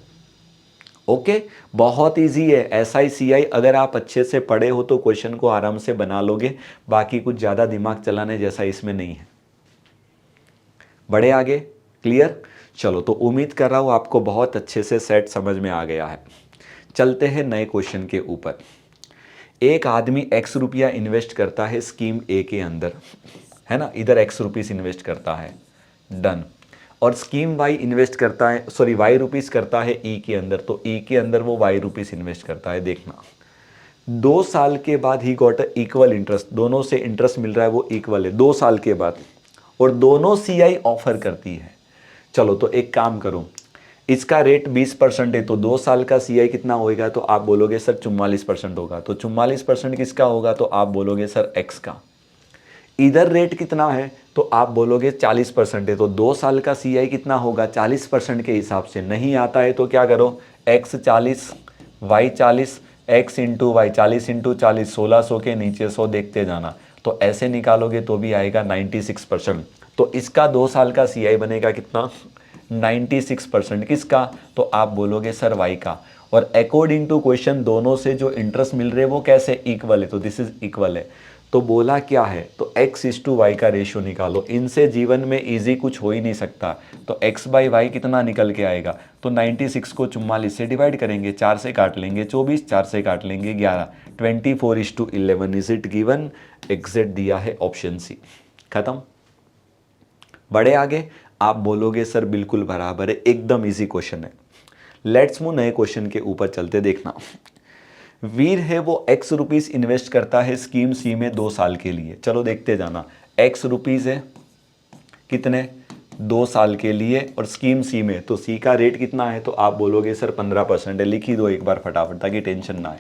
ओके बहुत इजी है, SICI अगर आप अच्छे से पढ़े हो तो क्वेश्चन को आराम से बना लोगे, बाकी कुछ ज़्यादा दिमाग चलाने जैसा इसमें नहीं है। बढ़े आगे, क्लियर। चलो तो उम्मीद कर रहा हूँ आपको बहुत अच्छे से सेट समझ में आ गया है। चलते हैं नए क्वेश्चन के ऊपर। एक आदमी x रुपया इन्वेस्ट करता है स्कीम ए के अंदर, है ना, इधर x रुपीस इन्वेस्ट करता है, डन। और स्कीम वाई इन्वेस्ट करता है, सॉरी वाई रुपीस करता है ई के अंदर, तो ई के अंदर वो वाई रुपीस इन्वेस्ट करता है। देखना 2 साल के बाद ही गॉट इक्वल इंटरेस्ट, दोनों से इंटरेस्ट मिल रहा है वो इक्वल है 2 साल के बाद, और दोनों सीआई ऑफर करती है। चलो तो एक काम करो, इसका रेट 20% है, तो 2 साल का सीआई कितना होएगा, तो आप बोलोगे सर 44% होगा, तो 44% किसका होगा, तो आप बोलोगे सर एक्स का। इधर रेट कितना है, तो आप बोलोगे 40% है, तो 2 साल का सीआई कितना होगा 40% के हिसाब से। नहीं आता है तो क्या करो, x 40 y 40 x into Y 40 into 40 1600 के नीचे 100 देखते जाना, तो ऐसे निकालोगे तो भी आएगा 96%। तो इसका 2 साल का सीआई बनेगा कितना 96%, किसका, तो आप बोलोगे सर वाई का। और अकॉर्डिंग टू क्वेश्चन दोनों से जो इंटरेस्ट मिल रहे हैं वो कैसे इक्वल है, तो दिस इज इक्वल है। तो बोला क्या है, तो x/y का रेशियो निकालो, इनसे जीवन में इजी कुछ हो ही नहीं सकता। तो x/y कितना निकल के आएगा, तो 96 को 44 से डिवाइड करेंगे, 4 से काट लेंगे 24, 4 से काट लेंगे 11, 24:11 इज इट गिवन। एग्जैक्ट दिया है ऑप्शन सी, खत्म। बड़े आगे, आप बोलोगे सर बिल्कुल बराबर है, एकदम इजी क्वेश्चन है। लेट्स मूव नए क्वेश्चन के ऊपर चलते। देखना वीर है वो x रुपीस इन्वेस्ट करता है स्कीम सी में 2 साल के लिए। चलो देखते जाना, x रुपीस है कितने 2 साल के लिए, और स्कीम सी में, तो सी का रेट कितना है, तो आप बोलोगे सर 15% है। लिख ही दो एक बार फटाफट ताकि टेंशन ना आए।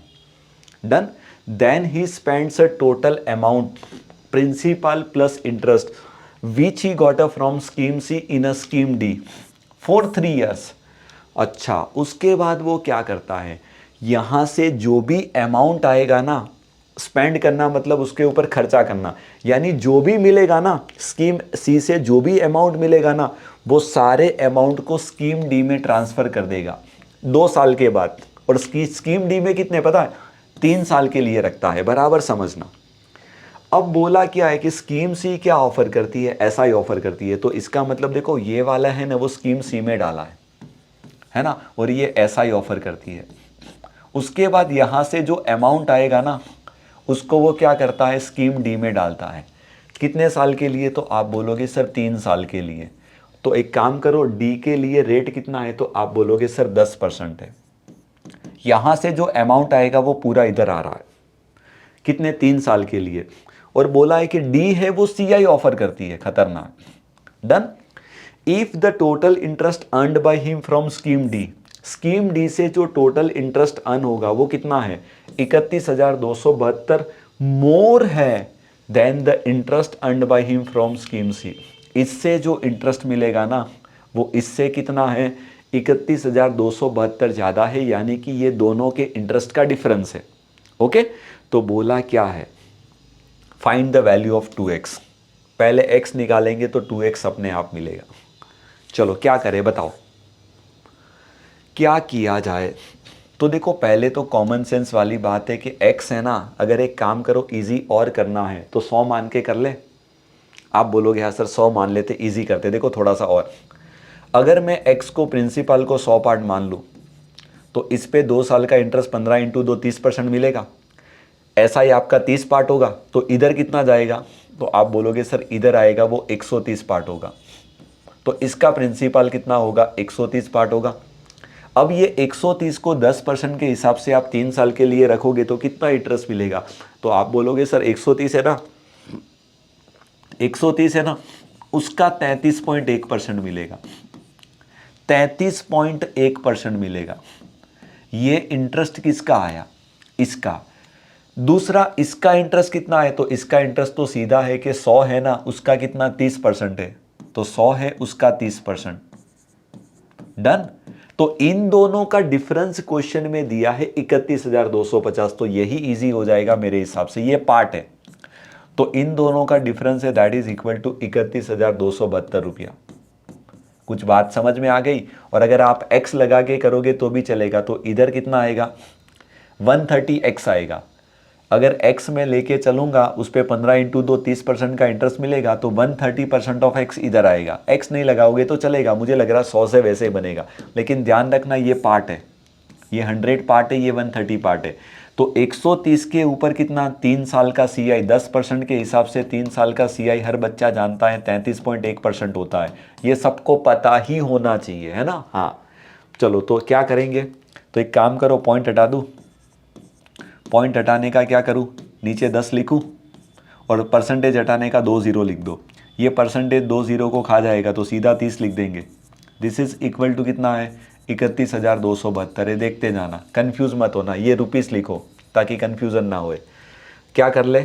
Done. Then he spends a total amount principal plus interest which he got a from scheme C in a scheme D for 3 years। अच्छा, उसके बाद वो क्या करता है, यहाँ से जो भी अमाउंट आएगा ना, स्पेंड करना मतलब उसके ऊपर खर्चा करना, यानी जो भी मिलेगा ना स्कीम सी से, जो भी अमाउंट मिलेगा ना, वो सारे अमाउंट को स्कीम डी में ट्रांसफ़र कर देगा 2 साल के बाद। और स्कीम डी में कितने पता है, 3 साल के लिए रखता है, बराबर समझना। अब बोला क्या है कि स्कीम सी क्या ऑफर करती है, ऐसा ही ऑफर करती है। तो इसका मतलब देखो, ये वाला है ना वो स्कीम सी में डाला है ना, और ये ऐसा ही ऑफर करती है। उसके बाद यहां से जो अमाउंट आएगा ना, उसको वो क्या करता है, स्कीम डी में डालता है। कितने साल के लिए, तो आप बोलोगे सर 3 साल के लिए। तो एक काम करो, डी के लिए रेट कितना है, तो आप बोलोगे सर 10% है। यहां से जो अमाउंट आएगा वो पूरा इधर आ रहा है, कितने, 3 साल के लिए। और बोला है कि डी है वो सीआई ऑफर करती है, खतरनाक। Done. If the total interest earned by him from scheme D, scheme D से जो टोटल इंटरेस्ट अर्न होगा वो कितना है, 31,272 मोर है than the interest earned by him from scheme C. इससे जो इंटरेस्ट मिलेगा ना वो इससे कितना है, 31,272 ज़्यादा है, यानी कि ये दोनों के इंटरेस्ट का डिफरेंस है। ओके, तो बोला क्या है, find the value of 2x। पहले x निकालेंगे तो 2x अपने आप मिलेगा। चलो क्या करें बताओ, क्या किया जाए। तो देखो, पहले तो कॉमन सेंस वाली बात है कि x है ना, अगर एक काम करो इजी और करना है तो 100 मान के कर ले। आप बोलोगे हाँ सर 100 मान लेते, इजी करते। देखो थोड़ा सा और, अगर मैं x को प्रिंसिपल को 100 पार्ट मान लूँ तो इस पे 2 साल का इंटरेस्ट 15 इंटू 2 30% मिलेगा। ऐसा ही आपका 30 पार्ट होगा, तो इधर कितना जाएगा, तो आप बोलोगे सर इधर आएगा वो 130 पार्ट होगा। तो इसका प्रिंसिपल कितना होगा, 130 पार्ट होगा। अब ये 130 को 10% के हिसाब से आप 3 साल के लिए रखोगे तो कितना इंटरेस्ट मिलेगा, तो आप बोलोगे सर 130 है ना, 130 है ना, उसका 33.1% मिलेगा, 33.1% मिलेगा। ये इंटरेस्ट किसका आया, इसका। दूसरा, इसका इंटरेस्ट कितना है, तो इसका इंटरेस्ट तो सीधा है कि 100 है ना, उसका कितना 30% है, तो 100 है उसका 30%। डन। तो इन दोनों का डिफरेंस क्वेश्चन में दिया है 31,250, तो यही इजी हो जाएगा मेरे हिसाब से, ये पार्ट है। तो इन दोनों का डिफरेंस है, दैट इज इक्वल टू 31,272 रुपया। कुछ बात समझ में आ गई। और अगर आप x लगा के करोगे तो भी चलेगा, तो इधर कितना आएगा, 130x आएगा। अगर x में लेके चलूंगा उस पर 15 इंटू 2 30% का इंटरेस्ट मिलेगा, तो 130% ऑफ x इधर आएगा। x नहीं लगाओगे तो चलेगा, मुझे लग रहा 100 से वैसे बनेगा, लेकिन ध्यान रखना ये पार्ट है, ये 100 पार्ट है, ये 130 पार्ट है। तो 130 के ऊपर कितना, 3 साल का CI, 10% के हिसाब से 3 साल का CI हर बच्चा जानता है 33.1% होता है। ये सबको पता ही होना चाहिए, है ना। हाँ चलो, तो क्या करेंगे, तो एक काम करो, पॉइंट हटा दूँ। पॉइंट हटाने का क्या करूँ, नीचे 10 लिखूँ और परसेंटेज हटाने का 2 0 लिख दो। ये परसेंटेज 2 0 को खा जाएगा तो सीधा 30 लिख देंगे। दिस इज इक्वल टू कितना है, 31,272 है। देखते जाना, कंफ्यूज मत होना, ये रुपीस लिखो ताकि कंफ्यूजन ना होए। क्या कर ले,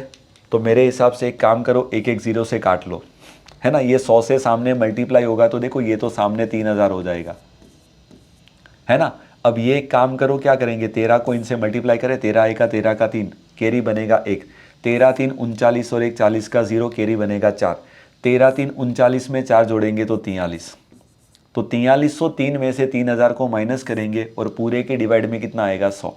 तो मेरे हिसाब से एक काम करो, एक एक जीरो से काट लो, है ना। ये 100 से सामने मल्टीप्लाई होगा तो देखो ये तो सामने 3,000 हो जाएगा, है ना। अब ये एक काम करो, क्या करेंगे, 13 को इनसे मल्टीप्लाई करें, 13 एक का 13 का 3, कैरी बनेगा 1, 13 3 39 और 1 40 का 0, कैरी बनेगा 4, 13 3 39 में 4 जोड़ेंगे तो 43। तो 4303 में से 3,000 को माइनस करेंगे और पूरे के डिवाइड में कितना आएगा, 100।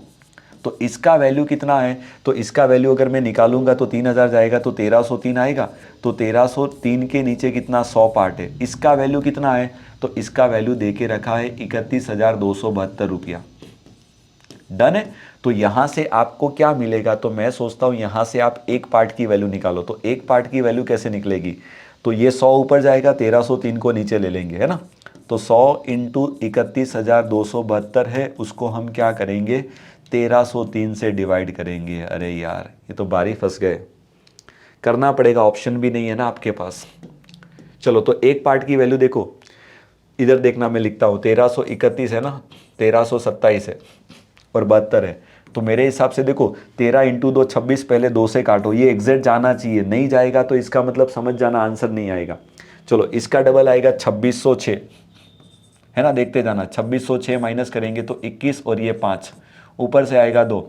तो इसका वैल्यू कितना है, तो इसका वैल्यू अगर मैं निकालूंगा तो 3,000 जाएगा तो 1,303 आएगा। तो 1,303 के नीचे कितना, 100 पार्ट है। इसका वैल्यू कितना है, तो इसका वैल्यू दे के रखा है 31,272 रुपया। डन है। तो यहां से आपको क्या मिलेगा, तो मैं सोचता हूं यहां से आप एक पार्ट की वैल्यू निकालो। तो एक पार्ट की वैल्यू कैसे निकलेगी, तो ये 100 ऊपर जाएगा, 1,303 को नीचे ले लेंगे, है ना। तो 100 इंटू 31,272 है, उसको हम क्या करेंगे, 1,303 से डिवाइड करेंगे। अरे यार ये तो बारी फंस गए, करना पड़ेगा, ऑप्शन भी नहीं है ना आपके पास। चलो, तो एक पार्ट की वैल्यू देखो, इधर देखना, मैं लिखता हूँ, 1,331 है ना, 1,327 है और 72 है। तो मेरे हिसाब से देखो 13 इंटू 2 26, पहले 2 से काटो, ये एग्जैक्ट जाना चाहिए, नहीं जाएगा तो इसका मतलब समझ जाना आंसर नहीं आएगा। चलो इसका डबल आएगा 2606, है ना, देखते जाना। 2606 माइनस करेंगे तो 21 और ये 5, ऊपर से आएगा 2,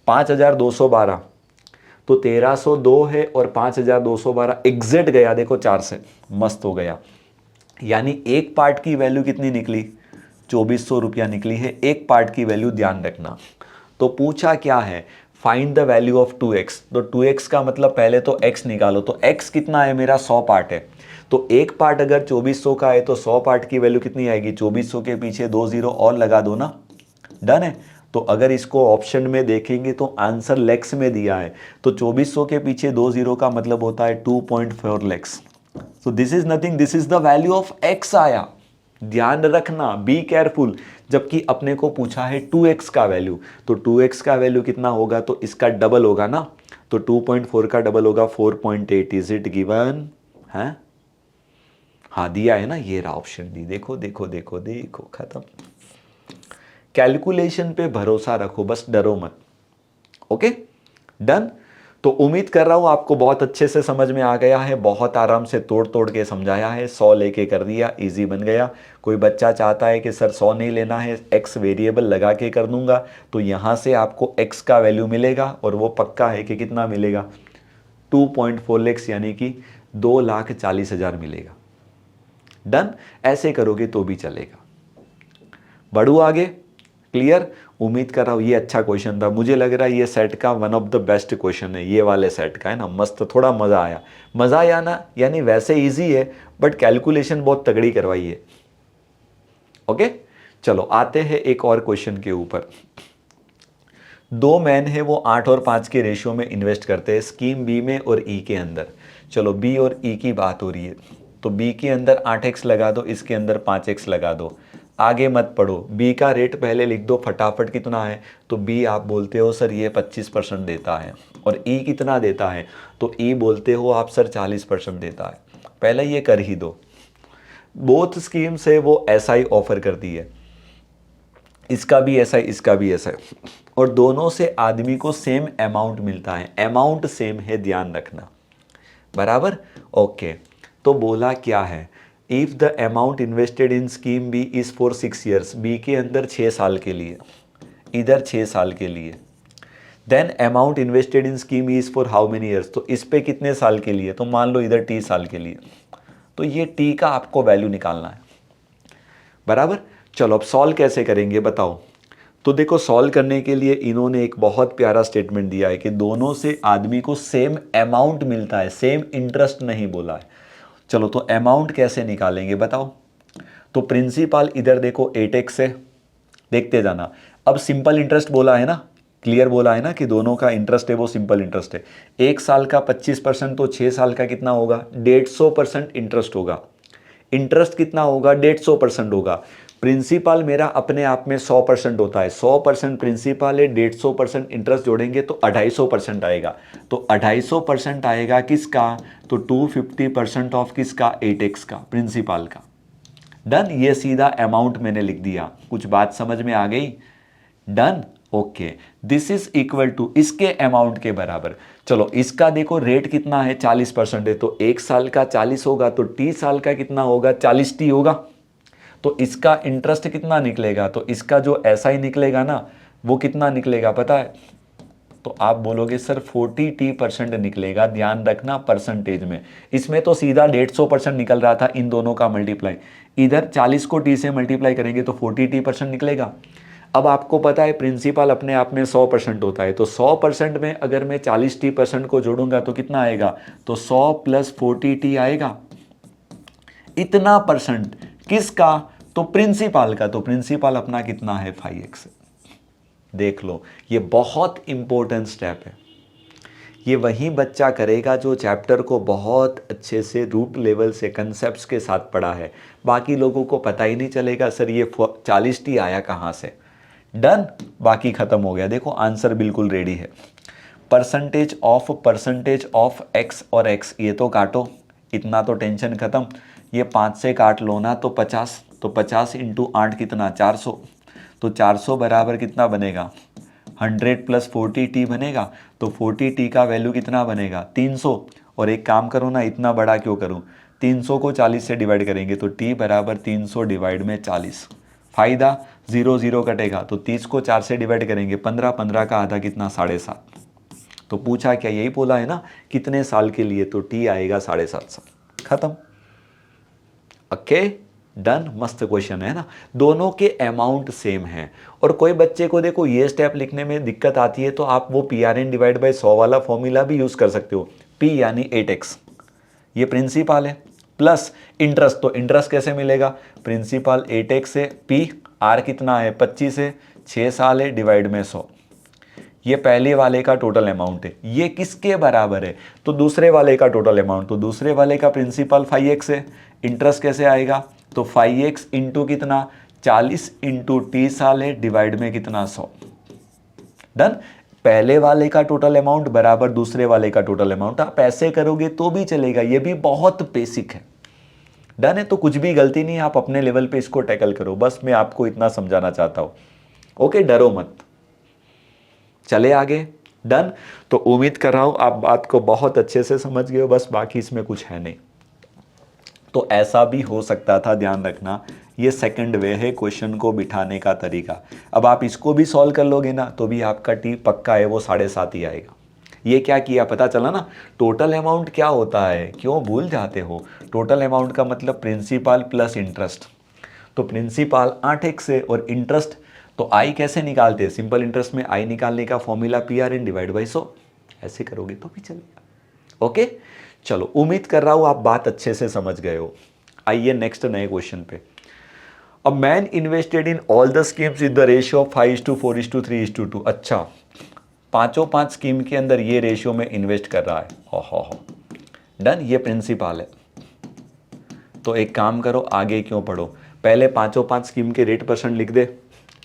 5212। तो 1302 है और 5212 एग्जैक्ट गया देखो 4 से, मस्त हो गया। यानी एक पार्ट की वैल्यू कितनी निकली, 2400 रुपया निकली है एक पार्ट की वैल्यू, ध्यान रखना। तो पूछा क्या है, find the value of 2x। तो 2x का मतलब पहले तो x निकालो, तो x कितना है मेरा, 100 पार्ट है। तो एक पार्ट अगर 2400 का है तो 100 पार्ट की वैल्यू कितनी आएगी, 2400 के पीछे 2 जीरो और लगा दो ना, डन है। तो अगर इसको ऑप्शन में देखेंगे तो आंसर लैक्स में दिया है, तो 2400 के पीछे 2 जीरो का मतलब होता है 2.4 lakhs. So this is nothing, this is the value of x आया, ध्यान रखना, बी केयरफुल। जबकि अपने को पूछा है 2x का वैल्यू, तो 2x का वैल्यू कितना होगा, तो इसका डबल होगा ना, तो 2.4 का डबल होगा 4.8। इज इट गिवन है, हाँ दिया है ना, ये रहा ऑप्शन डी। देखो देखो देखो देखो, खत्म। कैलकुलेशन पे भरोसा रखो, बस डरो मत। Okay done. तो उम्मीद कर रहा हूं आपको बहुत अच्छे से समझ में आ गया है, बहुत आराम से तोड़ तोड़ के समझाया है, 100 लेके कर दिया, इजी बन गया। कोई बच्चा चाहता है कि सर 100 नहीं लेना है, x वेरिएबल लगा के कर दूंगा, तो यहां से आपको x का वैल्यू मिलेगा, और वो पक्का है कि कितना मिलेगा, 2.4 लैक्स, यानी कि 2,40,000 मिलेगा। डन, ऐसे करोगे तो भी चलेगा। बढ़ू आगे, क्लियर। उम्मीद कर रहा हूँ ये अच्छा क्वेश्चन था, मुझे लग रहा है ये सेट का one of the best question है, ये वाले सेट का, है ना, मस्त, थोड़ा मज़ा आया। मज़ा आया ना, यानी वैसे इजी है बट कैलकुलेशन बहुत तगड़ी करवाई है। ओके चलो आते हैं एक और क्वेश्चन के ऊपर। दो मैन है, वो 8 और 5 के रेशियो में इन्वेस्ट करते हैं स्कीम बी में और ई के अंदर। चलो बी और ई की बात हो रही है, तो बी के अंदर 8x लगा दो, इसके अंदर 5x लगा दो। आगे मत पढ़ो, बी का रेट पहले लिख दो फटाफट, कितना है, तो बी आप बोलते हो सर ये 25% देता है, और ई कितना देता है, तो ई बोलते हो आप सर 40% देता है। पहले ये कर ही दो। बोथ स्कीम से वो एसआई ऑफर करती है, इसका भी एसआई इसका भी एसआई, और दोनों से आदमी को सेम अमाउंट मिलता है, अमाउंट सेम है, ध्यान रखना, बराबर। ओके तो बोला क्या है, if the amount invested in scheme B is for 6 years, B के अंदर 6 साल के लिए, इधर 6 साल के लिए, then amount invested in scheme is for how many years, तो इस पे कितने साल के लिए, तो मान लो इधर टी साल के लिए, तो ये टी का आपको वैल्यू निकालना है, बराबर। चलो अब सॉल्व कैसे करेंगे बताओ। तो देखो सॉल्व करने के लिए इन्होंने एक बहुत प्यारा स्टेटमेंट दिया है कि दोनों से आदमी को सेम अमाउंट मिलता है, सेम इंटरेस्ट नहीं बोला है। चलो तो अमाउंट कैसे निकालेंगे बताओ। तो प्रिंसिपल इधर देखो 8x है, देखते जाना। अब सिंपल इंटरेस्ट बोला है ना, क्लियर बोला है ना कि दोनों का इंटरेस्ट है वो सिंपल इंटरेस्ट है। एक साल का 25%, तो 6 साल का कितना होगा, 150% इंटरेस्ट होगा। इंटरेस्ट कितना होगा, 150% होगा। प्रिंसिपल मेरा अपने आप में 100% होता है, 100% प्रिंसिपल है, 150% इंटरेस्ट जोड़ेंगे तो 250% आएगा। तो 250% आएगा किसका, तो 250% ऑफ किसका, 8x का, प्रिंसिपल का। डन, ये सीधा अमाउंट मैंने लिख दिया, कुछ बात समझ में आ गई। Done, okay, this is equal to इसके अमाउंट के बराबर। चलो इसका देखो रेट कितना है, 40% है, तो एक साल का 40 होगा, तो टी साल का कितना होगा, 40t होगा। तो इसका इंटरेस्ट कितना निकलेगा, तो इसका जो ऐसा ही निकलेगा ना, वो कितना निकलेगा पता है, तो आप बोलोगे सर 40t% निकलेगा, ध्यान रखना परसेंटेज में। इसमें तो सीधा 150% निकल रहा था इन दोनों का मल्टीप्लाई, इधर 40 को t से मल्टीप्लाई करेंगे तो 40t% निकलेगा। अब आपको पता है प्रिंसिपल अपने आप में 100% होता है, तो 100% में अगर मैं 40t% को जोड़ूंगा तो कितना आएगा, तो 100 + 40t आएगा। इतना परसेंट किसका, तो प्रिंसिपल का। तो प्रिंसिपल अपना कितना है, 5x। देख लो ये बहुत इंपॉर्टेंट स्टेप है, ये वही बच्चा करेगा जो चैप्टर को बहुत अच्छे से रूट लेवल से कंसेप्ट्स के साथ पढ़ा है। बाकी लोगों को पता ही नहीं चलेगा सर ये 40t आया कहाँ से। डन, बाकी खत्म हो गया। देखो आंसर बिल्कुल रेडी है। परसेंटेज ऑफ x और x, ये तो काटो, इतना तो टेंशन खत्म। ये 5 से काट लो ना तो 50, तो 50 × 8 कितना, 400, तो 400 बराबर कितना बनेगा, 100 प्लस 40t बनेगा, तो 40t का वैल्यू कितना बनेगा 300। और एक काम करो ना, इतना बड़ा क्यों करूँ, 300 को 40 से डिवाइड करेंगे तो t बराबर 300 डिवाइड में 40। फायदा 0 0 कटेगा, तो 30 को 4 से डिवाइड करेंगे 15, 15 का आधा कितना 7.5। तो पूछा क्या, यही बोला है ना कितने साल के लिए, तो t आएगा 7.5 साल। खत्म। Okay done. मस्त क्वेश्चन है ना, दोनों के अमाउंट सेम है। और कोई बच्चे को देखो ये स्टेप लिखने में दिक्कत आती है, तो आप वो PRN डिवाइड बाय 100 वाला फॉर्मूला भी यूज कर सकते हो। P यानी 8x, ये प्रिंसिपल है, प्लस इंटरेस्ट, तो इंटरेस्ट कैसे मिलेगा, प्रिंसिपल 8x है, P R कितना है 25 है, 6 साल है, डिवाइड में 100। ये पहले वाले का टोटल अमाउंट है, ये किसके बराबर है, तो दूसरे वाले का टोटल अमाउंट, तो दूसरे वाले का प्रिंसिपल 5x है। इंटरेस्ट कैसे आएगा, तो 5x इंटू कितना 40 इंटू t साल है, डिवाइड में कितना 100। डन। पहले वाले का टोटल अमाउंट बराबर दूसरे वाले का टोटल अमाउंट, आप ऐसे करोगे तो भी चलेगा, ये भी बहुत बेसिक है। डन है, तो कुछ भी गलती नहीं है, आप अपने लेवल पे इसको टैकल करो, बस मैं आपको इतना समझाना चाहता हूं। ओके डरो मत, चले आगे। डन। तो उम्मीद कर रहा हूं आप बात को बहुत अच्छे से समझ गए हो, बस बाकी इसमें कुछ है नहीं। तो ऐसा भी हो सकता था, ध्यान रखना, ये सेकंड वे है क्वेश्चन को बिठाने का तरीका। अब आप इसको भी सॉल्व कर लोगे ना, तो भी आपका टी पक्का है वो 7.5 ही आएगा। ये क्या किया पता चला ना, टोटल अमाउंट क्या होता है, क्यों भूल जाते हो, टोटल अमाउंट का मतलब प्रिंसिपल प्लस इंटरेस्ट। तो प्रिंसिपल 8x है और इंटरेस्ट, तो आई कैसे निकालते हैं, सिंपल इंटरेस्ट में आई निकालने का फॉर्मूला PRN डिवाइड बाई 100, ऐसे करोगे तो भी चलेगा। ओके चलो, उम्मीद कर रहा हूं आप बात अच्छे से समझ गए हो। आइए नेक्स्ट नए क्वेश्चन पे। A man invested in all the schemes with the ratio of 5:4:3:2। अच्छा, पांचों 5 स्कीम के अंदर ये रेशियो में इन्वेस्ट कर रहा है। हो डन, ये प्रिंसिपल है। तो एक काम करो, आगे क्यों पढ़ो, पहले पांचों 5 स्कीम के रेट % लिख दे।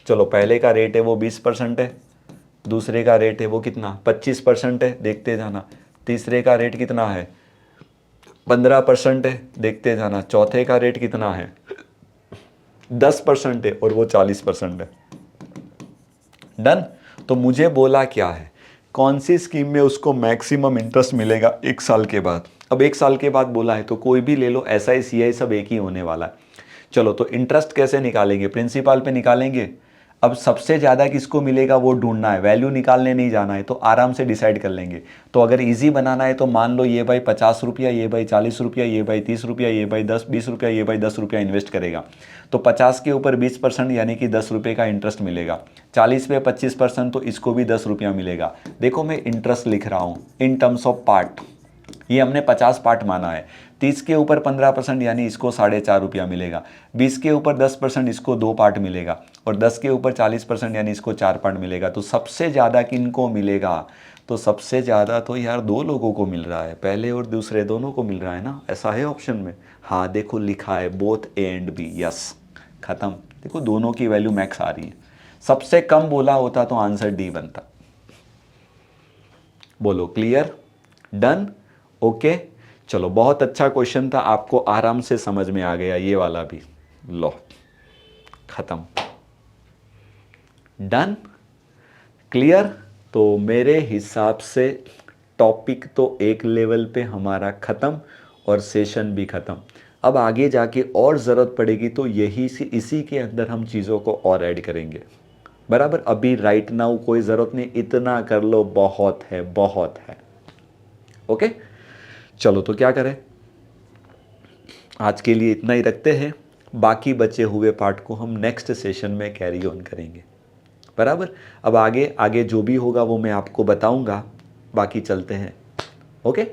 चलो, पहले का रेट है वो 20% है, दूसरे का रेट है वो कितना 25% है, देखते जाना। तीसरे का रेट कितना है 15% है, देखते जाना। चौथे का रेट कितना है 10% है और वो 40% है। डन। तो मुझे बोला क्या है, कौन सी स्कीम में उसको मैक्सिमम इंटरेस्ट मिलेगा 1 साल के बाद। अब 1 साल के बाद बोला है तो कोई भी ले लो, SI CI सब एक ही होने वाला है। चलो, तो इंटरेस्ट कैसे निकालेंगे, प्रिंसिपल पे निकालेंगे। अब सबसे ज़्यादा किसको मिलेगा वो ढूंढना है, वैल्यू निकालने नहीं जाना है, तो आराम से डिसाइड कर लेंगे। तो अगर इजी बनाना है तो मान लो ये भाई 50 रुपया, ये भाई 40 रुपया, ये भाई 30 रुपया, ये भाई 20 रुपया, ये भाई 10 रुपया इन्वेस्ट करेगा, तो 50 के ऊपर 20% यानी कि 10 रुपये का इंटरेस्ट मिलेगा। 40 पे 25% तो इसको भी 10 रुपया मिलेगा। देखो मैं इंटरेस्ट लिख रहा हूँ इन टर्म्स ऑफ पार्ट, ये हमने 50 पार्ट माना है। 30 के ऊपर 15% यानी इसको 4.5 रुपया मिलेगा। 20 के ऊपर 10% इसको 2 पार्ट मिलेगा, और 10 के ऊपर 40% यानी इसको 4 पार्ट मिलेगा। तो सबसे ज़्यादा किनको मिलेगा, तो सबसे ज़्यादा तो यार 2 लोगों को मिल रहा है, पहले और दूसरे दोनों को मिल रहा है ना, ऐसा है ऑप्शन में। हाँ देखो लिखा है both A and B, yes खत्म। देखो दोनों की वैल्यू मैक्स आ रही है, सबसे कम बोला होता तो आंसर D बनता। बोलो क्लियर, डन, ओके। चलो, बहुत अच्छा क्वेश्चन था, आपको आराम से समझ में आ गया, ये वाला भी लो खत्म। Done, clear. तो मेरे हिसाब से टॉपिक तो एक लेवल पे हमारा खत्म और सेशन भी खत्म। अब आगे जाके और ज़रूरत पड़ेगी तो इसी के अंदर हम चीज़ों को और ऐड करेंगे, बराबर। अभी राइट नाउ कोई ज़रूरत नहीं, इतना कर लो बहुत है, बहुत है। ओके चलो, तो क्या करें, आज के लिए इतना ही रखते हैं, बाकी बचे हुए पार्ट को हम नेक्स्ट सेशन में कैरी ऑन करेंगे, बराबर। अब आगे आगे जो भी होगा वो मैं आपको बताऊंगा, बाकी चलते हैं। ओके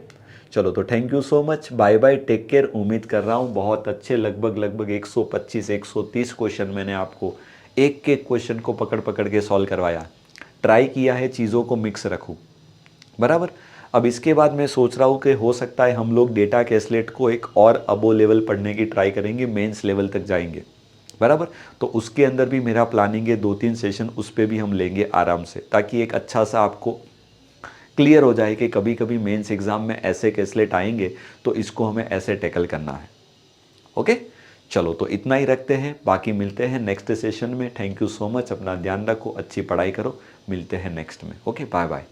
चलो, तो thank you so much, bye bye, take care. उम्मीद कर रहा हूँ बहुत अच्छे, लगभग 125-130 क्वेश्चन मैंने आपको एक एक क्वेश्चन को पकड़ पकड़ के सॉल्व करवाया, ट्राई किया है चीज़ों को मिक्स रखूँ, बराबर। अब इसके बाद मैं सोच रहा हूँ कि हो सकता है हम लोग डेटा कैसलेट को एक और अबो लेवल पढ़ने की ट्राई करेंगे, मेंस लेवल तक जाएंगे, बराबर। तो उसके अंदर भी मेरा प्लानिंग है 2-3 सेशन उस पर भी हम लेंगे आराम से, ताकि एक अच्छा सा आपको क्लियर हो जाए कि कभी कभी मेंस एग्ज़ाम में ऐसे कैसलेट आएंगे तो इसको हमें ऐसे टैकल करना है। ओके चलो तो इतना ही रखते हैं, बाकी मिलते हैं नेक्स्ट सेशन में। थैंक यू सो मच, अपना ध्यान रखो, अच्छी पढ़ाई करो, मिलते हैं नेक्स्ट में। Okay, bye bye.